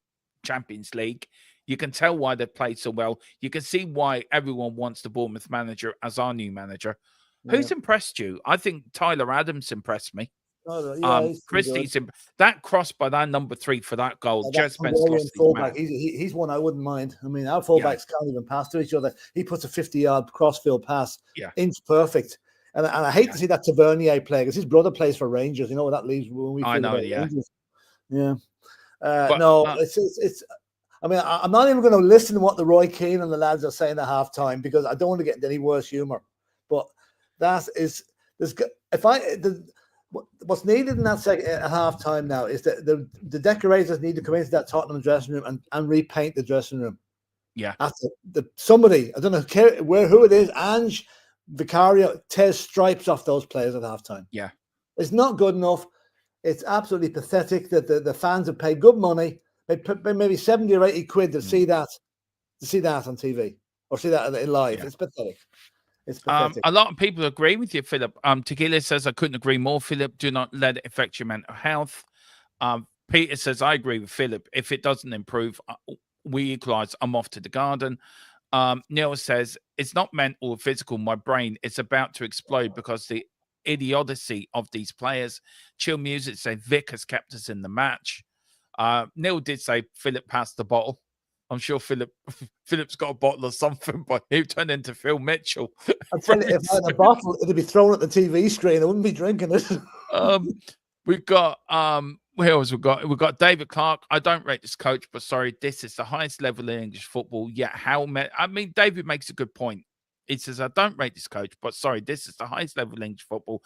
Champions League. You can tell why they played so well. You can see why everyone wants the Bournemouth manager as our new manager. Yeah. Who's impressed you? I think Tyler Adams impressed me. Christie's that cross by that number 3 for that goal. Just fullback. He's one I wouldn't mind. I mean, our fullbacks can't even pass to each other. He puts a 50-yard crossfield pass, inch perfect. And I hate to see that Tavernier play because his brother plays for Rangers. You know what that leaves when we. Rangers. Yeah. It's. I mean, I'm not even going to listen to what the Roy Keane and the lads are saying at halftime because I don't want to get into any worse humor. But that is what's needed in that second at halftime now is that the decorators need to come into that Tottenham dressing room and repaint the dressing room. Yeah, somebody, I don't know who it is, Ange, Vicario, tears stripes off those players at halftime. Yeah, it's not good enough. It's absolutely pathetic that the fans have paid good money. They put maybe 70 or 80 quid to see that on TV or see that in live. Yeah. It's pathetic. It's pathetic. A lot of people agree with you, Philip. Tequila says, I couldn't agree more, Philip. Do not let it affect your mental health. Peter says, I agree with Philip. If it doesn't improve, we equalise. I'm off to the garden. Neil says, it's not mental or physical. My brain is about to explode because the idiocy of these players. Chill Music say, Vic has kept us in the match. Neil did say Philip passed the bottle. I'm sure Philip's got a bottle of something, but he turned into Phil Mitchell. I'll tell you, if I had a bottle, it'd be thrown at the TV screen. I wouldn't be drinking it. We've got what else we've got David Clark. I don't rate this coach, but sorry, this is the highest level in English football. Yeah, David makes a good point. He says, I don't rate this coach, but sorry, this is the highest level in English football.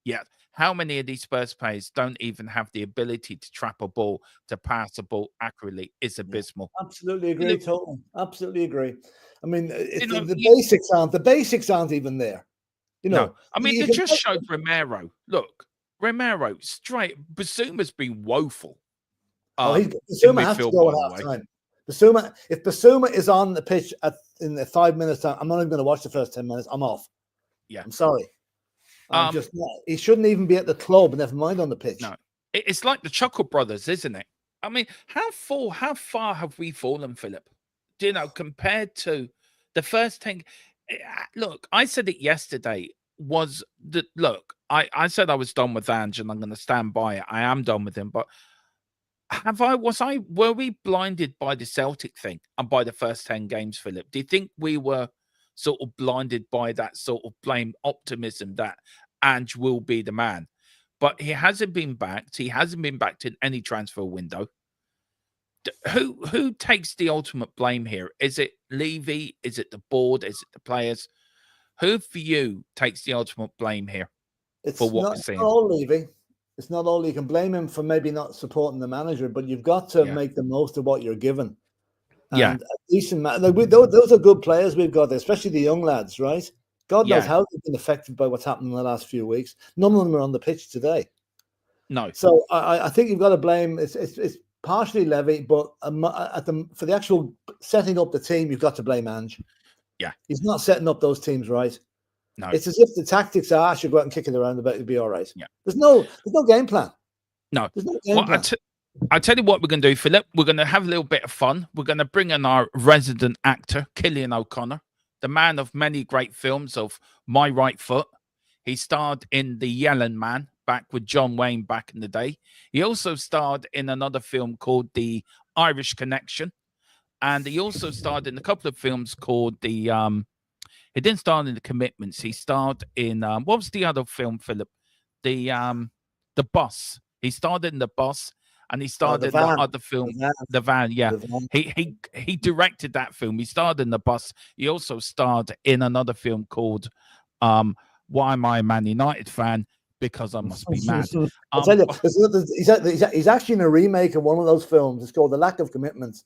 Yeah. How many of these Spurs players don't even have the ability to trap a ball, to pass a ball accurately? Is abysmal. Absolutely agree, totally. Absolutely agree. I mean, the basics aren't even there. You know, no. I mean, they just showed Romero. Look, Romero straight. Basuma's been woeful. Basuma has to go at half time. If Basuma is on the pitch in the 5 minutes time, I'm not even going to watch the first 10 minutes. I'm off. Yeah, I'm sorry. Just not. He shouldn't even be at the club, never mind on the pitch. No, it's like the Chuckle Brothers, isn't it? I mean, how far have we fallen, Philip? Do you know, compared to the first thing? Look, I said it yesterday. I said I was done with Ange, and I'm going to stand by it. I am done with him, but were we blinded by the Celtic thing and by the first 10 games, Philip? Do you think we were sort of blinded by that sort of blame optimism that Ange will be the man? But he hasn't been backed. He hasn't been backed in any transfer window. Who takes the ultimate blame here? Is it Levy? Is it the board? Is it the players? Who for you takes the ultimate blame here for what we're seeing? It's not all Levy. It's not all. You can blame him for maybe not supporting the manager, but you've got to make the most of what you're given. And a decent those are good players we've got, especially the young lads, right? God knows how they've been affected by what's happened in the last few weeks. None of them are on the pitch today. No. So I think you've got to blame. It's partially Levy, but for the actual setting up the team, you've got to blame Ange. Yeah, he's not setting up those teams right. No, it's as if the tactics are, I should go out and kick it around a bit, it'll be all right. Yeah, there's no game plan. No, there's no game plan. I tell you what we're going to do, Philip. We're going to have a little bit of fun. We're going to bring in our resident actor, Cillian O'Connor, the man of many great films of My Right Foot. He starred in The Yellen Man back with John Wayne back in the day. He also starred in another film called The Irish Connection. And he also starred in a couple of films called he didn't star in The Commitments. He starred in, what was the other film, Philip? The Bus. He starred in The Bus. And he starred in the other film, The Van. Yeah, he directed that film. He starred in The Bus. He also starred in another film called Why Am I a Man United Fan? Because I Must Be Mad. I'll tell you, he's actually in a remake of one of those films. It's called The Lack of Commitment.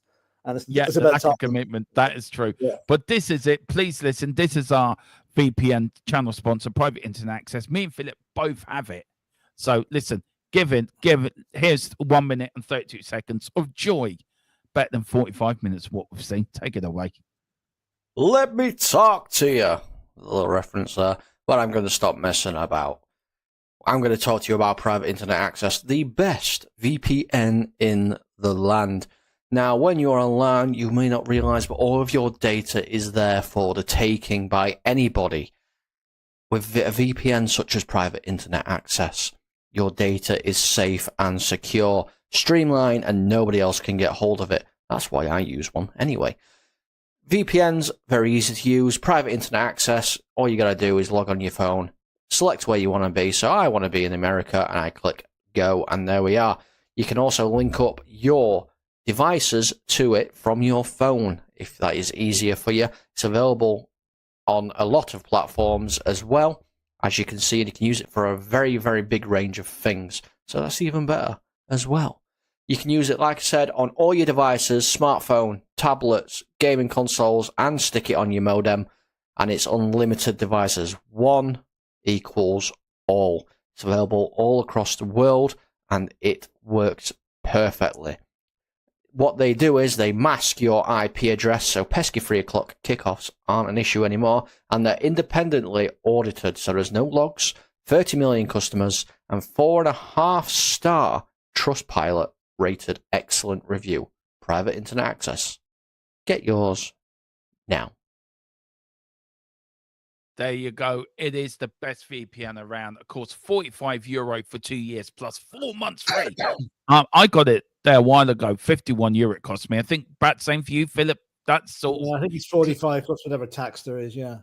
And it's about lack of commitment. That is true. Yeah. But this is it. Please listen. This is our VPN channel sponsor, Private Internet Access. Me and Philip both have it. So listen. Give it. Here's 1 minute and 32 seconds of joy. Better than 45 minutes of what we've seen. Take it away. Let me talk to you. A little reference there. But I'm going to stop messing about. I'm going to talk to you about Private Internet Access, the best VPN in the land. Now, when you're online, you may not realize, but all of your data is there for the taking by anybody. With a VPN such as Private Internet Access, your data is safe and secure, streamlined, and nobody else can get hold of it. That's why I use one anyway. VPN's very easy to use. Private Internet Access, all you gotta do is log on your phone, select where you want to be. So I want to be in America, and I click go, and there we are. You can also link up your devices to it from your phone if that is easier for you. It's available on a lot of platforms as well. As you can see, you can use it for a very, very big range of things. So that's even better as well. You can use it, like I said, on all your devices, smartphone, tablets, gaming consoles, and stick it on your modem. And it's unlimited devices. One equals all. It's available all across the world, and it works perfectly. what they do is they mask your IP address, so pesky 3 o'clock kickoffs aren't an issue anymore, and they're independently audited, so there's no logs, 30 million customers, and 4.5-star Trustpilot rated excellent review. Private internet access. Get yours now. There you go. It is the best VPN around. Of course, €45 for 2 years plus 4 months free. I got it there a while ago. €51 it cost me. I think about same for you, Philip. That's sort of. I think it's 45 plus whatever tax there is. Yeah,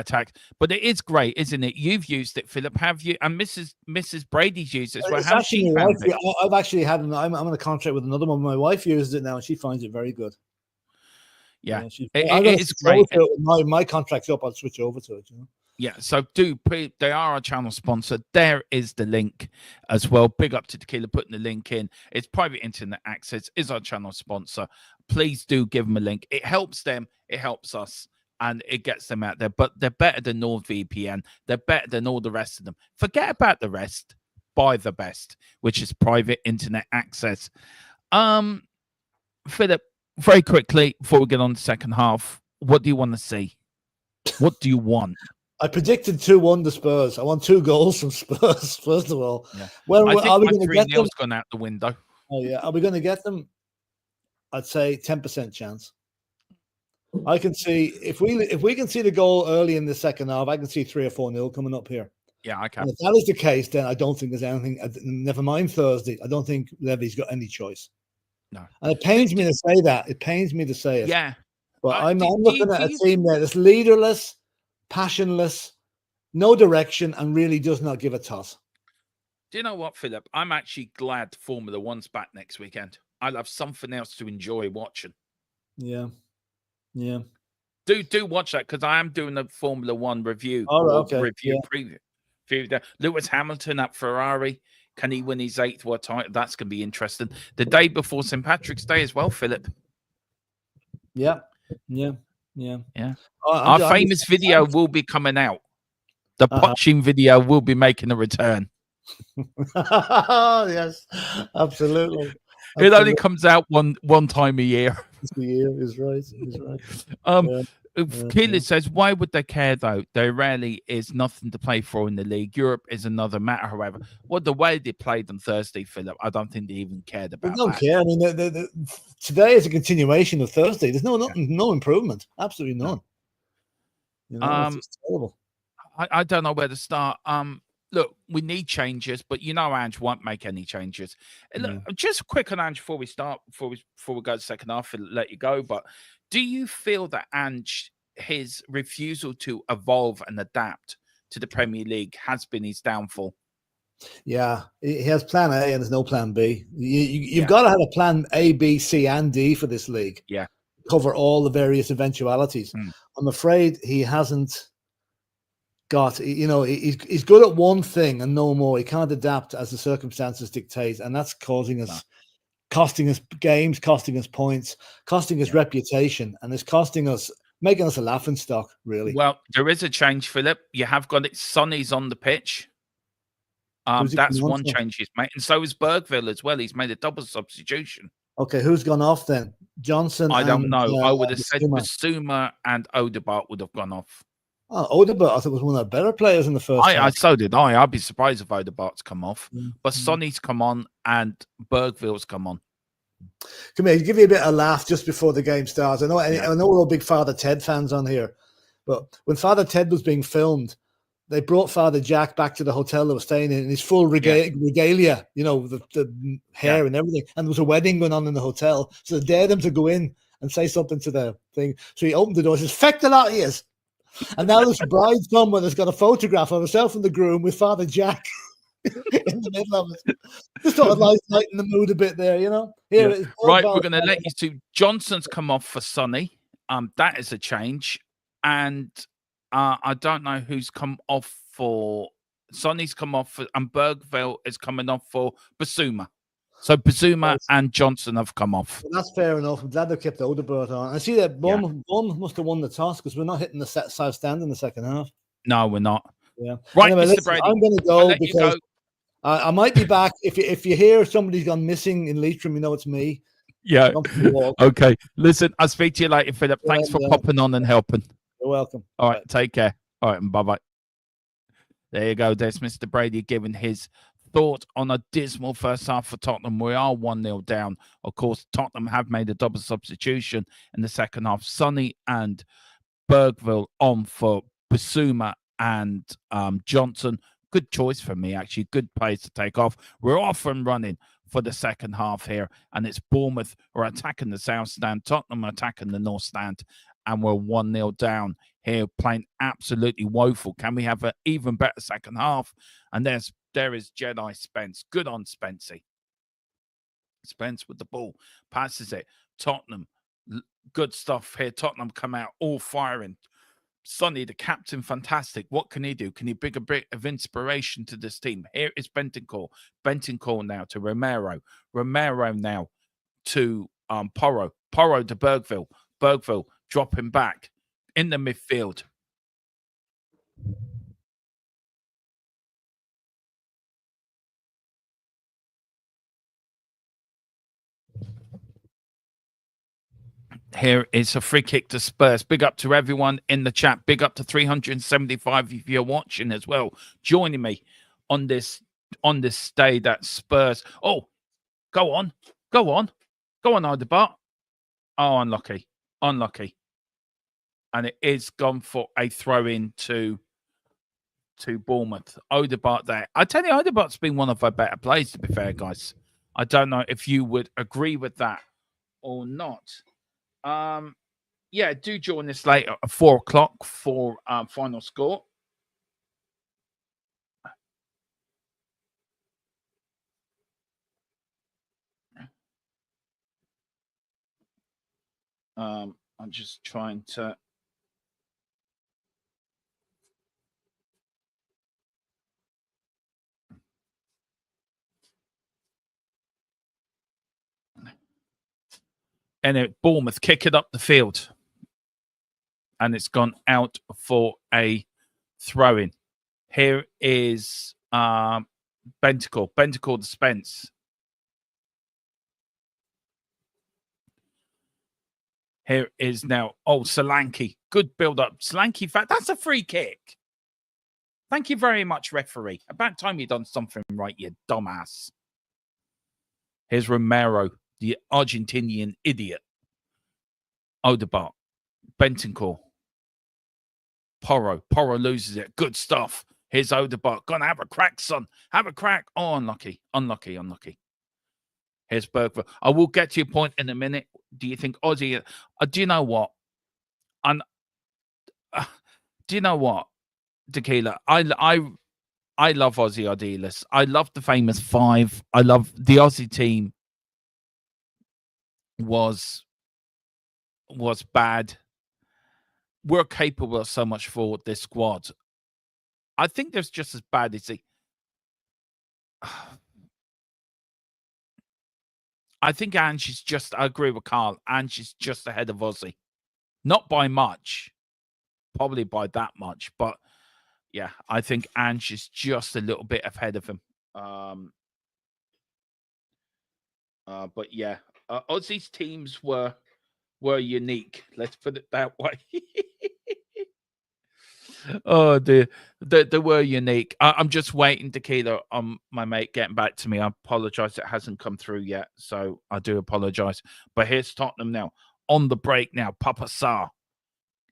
tax. But it is great, isn't it? You've used it, Philip. Have you? And Mrs. Brady's used it as well. How's she found it? I've actually had. I'm on a contract with another one. My wife uses it now, and she finds it very good. Yeah, it's great. My contract's up. I'll switch over to it. Yeah, so they are our channel sponsor. There is the link as well. Big up to Tequila putting the link in. It's private internet access, is our channel sponsor. Please do give them a link. It helps them, it helps us, and it gets them out there. But they're better than NordVPN. They're better than all the rest of them. Forget about the rest. Buy the best, which is private internet access. Philip, very quickly, before we get on the second half, what do you want to see? What do you want? I predicted 2-1 to Spurs. I want 2 goals from Spurs, first of all. Yeah. Well, I think are we going to get them? Gone out the window. Oh, yeah. Are we going to get them? I'd say 10% chance. I can see, if we can see the goal early in the second half, I can see 3 or 4-0 coming up here. Yeah, I can. And if that is the case, then I don't think there's anything, never mind Thursday, I don't think Levy's got any choice. No. And it pains me to say that. It pains me to say it. Yeah. But I'm looking at a team there that's leaderless, passionless, no direction, and really does not give a toss. Do you know what, Philip? I'm actually glad Formula One's back next weekend. I'll have something else to enjoy watching. Yeah. Yeah. Do watch that, because I am doing a Formula One review. Oh, okay. Preview. Lewis Hamilton at Ferrari. Can he win his 8th world title? That's going to be interesting. The day before St. Patrick's Day as well, Philip. Yeah. Our famous video will be coming out. The Poching video will be making a return. Yes, absolutely. It only comes out one time a year. The year is right. Keeler says, why would they care, though? There rarely is nothing to play for in the league. Europe is another matter, however. Well, the way they played on Thursday, Philip, I don't think they even cared about that. They don't care. I mean, today is a continuation of Thursday. There's no improvement. Absolutely none. It's terrible. I don't know where to start. Look, we need changes, but Ange won't make any changes. Look, just quick on Ange before we start, before we go to the second half, and let you go. But do you feel that Ange, his refusal to evolve and adapt to the Premier League, has been his downfall? Yeah, he has plan A and there's no plan B. You've got to have a plan A, B, C, and D for this league. Yeah, cover all the various eventualities. I'm afraid he hasn't got, he's good at one thing and no more. He can't adapt as the circumstances dictate, and that's costing us games, costing us points, costing us reputation, and it's making us a laughing stock, really. Well, there is a change, Philip. You have got it. Sonny's on the pitch. That's one change he's made, and so is Bergville as well. He's made a double substitution. Okay, who's gone off then? Johnson? I don't know. I would have said Basuma and Odegaard would have gone off. Oh, Odegaard, I thought was one of the better players in the first half. So did I. I'd be surprised if Odegaard's come off. But Sonny's come on and Bergville's come on. Come here, give you a bit of a laugh just before the game starts. I know we're all big Father Ted fans on here, but when Father Ted was being filmed, they brought Father Jack back to the hotel they were staying in his full regalia, the hair and everything. And there was a wedding going on in the hotel. So they dared him to go in and say something to the thing. So he opened the door and says, "Feck the lot he is." And now this bride's come with has got a photograph of herself and the groom with Father Jack in the middle of it. Just thought I'd lighten the mood a bit there, Here right, we're going to let you to. Johnson's come off for Sonny. That is a change. And I don't know who's come off for. Sonny's come off for, and Bergville is coming off for Basuma. So Basuma and Johnson have come off. Well, that's fair enough. I'm glad they kept Odegaard on. I see that Bournemouth must have won the toss because we're not hitting the south stand in the second half. No, we're not. Yeah. Right, anyway, Mr. Brady. I'm going to go because I might be back. If you hear somebody's gone missing in Leitrim, it's me. Yeah. Come to the wall. Okay. Listen, I'll speak to you later, Philip. Well Thanks for done. popping on and helping. You're welcome. All right. Take care. All right. And bye-bye. There you go. There's Mr. Brady giving his thought on a dismal first half for Tottenham. We are 1-0 down. Of course, Tottenham have made a double substitution in the second half. Sonny and Bergville on for Basuma and Johnson. Good choice for me, actually. Good place to take off. We're off and running for the second half here, and it's Bournemouth who are attacking the south stand. Tottenham are attacking the north stand, and we're 1-0 down here, playing absolutely woeful. Can we have an even better second half? And there is Jedi Spence. Good on Spencey. Spence with the ball, passes it. Tottenham, good stuff here. Tottenham come out all firing. Sonny, the captain, fantastic. What can he do? Can he bring a bit of inspiration to this team? Here is Bentancur. Bentancur now to Romero. Romero now to Porro. Porro to Bergville. Bergville dropping back in the midfield. Here is a free kick to Spurs. Big up to everyone in the chat. Big up to 375 if you're watching as well. Joining me on this day that Spurs. Oh, go on. Go on. Go on, Odegaard. Oh, unlucky. Unlucky. And it is gone for a throw-in to Bournemouth. Odegaard there. I tell you, Odegaard's been one of our better plays, to be fair, guys. I don't know if you would agree with that or not. Yeah, do join us later at 4 o'clock for final score. I'm just trying to. And Bournemouth kick it up the field. And it's gone out for a throw-in. Here is Bentancur. Bentancur to Spence. Here is now, Solanke. Good build-up. Solanke, that's a free kick. Thank you very much, referee. About time you done something right, you dumbass. Here's Romero, the Argentinian idiot. Odegaard. Bentancur. Porro. Porro loses it. Good stuff. Here's Odegaard. Gonna have a crack, son. Have a crack. Oh, unlucky. Unlucky. Unlucky. Here's Bergville. I will get to your point in a minute. Do you think Ozzy... do you know what? Do you know what, Tequila? I love Ozzy Ardiles. I love the famous five. I love the Aussie team was bad. We're capable of so much for this squad. I think there's just as bad as I think Ange is just, I agree with Carl, Ange is just ahead of Ozzy. Not by much. Probably by that much. But yeah, I think Ange is just a little bit ahead of him. But yeah, Ozzy's teams were unique. Let's put it that way. Oh dear, they were unique. I'm just waiting, Tequila, on my mate getting back to me. I apologize, it hasn't come through yet, so I do apologize. But here's Tottenham now on the break now. Papa Sarr,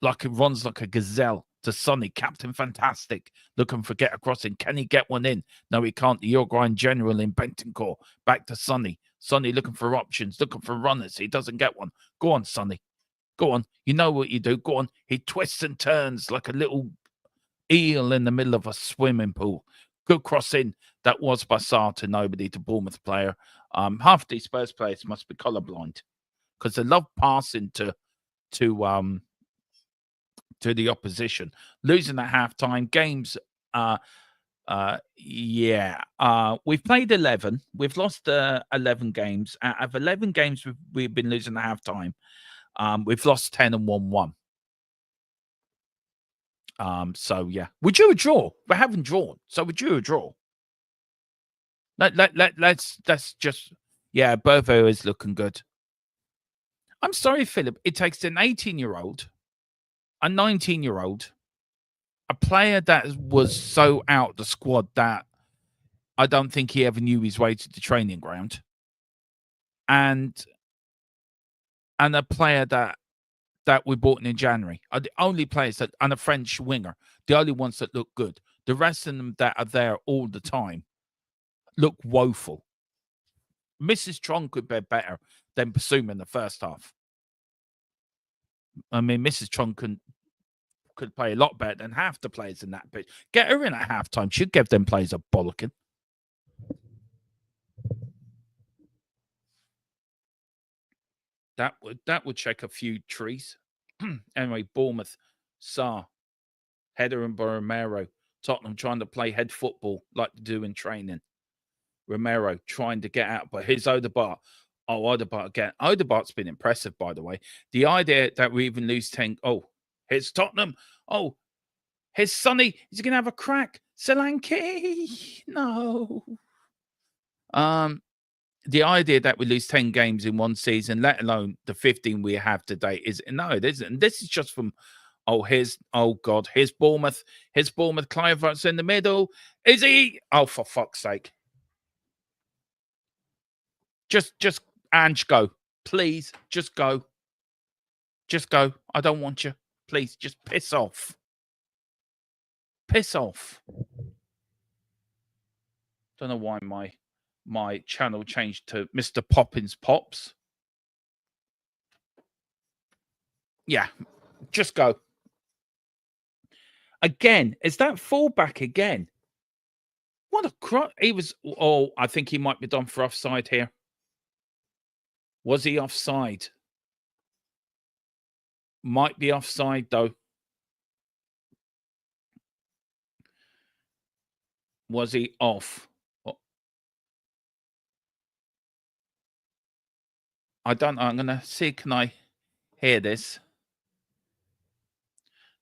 like it runs like a gazelle to Sonny, Captain Fantastic, looking for get a crossing. Can he get one in? No, he can't. The Uruguayan general in Bentancur. Back to Sonny. Sonny looking for options, looking for runners. He doesn't get one. Go on, Sonny. Go on. You know what you do. Go on. He twists and turns like a little eel in the middle of a swimming pool. Good cross in. That was by Sarr to nobody, to Bournemouth player. Half these Spurs players must be colourblind because they love passing to the opposition. Losing at halftime. Games, we've played 11. We've lost 11 games. Out of 11 games we've been losing at halftime. We've lost 10 and won 1. So yeah, would you a draw? We haven't drawn, so would you a draw? Let's just, yeah, Bervo is looking good. I'm sorry, Philip. It takes an 18-year-old, a 19-year-old, a player that was so out the squad that I don't think he ever knew his way to the training ground, and a player that we bought in January are the only players that, and a French winger, the only ones that look good. The rest of them that are there all the time look woeful. Mrs. Tron could be better than Basuma in the first half. I mean, Mrs. Tron could play a lot better than half the players in that pitch. Get her in at halftime. She'd give them players a bollocking. That would check a few trees. Anyway, Bournemouth, Sarr, Header and Romero. Tottenham trying to play head football like they do in training. Romero trying to get out, but here's Odegaard. Oh, Odegaard again. Odegaard's been impressive, by the way. The idea that we even lose 10. Oh, here's Tottenham. Oh, here's Sonny. He's going to have a crack. Solanke. No. The idea that we lose 10 games in one season, let alone the 15 we have today, is no, it isn't. And this is just from, here's Bournemouth. Here's Bournemouth. Clivert's in the middle. Is he? Oh, for fuck's sake. Just, Ange, go. Please, just go. Just go. I don't want you. Please, just piss off. Piss off. Don't know why my channel changed to Mr. Poppins Pops. Yeah, just go. Again, is that fullback again? What a crap. He was, I think he might be done for offside here. Was he offside? Might be offside, though. Was he off? I don't know. I'm going to see, can I hear this?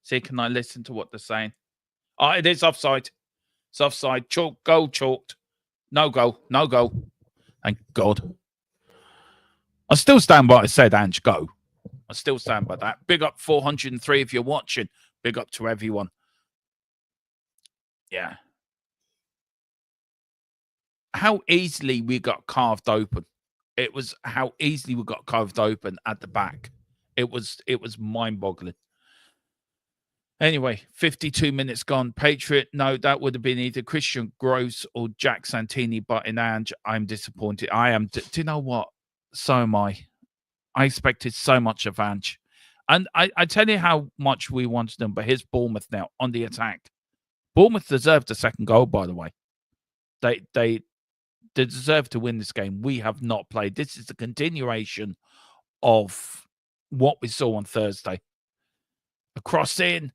See, can I listen to what they're saying? Oh, it is offside. It's offside. Chalk, goal chalked. No goal. No goal. Thank God. I still stand by what I said, Ange, go. I still stand by that. Big up 403 if you're watching. Big up to everyone. Yeah. How easily we got carved open. It was how easily we got carved open at the back. It was mind-boggling. Anyway, 52 minutes gone. Patriot, no, that would have been either Christian Gross or Jack Santini, but in Ange, I'm disappointed. I am. Do you know what? So am I. I expected so much of Ange. And I tell you how much we wanted them, but here's Bournemouth now on the attack. Bournemouth deserved the second goal, by the way. They deserve to win this game. We have not played. This is a continuation of what we saw on Thursday. A cross in.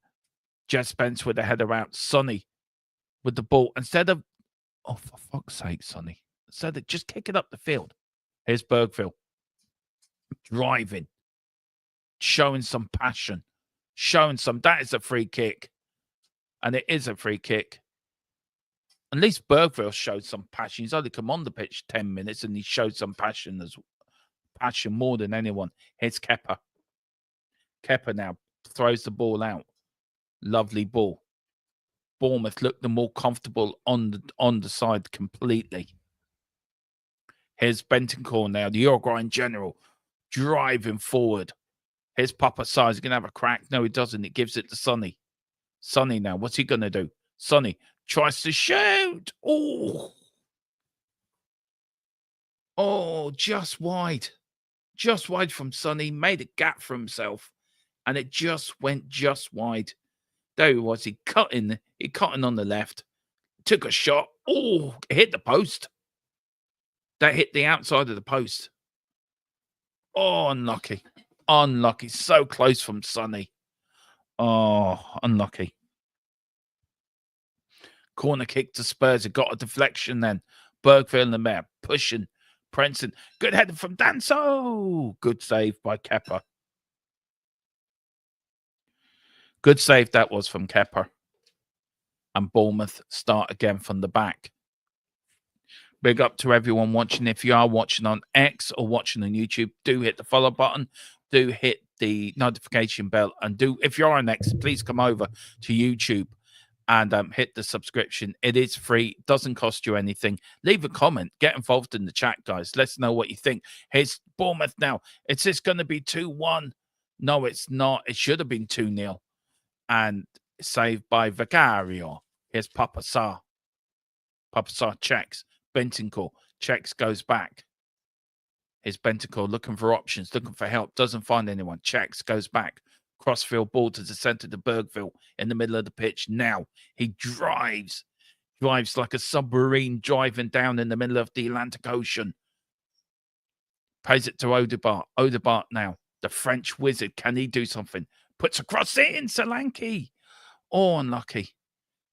Jess Spence with the header out. Sonny with the ball. Instead of, oh, for fuck's sake, Sonny. Instead of just kick it up the field. Here's Bergville. Driving. Showing some passion. Showing some, that is a free kick. And it is a free kick. At least Bergville showed some passion. He's only come on the pitch 10 minutes and he showed some passion more than anyone. Here's Kepa. Kepa now throws the ball out. Lovely ball. Bournemouth looked the more comfortable on the side completely. Here's Bentancur now, the Uruguayan general, driving forward. Here's Papa Sarr. He's going to have a crack. No, he doesn't. He gives it to Sonny. Sonny now. What's he going to do? Sonny tries to shoot. Oh, just wide. Just wide from Sonny. Made a gap for himself. And it just went just wide. There he was. He cut in on the left. Took a shot. Oh, it hit the post. That hit the outside of the post. Oh, unlucky. Unlucky. So close from Sonny. Oh, unlucky. Corner kick to Spurs. It got a deflection then. Bergville and the Mayor pushing. Prenson. Good header from Danso. Good save by Kepa. Good save that was from Kepa. And Bournemouth start again from the back. Big up to everyone watching. If you are watching on X or watching on YouTube, do hit the follow button. Do hit the notification bell. And do, if you're on X, please come over to YouTube and hit the subscription. It is free. Doesn't cost you anything. Leave a comment. Get involved in the chat, guys. Let's know what you think. Here's Bournemouth now. Is this going to be 2-1? No, it's not. It should have been 2-0. And saved by Vicario. Here's Papa Sarr. Papa Sarr checks. Bentancur checks, goes back. Here's Bentancur looking for options, looking for help. Doesn't find anyone. Checks, goes back. Crossfield ball to the centre to Bergville in the middle of the pitch. Now he drives like a submarine driving down in the middle of the Atlantic Ocean. Pays it to Odegaard. Odegaard now, the French wizard. Can he do something? Puts a cross in. Solanke. Oh, unlucky.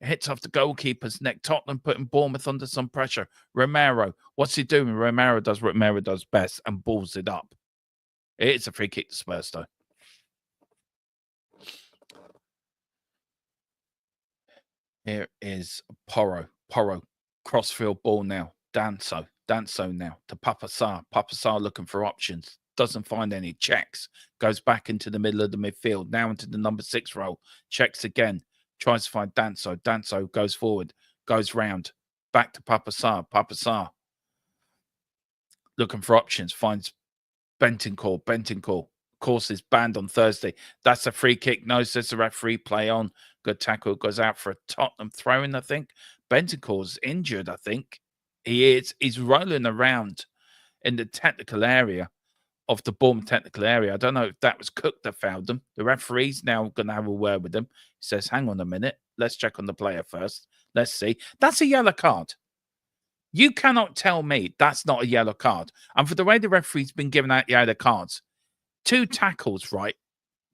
It hits off the goalkeeper's neck. Tottenham putting Bournemouth under some pressure. Romero, what's he doing? Romero does what Romero does best and balls it up. It's a free kick to Spurs, though. Here is Porro. Porro, crossfield ball now. Danso now to Papa Sarr. Papa Sarr looking for options. Doesn't find any. Checks. Goes back into the middle of the midfield. Now into the number 6 role. Checks again. Tries to find Danso. Danso goes forward. Goes round. Back to Papa Sarr. Papa Sarr. Looking for options. Finds Bentancur. Bentancur. Course is banned on Thursday. That's a free kick. No, says the referee. Play on. Good tackle. Goes out for a Tottenham throw-in, I think. Bentancur's injured, I think. He is. He's rolling around in the technical area of the Bournemouth technical area. I don't know if that was Cook that fouled him. The referee's now going to have a word with him. He says, hang on a minute. Let's check on the player first. Let's see. That's a yellow card. You cannot tell me that's not a yellow card. And for the way the referee's been giving out yellow cards, 2 tackles, right?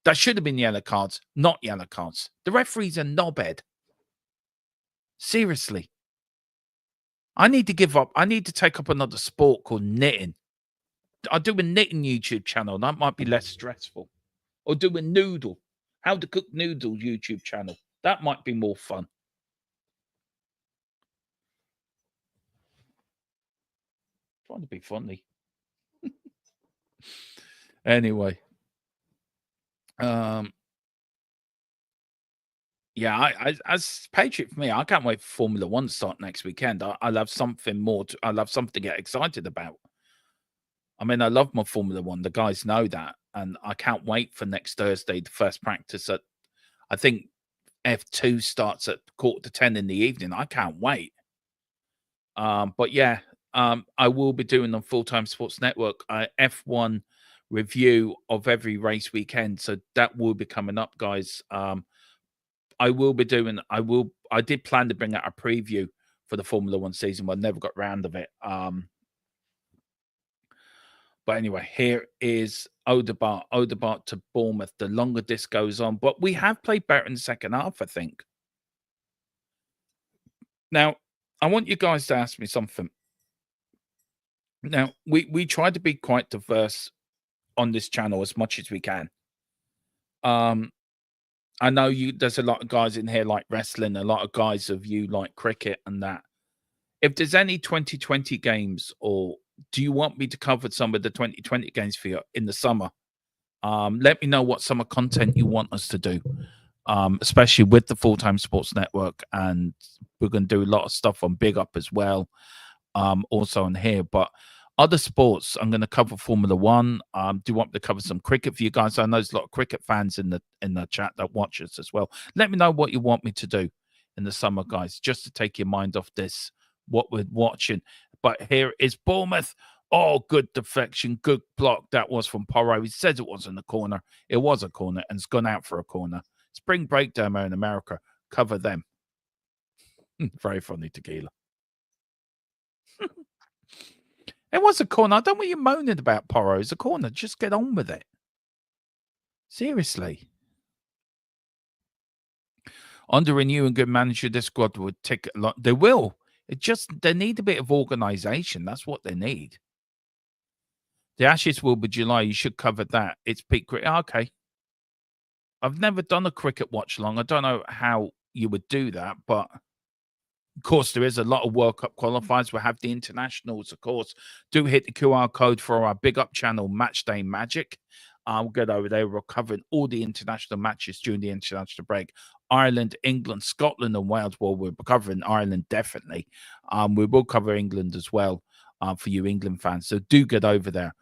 That should have been yellow cards, not yellow cards. The referee's a knobhead. Seriously. I need to give up. I need to take up another sport called knitting. I'll do a knitting YouTube channel. That might be less stressful. Or do a noodle. How to cook noodles YouTube channel. That might be more fun. Trying to be funny. Anyway. Yeah, I as Patriot for me, I can't wait for Formula One to start next weekend. I'll have something more. I'll have something to get excited about. I mean, I love my Formula One. The guys know that. And I can't wait for next Thursday, the first practice at, I think F2 starts at 9:45 in the evening. I can't wait. But yeah, I will be doing on Full-Time Sports Network F1 review of every race weekend. So that will be coming up, guys. I will be doing, I did plan to bring out a preview for the Formula One season, but I never got round of it. But anyway, here is Odegaard to Bournemouth. The longer this goes on, but we have played better in the second half, I think. Now, I want you guys to ask me something. Now, we try to be quite diverse on this channel as much as we can. I know there's a lot of guys in here like wrestling, a lot of guys of you like cricket and that. If there's any 2020 games, or do you want me to cover some of the 2020 games for you in the summer? Let me know what summer content you want us to do, especially with the Full-Time Sports Network. And we're going to do a lot of stuff on Big Up as well, also on here. But other sports, I'm going to cover Formula One. Do you want me to cover some cricket for you guys? I know there's a lot of cricket fans in the chat that watch us as well. Let me know what you want me to do in the summer, guys, just to take your mind off this, what we're watching. But here is Bournemouth. Oh, good deflection, good block. That was from Porro. He says it wasn't a corner. It was a corner, and it's gone out for a corner. Spring break down there in America. Cover them. Very funny, Tequila. It was a corner. I don't want you moaning about Porro. It's a corner. Just get on with it. Seriously. Under a new and good manager, this squad would tick a lot. They will. They need a bit of organisation. That's what they need. The Ashes will be July. You should cover that. It's peak cricket. Okay. I've never done a cricket watch along. I don't know how you would do that, but Of course, there is a lot of World Cup qualifiers. We'll have the internationals, of course. Do hit the QR code for our big up channel, Matchday Magic. We'll get over there. We're covering all the international matches during the international break. Ireland, England, Scotland, and Wales. Well, we're covering Ireland, definitely. We will cover England as well for you England fans. So do get over there.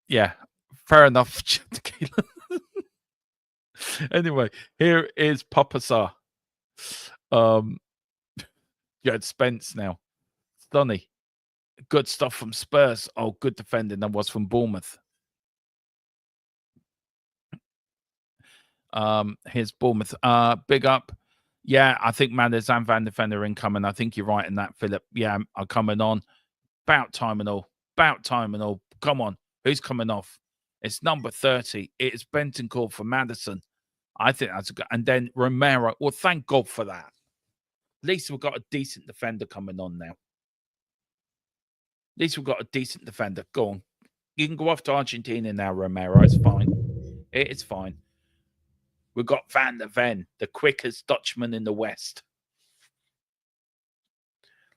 Yeah, fair enough. Anyway, here is Papasa. You had Spence now. Stunny. Good stuff from Spurs. Oh, good defending. That was from Bournemouth. Here's Bournemouth. Big up. Yeah, I think Manders and Van der Ven are incoming. I think you're right in that, Philip. Yeah, are coming on. About time and all. About time and all. Come on. Who's coming off? It's number 30. It's Bentancur for Maddison. I think that's a good. And then Romero. Well, thank God for that. At least we've got a decent defender coming on now. At least we've got a decent defender. Go on. You can go off to Argentina now, Romero. It's fine. It's fine. We've got Van der Ven, the quickest Dutchman in the West.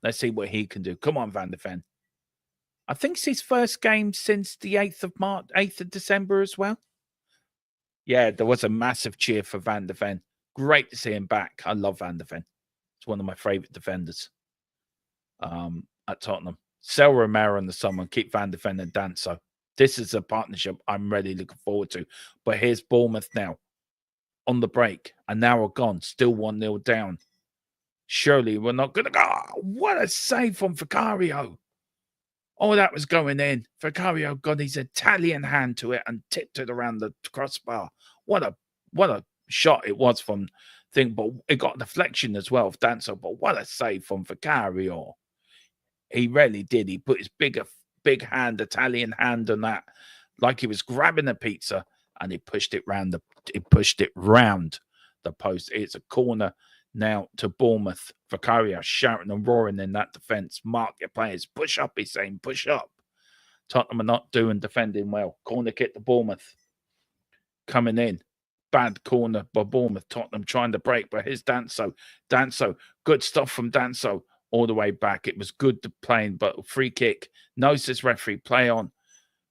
Let's see what he can do. Come on, Van der Ven. I think it's his first game since the 8th of December as well. Yeah, there was a massive cheer for Van der Ven. Great to see him back. I love Van der Ven. It's one of my favourite defenders at Tottenham. Sell Romero in the summer and keep Van der Ven and Danso. This is a partnership I'm really looking forward to. But here's Bournemouth now on the break. And now we're gone. Still 1-0 down. Surely we're not going to go. Oh, what a save from Vicario. Oh, that was going in. Vicario got his Italian hand to it and tipped it around the crossbar. What a shot it was from thing, but it got a deflection as well of Danso. But what a save from Vicario. He really did. He put his big hand, Italian hand on that, like he was grabbing a pizza, and he pushed it round the post. It's a corner now to Bournemouth. Vicario shouting and roaring in that defence. Mark your players. Push up, he's saying. Push up. Tottenham are not defending well. Corner kick to Bournemouth. Coming in. Bad corner by Bournemouth. Tottenham trying to break, but here's Danso. Danso. Good stuff from Danso all the way back. It was good to playing, but free kick. No, says referee. Play on.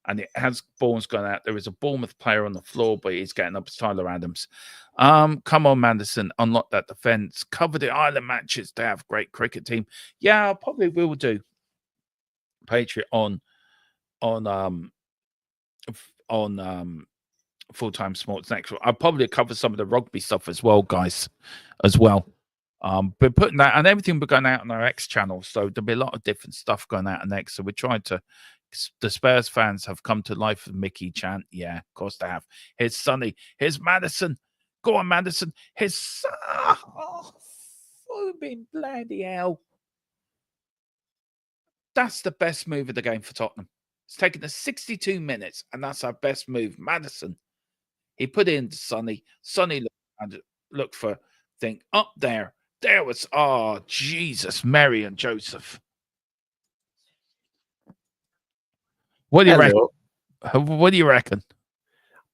And it has ball's gone out. There is a Bournemouth player on the floor, but he's getting up. It's Tyler Adams. Come on, Manderson. Unlock that defence. Cover the Ireland matches. They have a great cricket team. Yeah, I probably will do Patreon on Full-Time Sports next. I'll probably cover some of the rugby stuff as well, guys, as well. But putting that and everything will be going out on our X channel. So there'll be a lot of different stuff going out on X. So we're trying to. The Spurs fans have come to life with Mickey chant. Yeah, of course they have. Here's Sonny. Here's Maddison. Go on, Maddison. Here's bloody hell. That's the best move of the game for Tottenham. It's taken us 62 minutes, and that's our best move. Maddison. He put in Sonny. Sonny looked for thing up there. There was Jesus, Mary and Joseph. What do you reckon? What do you reckon?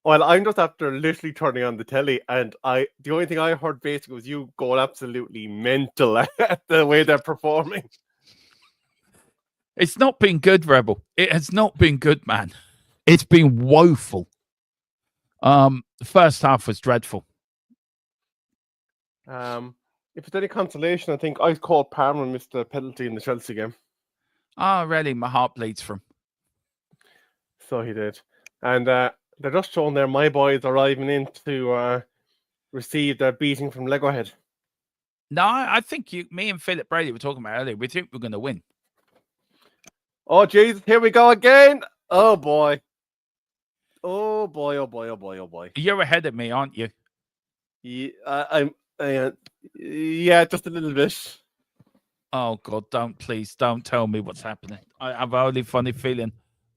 Well, I'm just after literally turning on the telly, and the only thing I heard basically was you going absolutely mental at the way they're performing. It's not been good, Rebel. It has not been good, man. It's been woeful. The first half was dreadful. If it's any consolation, I think I called PREIMER missed the penalty in the Chelsea game. Oh, really? My heart bleeds for him. So he did. And they're just showing there my boys arriving in to receive their beating from Legohead. No, I think me and Philip Brady were talking about earlier. We think we're going to win. Oh, Jesus, here we go again. Oh, boy. Oh, boy, oh, boy, oh, boy, oh, boy. You're ahead of me, aren't you? Yeah, yeah, just a little bit. Oh, God, please don't tell me what's happening. I have a really funny feeling.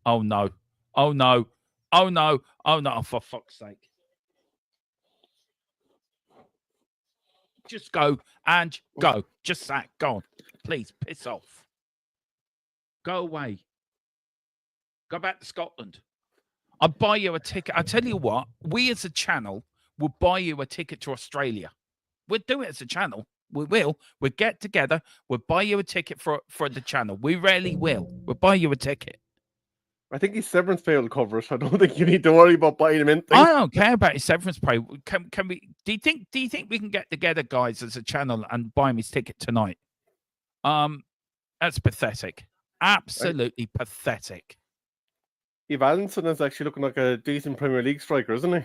Oh, no. Oh, no. Oh, no. Oh, no. For fuck's sake. Just go and go. Just sack. Go on. Please, piss off. Go away. Go back to Scotland. I'll buy you a ticket. I tell you what, we as a channel will buy you a ticket to Australia. We'll do it as a channel. We will. We'll get together. We'll buy you a ticket for the channel. We really will. We'll buy you a ticket. I think his severance pay will cover it. I don't think you need to worry about buying him anything. I don't care about his severance pay. Can we? Do you think we can get together, guys, as a channel and buy him his ticket tonight? That's pathetic. Absolutely pathetic. Evalinson is actually looking like a decent Premier League striker, isn't he?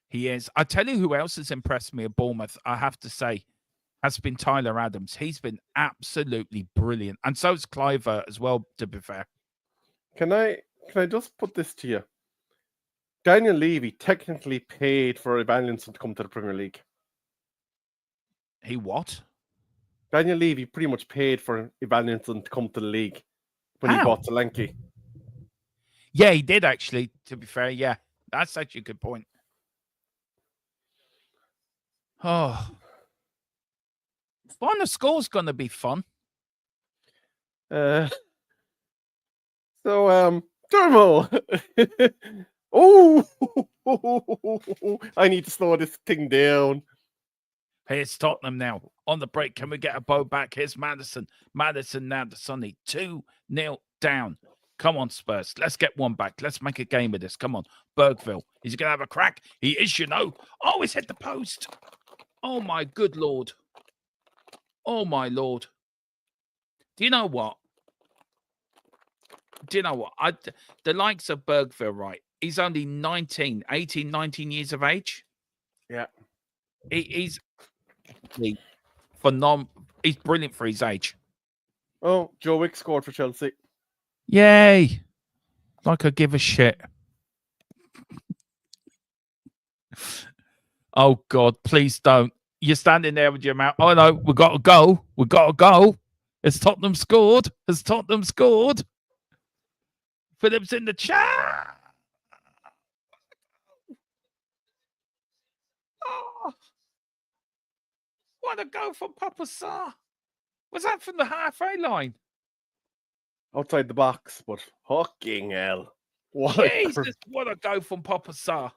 He is. I tell you who else has impressed me at Bournemouth, I have to say, has been Tyler Adams. He's been absolutely brilliant. And so's Cliver as well, to be fair. Can I just put this to you? Daniel Levy technically paid for Evalinson to come to the Premier League. He what? Daniel Levy pretty much paid for Evalinson to come to the league when he bought Solanke. Yeah, he did actually, to be fair. Yeah, that's actually a good point. Oh. Final score's going to be fun. So, Dermo. Oh, I need to slow this thing down. Here's Tottenham now. On the break, can we get a bow back? Here's Madison. Madison now to Sonny. 2-0 down. Come on, Spurs. Let's get one back. Let's make a game of this. Come on. Bergville. Is he going to have a crack? He is, you know. Oh, he's hit the post. Oh, my good Lord. Oh, my Lord. Do you know what? The likes of Bergville, right? He's only 18, 19 years of age. Yeah. He's phenomenal. He's brilliant for his age. Oh, Joe Wick scored for Chelsea. Yay. Like I give a shit. Oh, God, please don't. You're standing there with your mouth. Oh, no, we got to go. We got to go. Has Tottenham scored? Has Tottenham scored? Phillips in the chat. Oh, what a go from Papa Sarr. Was that from the halfway line? Outside the box, but fucking hell. What a go from Papa Sarr.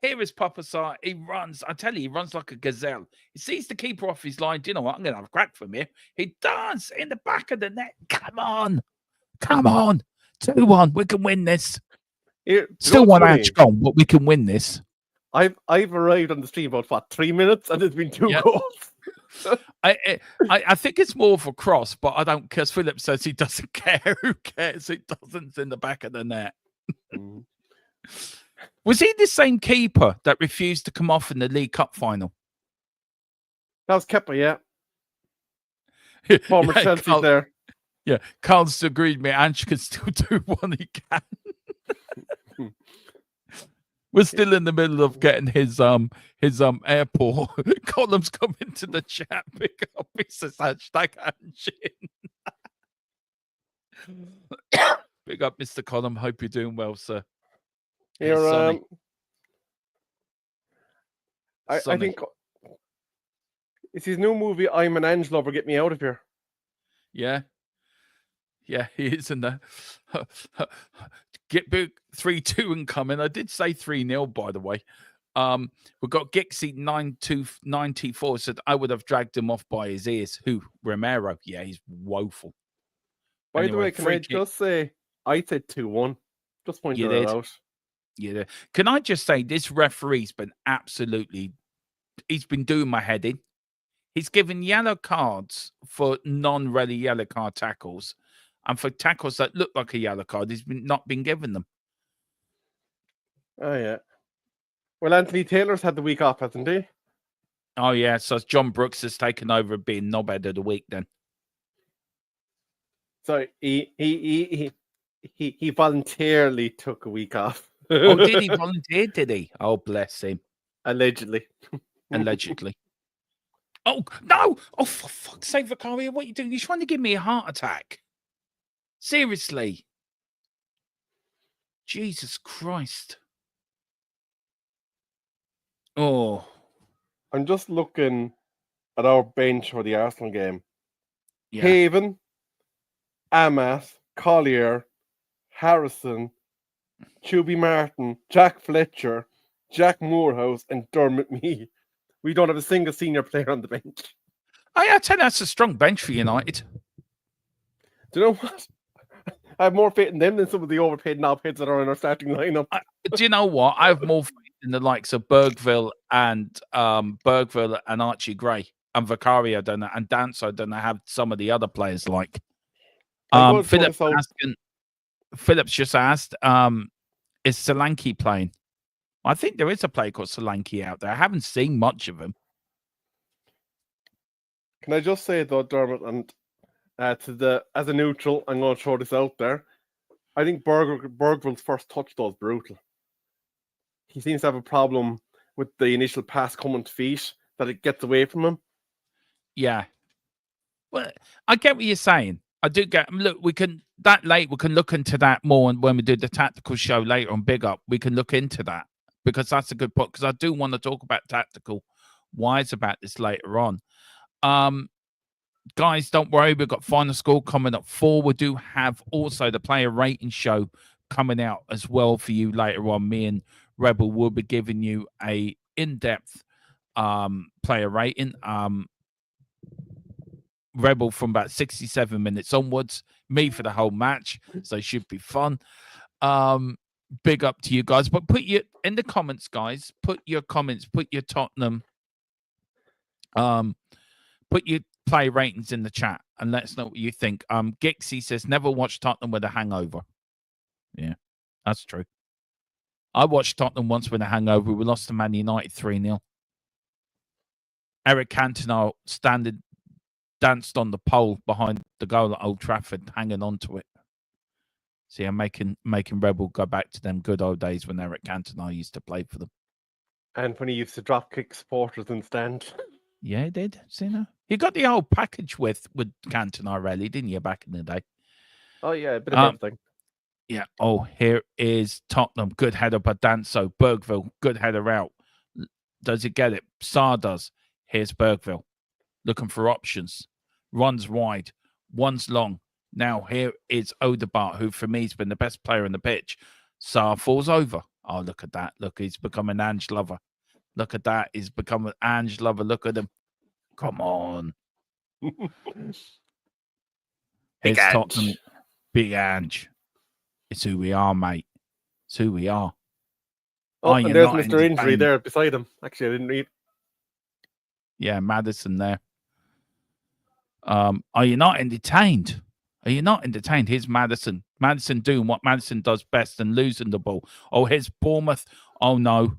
Here is Papa Sarr. He runs. I tell you, he runs like a gazelle. He sees the keeper off his line. Do you know what? I'm going to have a crack from here. He does in the back of the net. Come on. Come on. 2-1. We can win this. Still one edge gone, but we can win this. I've arrived on the stream about 3 minutes, and there's been 2 goals. I think it's more of a cross, but I don't, because Philip says he doesn't care. Who cares? It doesn't. It's in the back of the net. Was he the same keeper that refused to come off in the League Cup final? That was Kepa, yeah. Former Chelsea there. Yeah, Carl's agreed with me. Ange can still do one he can. We're still in the middle of getting his airport. Columns come into the chat. Pick up his hashtag Ange. Big up, Mr. Column. Hope you're doing well, sir. Here, I think it's his new movie, I'm an Ange Lover, Get Me Out of Here. Yeah. Yeah, he is in the get big 3-2 incoming. I did say 3-0, by the way. We've got Gixie 9294 said I would have dragged him off by his ears. Who? Romero. Yeah, he's woeful. By the way, can I just say I said 2-1. Just pointing that out. Yeah. Can I just say this referee's been he's been doing my head in. He's given yellow cards for non-really yellow card tackles. And for tackles that look like a yellow card, he's not been given them. Oh, yeah. Well, Anthony Taylor's had the week off, hasn't he? Oh, yeah. So John Brooks has taken over being knobhead of the week then. So he voluntarily took a week off. Oh, did he volunteer? Did he? Oh, bless him. Allegedly. Allegedly. Oh, no! Oh, for fuck's sake, Vicario, what are you doing? You're trying to give me a heart attack. Seriously. Jesus Christ. Oh. I'm just looking at our bench for the Arsenal game. Yeah. Haven, Amat, Collier, Harrison, Chubby Martin, Jack Fletcher, Jack Moorhouse, and Dermot Mee. We don't have a single senior player on the bench. I tell you, that's a strong bench for United. Do you know what? I have more faith in them than some of the overpaid knobheads that are in our starting lineup. Do you know what? I have more faith in the likes of Bergville and Archie Gray and Vicario. Don't know, and Danso. Don't know have some of the other players like. Philip's just asked, is Solanke playing? I think there is a player called Solanke out there. I haven't seen much of him. Can I just say though, Dermot, and as a neutral, I'm going to throw this out there. I think Bergville's first touch though is brutal. He seems to have a problem with the initial pass coming to feet, that it gets away from him. Yeah. Well, I get what you're saying. I do get. Look, we can look into that more, and when we do the tactical show later on Big Up, we can look into that because that's a good point. Because I do want to talk about tactical wise about this later on. Guys, don't worry. We've got final score coming up 4. We do have also the player rating show coming out as well for you later on. Me and Rebel will be giving you a in-depth player rating. Rebel from about 67 minutes onwards. Me for the whole match. So it should be fun. Big up to you guys. But put your in the comments, guys. Put your comments. Put your Tottenham. Put your play ratings in the chat and let us know what you think. Gixie says never watched Tottenham with a hangover. Yeah, that's true. I watched Tottenham once with a hangover. We lost to Man United 3-0. Eric Cantona danced on the pole behind the goal at Old Trafford, hanging on to it. See, I'm making Rebel go back to them good old days when Eric Cantona used to play for them. And when he used to drop kick supporters and stand. Yeah, he did. See now? You got the whole package with Cantona rally, didn't you, back in the day? Oh, yeah, a bit of everything. Yeah. Oh, here is Tottenham. Good header by Danso. Bergville, good header out. Does he get it? Sarr does. Here's Bergville. Looking for options. Runs wide. One's long. Now here is Odegaard, who for me has been the best player on the pitch. Sarr falls over. Oh, look at that. Look, he's become an Ange lover. Look at that. He's become an Ange lover. Look at him. Come on. Here's Tottenham. Big Ange. It's who we are, mate. It's who we are. Oh, and there's Mr. Injury there beside him. Actually, I didn't read. Yeah, Maddison there. Are you not entertained? Are you not entertained? Here's Maddison. Maddison doing what Maddison does best and losing the ball. Oh, here's Bournemouth. Oh, no.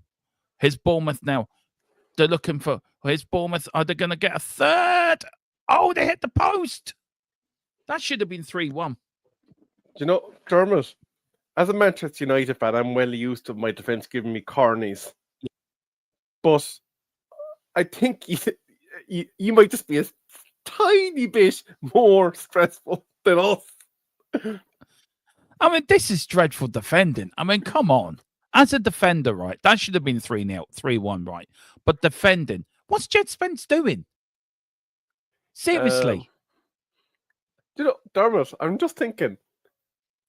Here's Bournemouth now. They're looking for... Here's Bournemouth. Are they going to get a third? Oh, they hit the post. That should have been 3-1. Do you know, Dermot, as a Manchester United fan, I'm well used to my defence giving me cornies. Yeah. But I think you might just be a tiny bit more stressful than us. I mean, this is dreadful defending. I mean, come on. As a defender, right, that should have been 3-0, 3-1, right? But defending, what's Jed Spence doing? Seriously. You know, Dermot, I'm just thinking,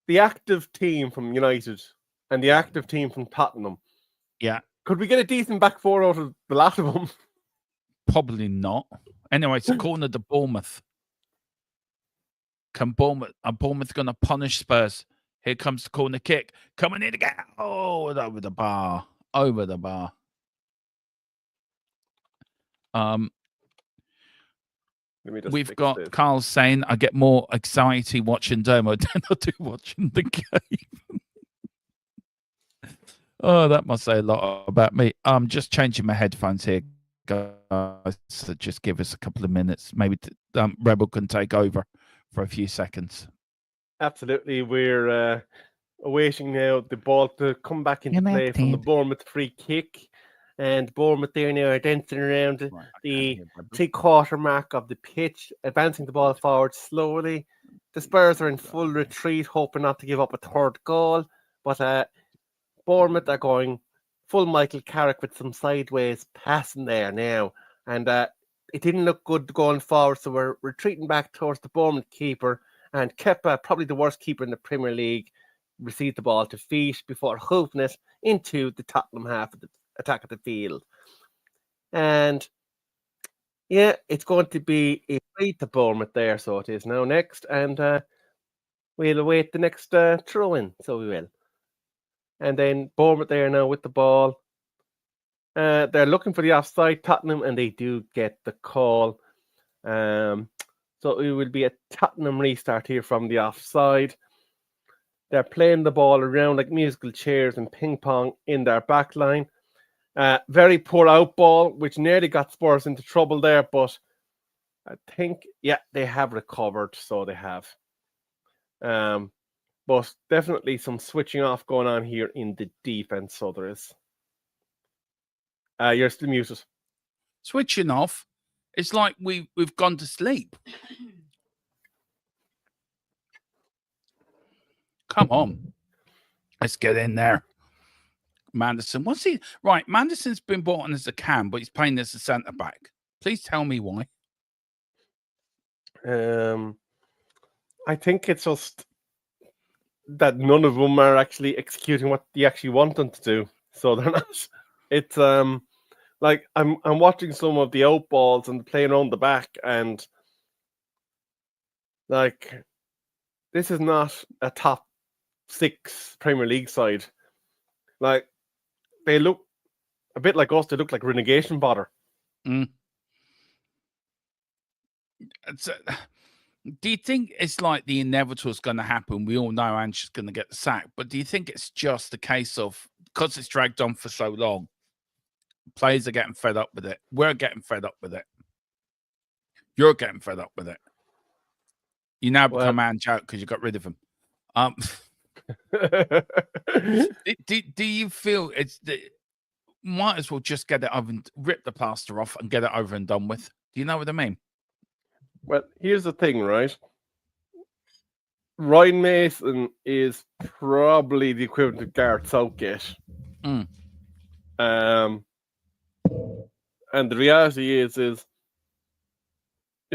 the active team from United and the active team from Tottenham. Yeah. Could we get a decent back four out of the lot of them? Probably not. Anyway, it's a corner to Bournemouth. Are Bournemouth going to punish Spurs? Here comes the corner kick. Coming in again. Oh, over the bar. Over the bar. We've got this. Carl saying, I get more anxiety watching Dermo than I do watching the game. Oh, that must say a lot about me. I'm just changing my headphones here, guys. So just give us a couple of minutes. Maybe Rebel can take over for a few seconds. Absolutely. We're awaiting now the ball to come back into play from the Bournemouth free kick. And Bournemouth there now are dancing around the 3/4 mark of the pitch, advancing the ball forward slowly. The Spurs are in full retreat, hoping not to give up a third goal. But Bournemouth are going full Michael Carrick with some sideways passing there now. And it didn't look good going forward, so we're retreating back towards the Bournemouth keeper. And Kepa, probably the worst keeper in the Premier League, received the ball to feet before hoofing it into the Tottenham half of the attack of the field. And yeah, it's going to be a fight to Bournemouth there, so it is now next, and we'll await the next throw-in, so we will. And then Bournemouth there now with the ball. They're looking for the offside, Tottenham, and they do get the call. So it will be a Tottenham restart here from the offside. They're playing the ball around like musical chairs and ping pong in their back line. Very poor out ball, which nearly got Spurs into trouble there, but I think, yeah, they have recovered, so they have. But definitely some switching off going on here in the defense, so there is. You're still muted. Switching off. It's like we've gone to sleep. Come on. Let's get in there. Manderson. What's he? Right. Manderson's been brought on as a cam, but he's playing as a centre back. Please tell me why. I think it's just that none of them are actually executing what you actually want them to do. So they're not. It's like I'm watching some of the out balls and playing on the back, and like this is not a top 6 Premier League side. Like they look a bit like us. They look like relegation fodder. Do you think it's like the inevitable is going to happen? We all know Ange's going to get the sack, but do you think it's just a case of because it's dragged on for so long, players are getting fed up with it? We're getting fed up with it. You're getting fed up with it. You now become Ange out because you got rid of him. Do you feel it's might as well just get it over and rip the plaster off and get it over and done with? Do you know what I mean? Well, here's the thing, right? Ryan Mason is probably the equivalent of Gareth Southgate. And the reality is you're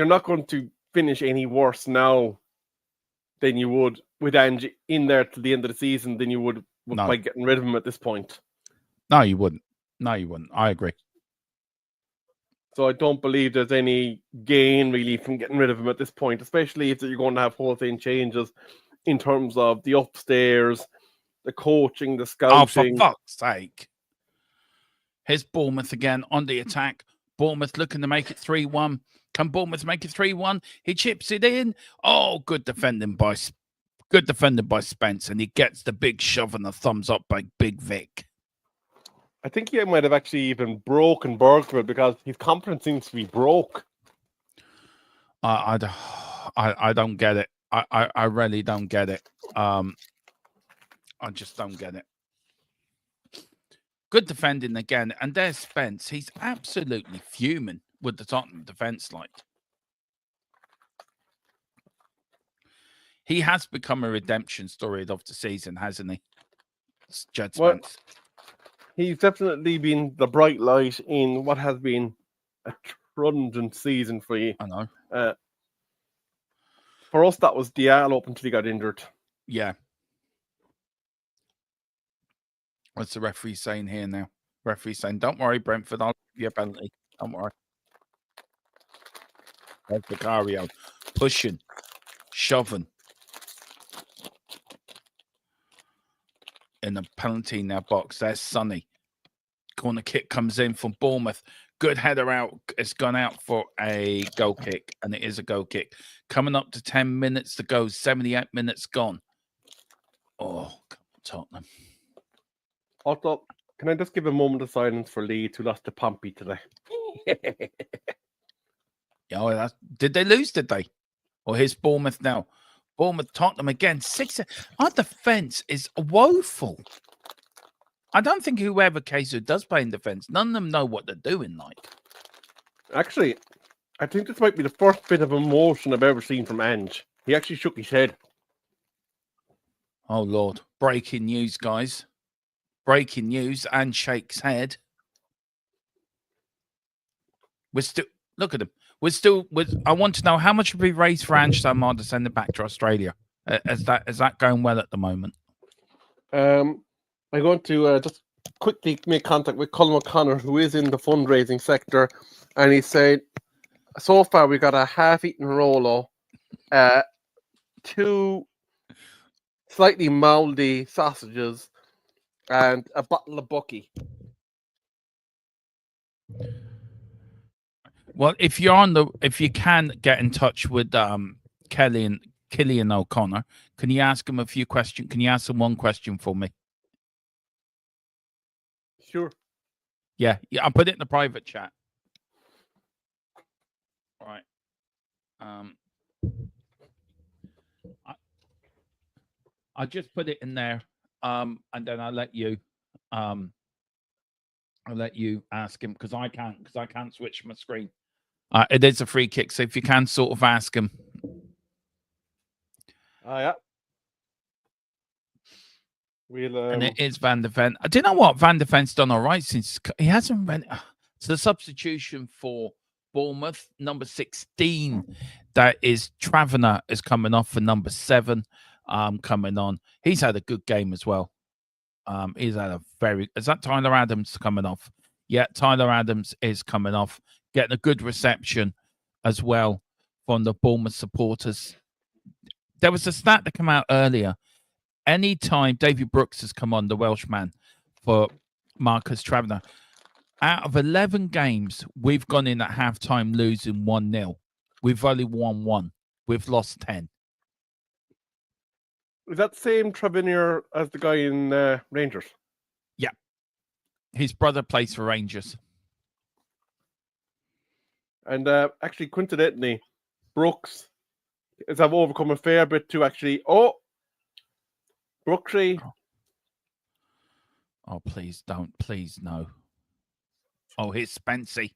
not going to finish any worse now than you would with Ange in there till the end of the season than you would by getting rid of him at this point. No, you wouldn't. No, you wouldn't. I agree. So I don't believe there's any gain really from getting rid of him at this point, especially if you're going to have wholesale changes in terms of the upstairs, the coaching, the scouting. Oh, for fuck's sake. Here's Bournemouth again on the attack. Bournemouth looking to make it 3-1. Can Bournemouth make it 3-1? He chips it in. Oh, good defending by Spence, and he gets the big shove and the thumbs up by Big Vic. I think he might have actually even broken Bergford because his confidence seems to be broke. I don't get it. I really don't get it. I just don't get it. Good defending again, and there's Spence. He's absolutely fuming with the Tottenham defence. Like he has become a redemption story of the season, hasn't he? Jed Spence. Well, he's definitely been the bright light in what has been a trudging season for you. I know. For us, that was Diallo up until he got injured. Yeah. What's the referee saying here now? Referee saying, don't worry, Brentford, I'll give you a penalty. Don't worry. There's Vicario pushing, shoving. In the penalty now box. There's Sonny. Corner kick comes in from Bournemouth. Good header out. It's gone out for a goal kick, and it is a goal kick. Coming up to 10 minutes to go. 78 minutes gone. Oh, come on, Tottenham. Also, can I just give a moment of silence for Leeds, who lost to Pompey today? Yeah, did they lose, did they? Or here's Bournemouth now. Bournemouth, Tottenham again. 6. Our defence is woeful. I don't think whoever Kesu does play in defence, none of them know what they're doing. Like, actually, I think this might be the first bit of emotion I've ever seen from Ange. He actually shook his head. Oh Lord! Breaking news, guys! Breaking news! And shakes head. We're still look at him. I want to know how much would be raised for Ange Samar to send it back to Australia. Is that going well at the moment? I'm going to just quickly made contact with Colin O'Connor, who is in the fundraising sector, and he said, so far we got a half-eaten Rolo, 2 slightly mouldy sausages, and a bottle of Bucky. Well, if you can get in touch with Killian O'Connor, can you ask him a few questions? Can you ask him one question for me? Sure. Yeah, I'll put it in the private chat. Right. I'll just put it in there, and then I'll let you ask him because I can't switch my screen. It is a free kick, so if you can sort of ask him. Oh yeah. We'll, and it is Van der Ven. Do you know what? Van der Ven's done all right since he hasn't been. It's the substitution for Bournemouth, number 16. That is Travener is coming off for number 7. Coming on. He's had a good game as well. He's had a very. Is that Tyler Adams coming off? Yeah, Tyler Adams is coming off, getting a good reception as well from the Bournemouth supporters. There was a stat that came out earlier. Anytime David Brooks has come on, the Welshman, for Marcus Travener, out of 11 games, we've gone in at halftime losing 1-0. We've only won 1. We've lost 10. Is that the same Travener as the guy in Rangers? Yeah. His brother plays for Rangers. And actually, coincidentally, Brooks has overcome a fair bit to actually... Oh! Brooksy. Oh, please don't. Please, no. Oh, here's Spency.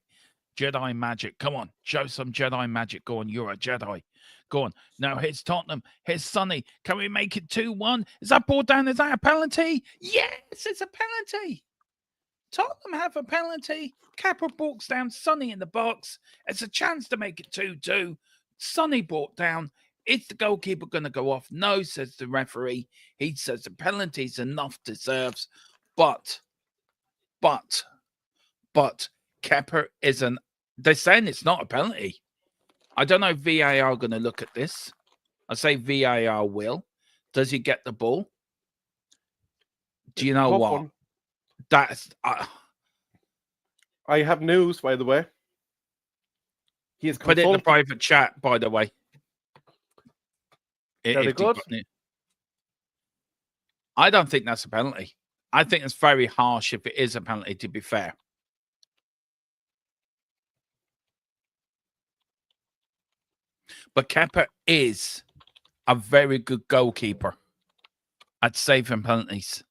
Jedi magic. Come on. Show some Jedi magic. Go on. You're a Jedi. Go on. Now, here's Tottenham. Here's Sonny. Can we make it 2-1? Is that ball down? Is that a penalty? Yes, it's a penalty. Tottenham have a penalty. Kappa walks down. Sonny in the box. It's a chance to make it 2-2. Sonny brought down. Is the goalkeeper going to go off? No, says the referee. He says the penalty's enough deserves. But Kepa isn't. They're saying it's not a penalty. I don't know if VAR are going to look at this. I say VAR will. Does he get the ball? Do you know what? One. That's. I have news, by the way. He is put it in the private chat, by the way. Very good. I don't think that's a penalty. I think it's very harsh if it is a penalty, to be fair. But Kepa is a very good goalkeeper at saving penalties.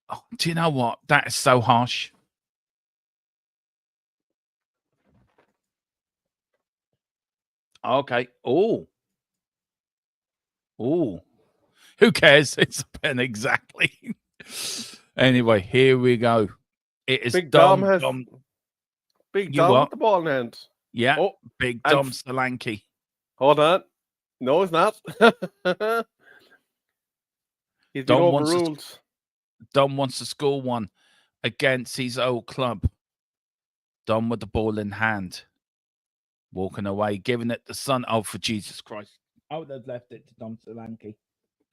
Oh, do you know what? That is so harsh. Okay. Oh. Who cares? It's a pen exactly. Anyway, here we go. It is Big Dom with the ball in hand. Yeah, Big Dom Solanke. Hold on. No, it's not. He's been overruled. Dom wants to score one against his old club. Dom with the ball in hand. Walking away, giving it to Son. Oh, for Jesus Christ. I would have left it to Dom Solanke.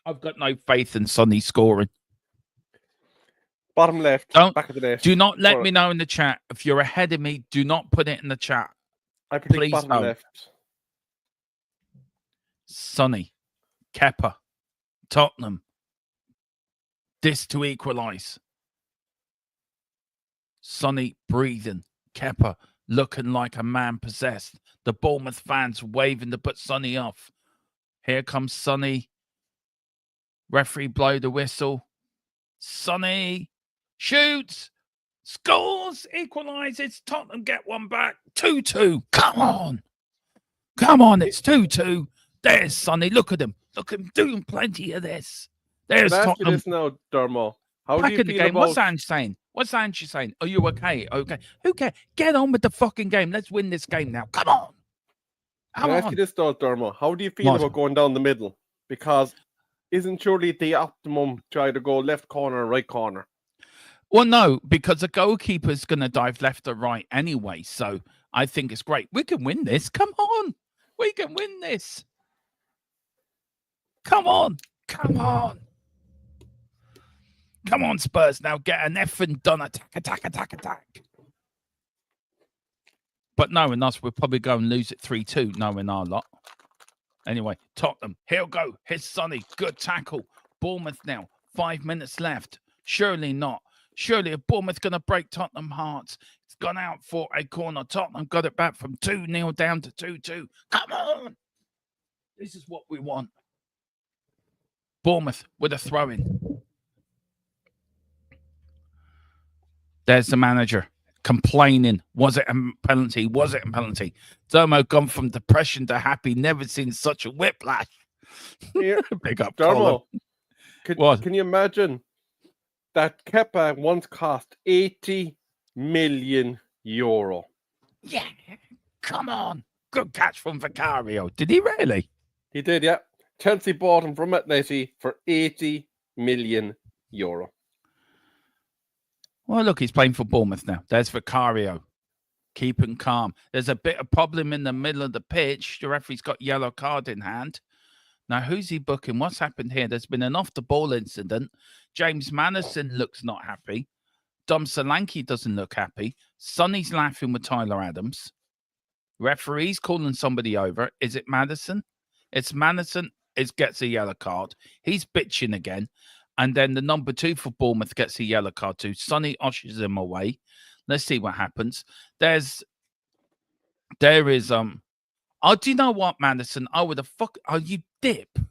I've got no faith in Sonny scoring. Bottom left, back of the net. Do not let me know in the chat. If you're ahead of me, do not put it in the chat. I predict bottom left. Sonny, Kepa, Tottenham. This to equalise. Sonny breathing. Kepa looking like a man possessed. The Bournemouth fans waving to put Sonny off. Here comes Sonny. Referee blow the whistle. Sonny shoots, scores, equalises. Tottenham get one back. 2-2. Come on. Come on, it's 2-2. There's Sonny. Look at him. Look at him doing plenty of this. There's Tottenham. This now, Dermo. How back do you in the feel game. about... What's Ange saying? What's Ange saying? Are you okay? Okay. Who cares? Get on with the fucking game. Let's win this game now. Come on. Can I ask you this, though, Dermo? How do you feel about going down the middle? Because isn't surely the optimum to either go left corner or right corner? Well, no, because the goalkeeper's going to dive left or right anyway. So I think it's great. We can win this. Come on. We can win this. Come on. Come on. Come on, Spurs. Now get an effing done. Attack. But knowing us, we'll probably go and lose it 3-2, knowing our lot. Anyway, Tottenham. He'll go. Here's Sonny. Good tackle. Bournemouth now. 5 minutes left. Surely not. Surely a Bournemouth going to break Tottenham hearts. It's gone out for a corner. Tottenham got it back from 2-0 down to 2-2. Come on. This is what we want. Bournemouth with a throw-in. There's the manager complaining. Was it a penalty? Was it a penalty? Dermo gone from depression to happy. Never seen such a whiplash. Yeah. Big up, Dermo. What? Can you imagine that Kepa once cost 80 million euro? Yeah, come on. Good catch from Vicario. Did he really? He did, yeah. Chelsea bought him from Atleti for 80 million euro. Well, look, he's playing for Bournemouth now. There's Vicario. Keeping calm. There's a bit of problem in the middle of the pitch. The referee's got yellow card in hand. Now, who's he booking? What's happened here? There's been an off-the-ball incident. James Madison looks not happy. Dom Solanke doesn't look happy. Sonny's laughing with Tyler Adams. Referee's calling somebody over. Is it Madison? It's Madison. It gets a yellow card. He's bitching again. And then the number 2 for Bournemouth gets a yellow card too. Sonny ushers him away. Let's see what happens. There is oh, do you know what, Madison? I would have oh, you dip. Do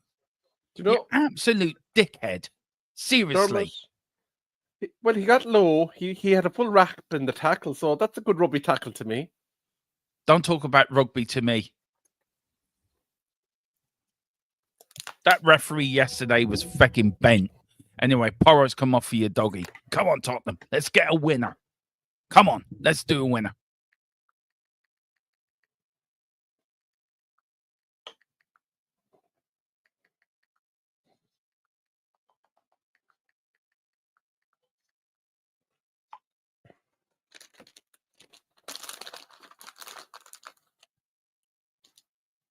you know? You absolute dickhead. Seriously. Well, he got low. He had a full rack in the tackle, so that's a good rugby tackle to me. Don't talk about rugby to me. That referee yesterday was fucking bent. Anyway, Porro's come off for your doggy. Come on, Tottenham. Let's get a winner. Come on. Let's do a winner.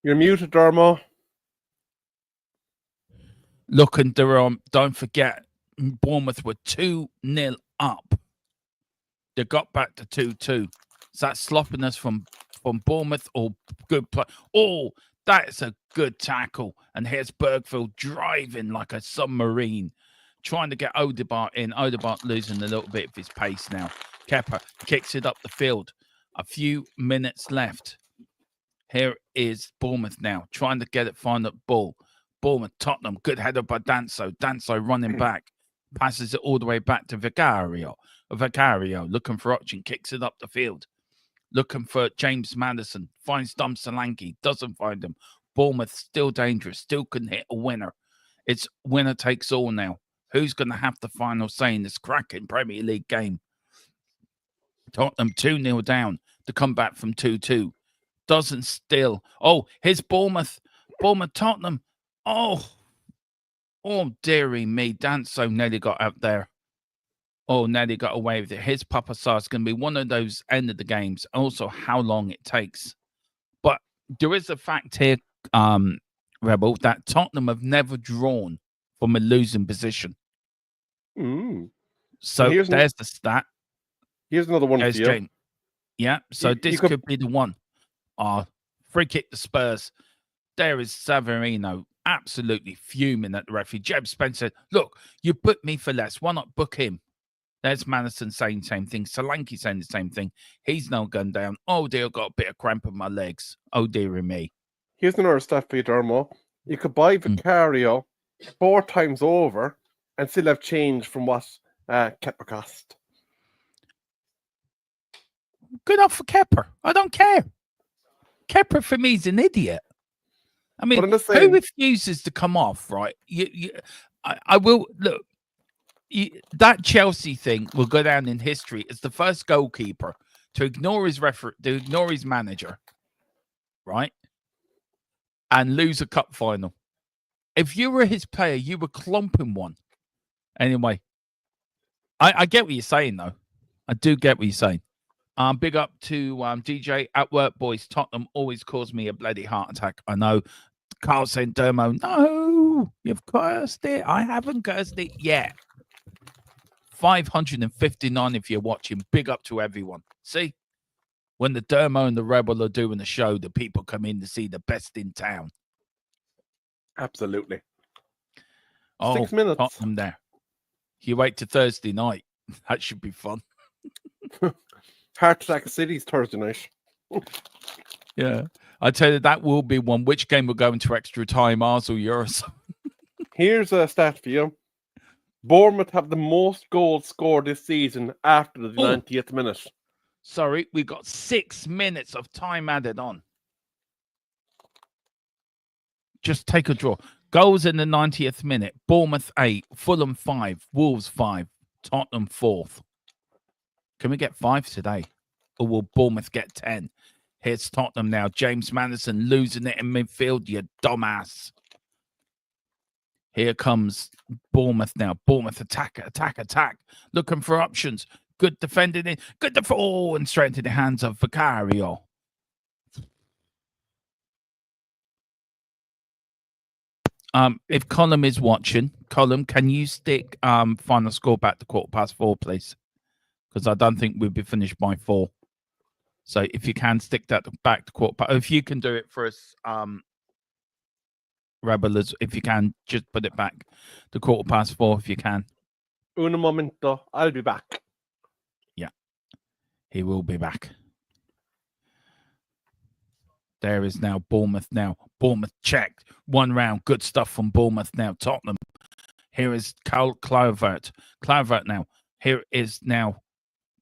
You're muted, Dermo. Look, and don't forget, Bournemouth were 2-0 up. They got back to 2-2. Is that sloppiness from Bournemouth or good play? Oh, that's a good tackle. And here's Bergville driving like a submarine, trying to get Odegaard in. Odegaard losing a little bit of his pace now. Kepa kicks it up the field. A few minutes left. Here is Bournemouth now, trying to get it, find that ball. Bournemouth, Tottenham, good header by Danso. Danso running back, passes it all the way back to Vicario. Vicario looking for Ochin, kicks it up the field. Looking for James Madison, finds Dom Solanke, doesn't find him. Bournemouth still dangerous, still can hit a winner. It's winner takes all now. Who's going to have the final say in this cracking Premier League game? Tottenham 2-0 down to come back from 2-2. Doesn't still. Oh, here's Bournemouth. Tottenham. Oh, dearie me. Danso nearly got out there. Oh, nearly got away with it. Here's Papa Sarr. It's going to be one of those end of the games. Also, how long it takes. But there is a fact here, Rebel, that Tottenham have never drawn from a losing position. So there's the stat. Here's another one for you. Jane. Yeah, so this could be the one. Free kick to Spurs. There is Savarino absolutely fuming at the referee. Jeb Spencer, look, you booked me for less. Why not book him? There's Madison saying the same thing. Solanke saying the same thing. He's now gone down. Oh, dear, got a bit of cramp in my legs. Oh, dear me. Here's another stat for you, Dermo. You could buy Vicario 4 times over and still have change from what Kepa cost. Good enough for Kepa. I don't care. Kepa for me is an idiot. I mean, who refuses to come off, right? I will look. That Chelsea thing will go down in history as the first goalkeeper to ignore his referee, to ignore his manager, right, and lose a cup final. If you were his player, you were clumping one. Anyway, I get what you're saying, though. I do get what you're saying. Big up to DJ at work, boys. Tottenham always cause me a bloody heart attack. I know. Carl saying, Dermo, no, you've cursed it. I haven't cursed it yet. 559 if you're watching. Big up to everyone. See, when the Dermo and the Rebel are doing the show, the people come in to see the best in town. Absolutely. Oh, 6 minutes. Tottenham there. You wait to Thursday night. That should be fun. Heart Attack City's Thursday night. Yeah. I tell you, that will be one. Which game will go into extra time, ours or yours? Here's a stat for you. Bournemouth have the most goals scored this season after the 90th minute. Sorry, we got 6 minutes of time added on. Just take a draw. Goals in the 90th minute. Bournemouth 8, Fulham 5, Wolves 5, Tottenham 4th. Can we get 5 today? Or will Bournemouth get 10? Here's Tottenham now. James Madison losing it in midfield, you dumbass. Here comes Bournemouth now. Bournemouth attack. Looking for options. Good defending it. Good and straight into the hands of Vicario. If Colum is watching, Colum, can you stick final score back to 4:15, please? Because I don't think we'll be finished by 4. So if you can stick that back to 4:15, if you can do it for us, Rebelers, if you can, just put it back to 4:15 if you can. Un momento, I'll be back. Yeah, he will be back. There is now Bournemouth now. Bournemouth checked. 1 round. Good stuff from Bournemouth now. Tottenham. Here is Kluivert. Kluivert now. Here is now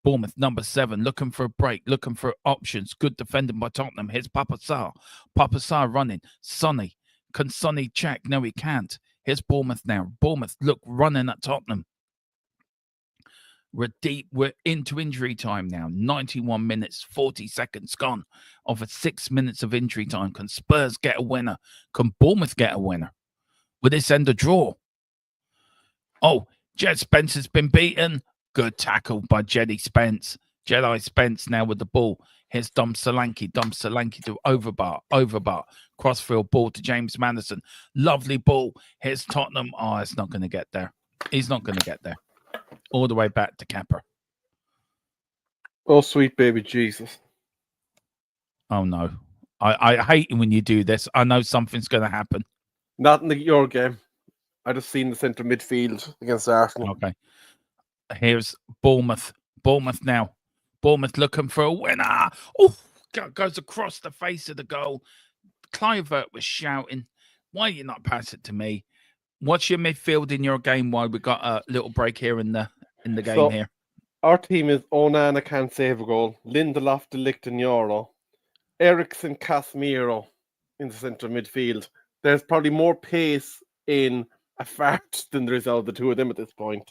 Bournemouth, number 7, looking for a break, looking for options. Good defending by Tottenham. Here's Papa Sarr. Papa Sarr running. Sonny. Can Sonny check? No, he can't. Here's Bournemouth now. Bournemouth, look, running at Tottenham. We're deep. We're into injury time now. 91 minutes, 40 seconds gone. Over 6 minutes of injury time. Can Spurs get a winner? Can Bournemouth get a winner? Will this end a draw? Oh, Jed Spence has been beaten. Good tackle by Jedi Spence. Jedi Spence now with the ball. Here's Dom Solanke. Dom Solanke to Overbar. Crossfield ball to James Madison. Lovely ball. Here's Tottenham. Oh, it's not going to get there. He's not going to get there. All the way back to Kappa. Oh, sweet baby Jesus. Oh, no. I hate it when you do this. I know something's going to happen. Not in your game. I just seen the centre midfield against Arsenal. Okay. Here's Bournemouth. Bournemouth now. Bournemouth looking for a winner. Oh, goes across the face of the goal. Kluivert was shouting, why you not pass it to me? What's your midfield in your game while we got a little break here in the game here? Our team is Onana can't save a goal. Lindelof, De Ligt and Euro. Ericsson, Casemiro in the centre midfield. There's probably more pace in a fart than there is out of the two of them at this point.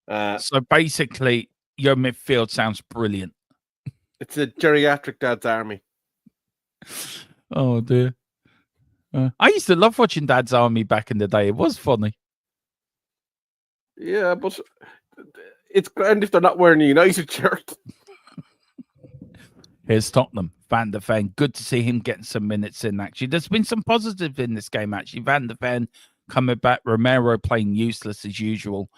So basically, your midfield sounds brilliant. It's a geriatric dad's army. Oh, dear. I used to love watching Dad's Army back in the day. It was funny. Yeah, but it's grand if they're not wearing a United shirt. Here's Tottenham. Van der Ven. Good to see him getting some minutes in, actually. There's been some positive in this game, actually. Van der Ven coming back. Romero playing useless as usual.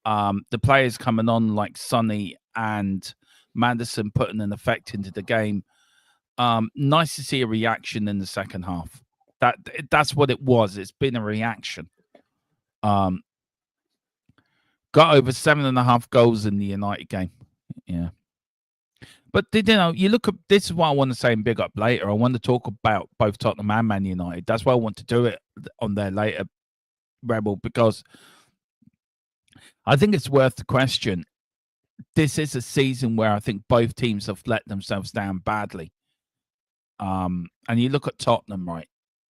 The players coming on like Sonny and Madison putting an effect into the game. Nice to see a reaction in the second half. That's what it was. It's been a reaction. Got over 7.5 goals in the United game. Yeah. But, you look at, this is what I want to say and big up later. I want to talk about both Tottenham and Man United. That's why I want to do it on there later, Rebel, because I think it's worth the question. This is a season where I think both teams have let themselves down badly. And you look at Tottenham, right?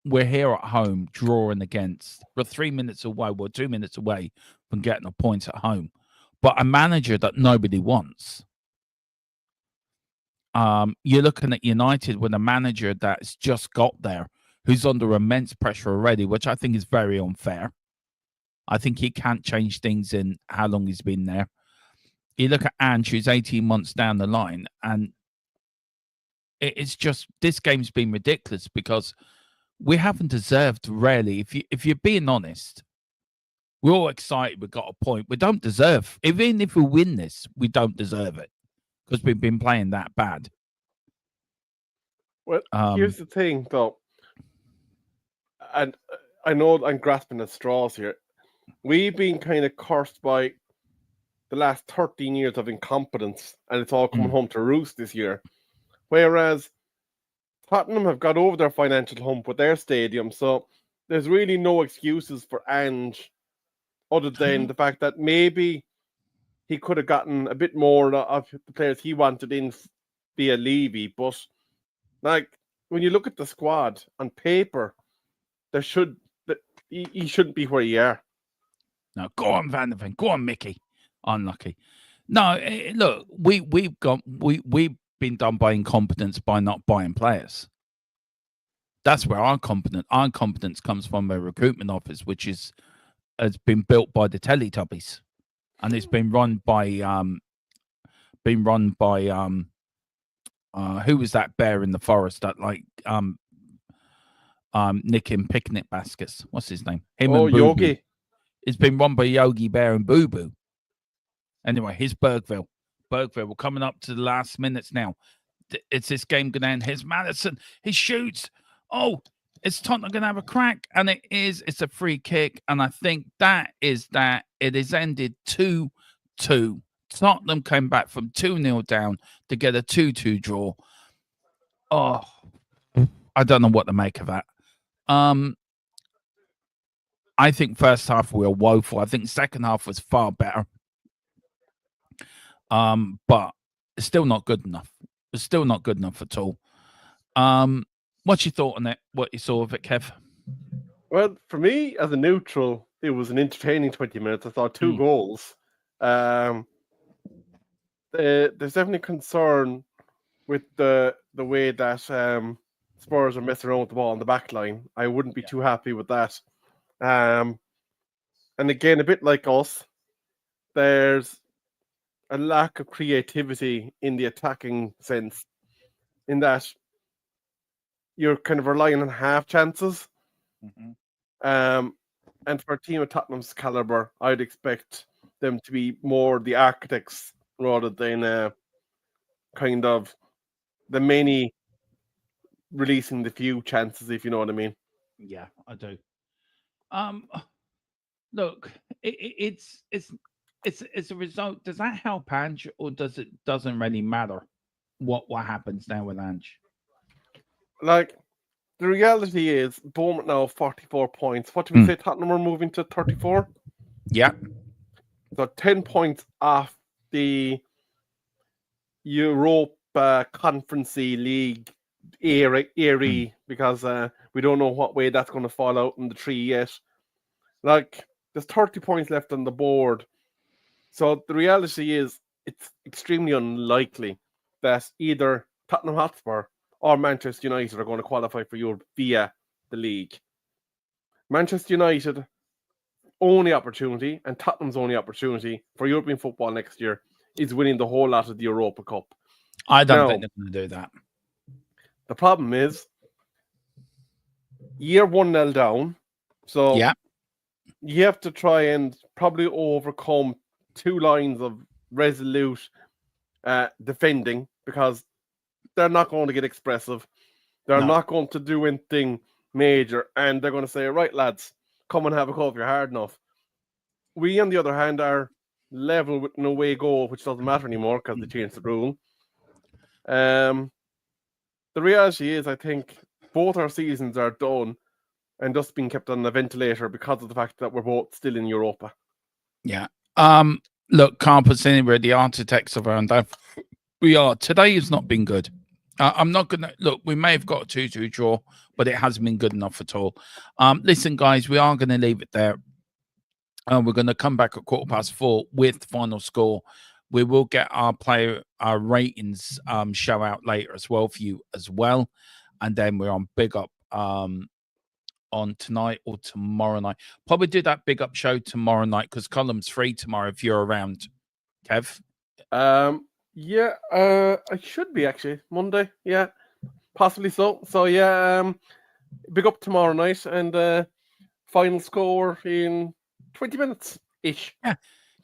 We're here at home drawing against. We're 3 minutes away. We're 2 minutes away from getting a point at home. But a manager that nobody wants. You're looking at United with a manager that's just got there, who's under immense pressure already, which I think is very unfair. I think he can't change things in how long he's been there. You look at Ange, who's 18 months down the line, and it's just this game's been ridiculous because we haven't deserved really. If you're being honest, we're all excited. We've got a point. We don't deserve. Even if we win this, we don't deserve it because we've been playing that bad. Well, here's the thing, though, and I know I'm grasping at straws here. We've been kind of cursed by the last 13 years of incompetence, and it's all coming home to roost this year. Whereas Tottenham have got over their financial hump with their stadium, so there's really no excuses for Ange other than the fact that maybe he could have gotten a bit more of the players he wanted in via Levy. But like when you look at the squad on paper, he shouldn't be where you are. No, go on, Van der Ven. Go on, Mickey. Unlucky. No, look, we've been done by incompetence by not buying players. That's where our incompetence comes from, a recruitment office, which has been built by the Teletubbies, and it's been run by who was that bear in the forest that like nicking picnic baskets? What's his name? Him and Boo Yogi. Boo. It's been run by Yogi Bear and Boo Boo. Anyway, here's Bergville. Bergville, we're coming up to the last minutes now. It's this game going to end. Here's Madison. He shoots. Oh, is Tottenham going to have a crack? And it is. It's a free kick. And I think that is that. It is ended 2-2. Tottenham came back from 2-0 down to get a 2-2 draw. Oh, I don't know what to make of that. I think first half we were woeful. I think second half was far better. But it's still not good enough. It's still not good enough at all. What's your thought on it? What you saw of it, Kev? Well, for me, as a neutral, it was an entertaining 20 minutes. I saw 2 goals. There's definitely concern with the way that Spurs are messing around with the ball on the back line. I wouldn't be too happy with that. And again, a bit like us, there's a lack of creativity in the attacking sense, in that you're kind of relying on half chances. And for a team of Tottenham's caliber, I'd expect them to be more the architects rather than kind of the many releasing the few chances, if you know what I mean. Yeah, I do. Look, it's a result. Does that help Ange, or doesn't really matter what happens now with Ange? Like, the reality is, Bournemouth now 44 points. What did we say? Tottenham are moving to 34? Yeah. So 10 points off the Europa Conference League area because we don't know what way that's going to fall out in the tree yet. Like, there's 30 points left on the board. So the reality is, it's extremely unlikely that either Tottenham Hotspur or Manchester United are going to qualify for Europe via the league. Manchester United only opportunity and Tottenham's only opportunity for European football next year is winning the whole lot of the Europa Cup. I don't think they're going to do that. The problem is, you're 1-0 down, so you have to try and probably overcome 2 lines of resolute defending, because they're not going to get expressive. They're not going to do anything major, and they're going to say, right, lads, come and have a go if you're hard enough. We, on the other hand, are level with an away goal, which doesn't matter anymore because they changed the rule. The reality is, I think both our seasons are done and just being kept on the ventilator because of the fact that we're both still in Europa. Yeah. Look, can't put anywhere the architects of our own life. We are. Today has not been good. I'm not going to look. We may have got a 2-2 draw, but it hasn't been good enough at all. Listen, guys, we are going to leave it there. We're going to come back at 4:15 with final score. We will get our ratings show out later as well for you as well, and then we're on Big Up on tonight or tomorrow night. Probably do that Big Up show tomorrow night because Column's free tomorrow if you're around. Kev, Yeah, I should be actually Monday. Yeah, possibly so. So yeah, big up tomorrow night, and final score in 20 minutes ish.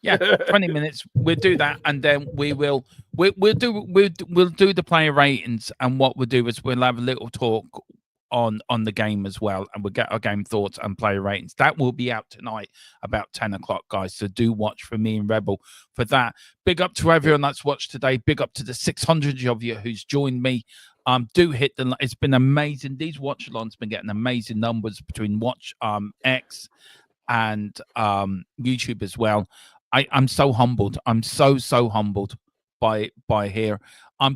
Yeah, 20 minutes. We'll do that, and then we'll do the player ratings, and what we'll do is we'll have a little talk on the game as well, and we'll get our game thoughts and player ratings. That will be out tonight about 10 o'clock, guys. So do watch for me and Rebel for that. Big up to everyone that's watched today. Big up to the 600 of you who's joined me. Do hit the. It's been amazing. These watch-alongs been getting amazing numbers between X and YouTube as well. I'm so humbled. I'm so humbled by here.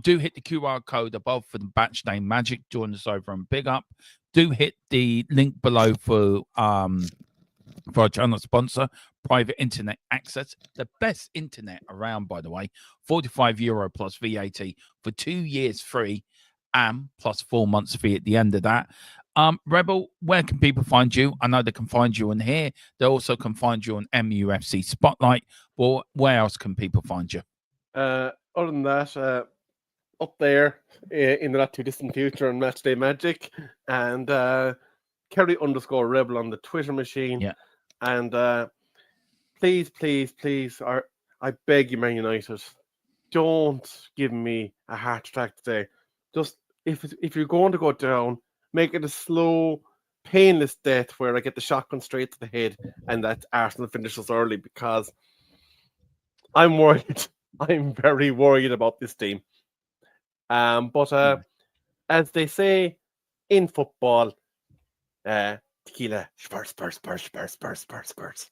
Do hit the QR code above for the Batch Day Magic. Join us over and big up. Do hit the link below for our channel sponsor, Private Internet Access, the best internet around, by the way. €45 plus VAT for 2 years free, and plus 4 months fee at the end of that. Rebel, where can people find you? I know they can find you on here. They also can find you on MUFC Spotlight. Well, where else can people find you? Other than that, up there in the not too distant future on Matchday Magic, and Kerry_Rebel on the Twitter machine. Yeah. And please, I beg you, Man United, don't give me a heart attack today. Just if you're going to go down, make it a slow, painless death where I get the shotgun straight to the head and that Arsenal finishes early, because I'm worried. I'm very worried about this team. But as they say in football, tequila, Spurs.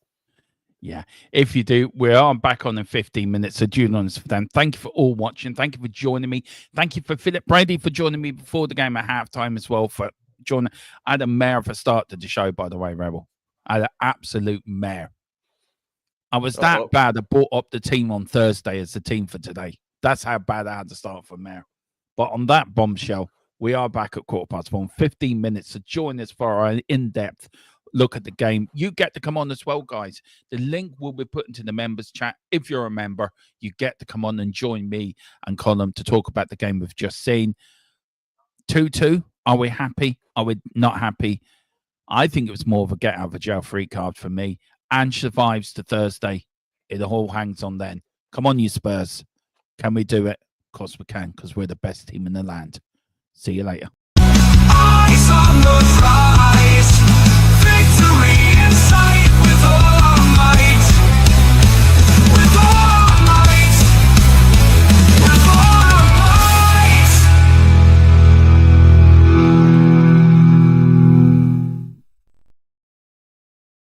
Yeah, if you do, we are back on in 15 minutes. So JOINNUS for them. Thank you for all watching. Thank you for joining me. Thank you for Philip Brady for joining me before the game at halftime as well. For joining, I had a mare for start to the show, by the way, Rebel. I had an absolute mare. I was that bad. I brought up the team on Thursday as the team for today. That's how bad I had to start for mare. But on that bombshell, we are back at 4:15, 15 minutes. So join us for our in-depth look at the game. You get to come on as well, guys. The link will be put into the members chat. If you're a member, you get to come on and join me and Colin to talk about the game we've just seen. 2-2. Are we happy? Are we not happy? I think it was more of a get out of jail free card for me. And survives to Thursday. It all hangs on then. Come on, you Spurs. Can we do it? Of course we can, because we're the best team in the land. See you later. Eyes on the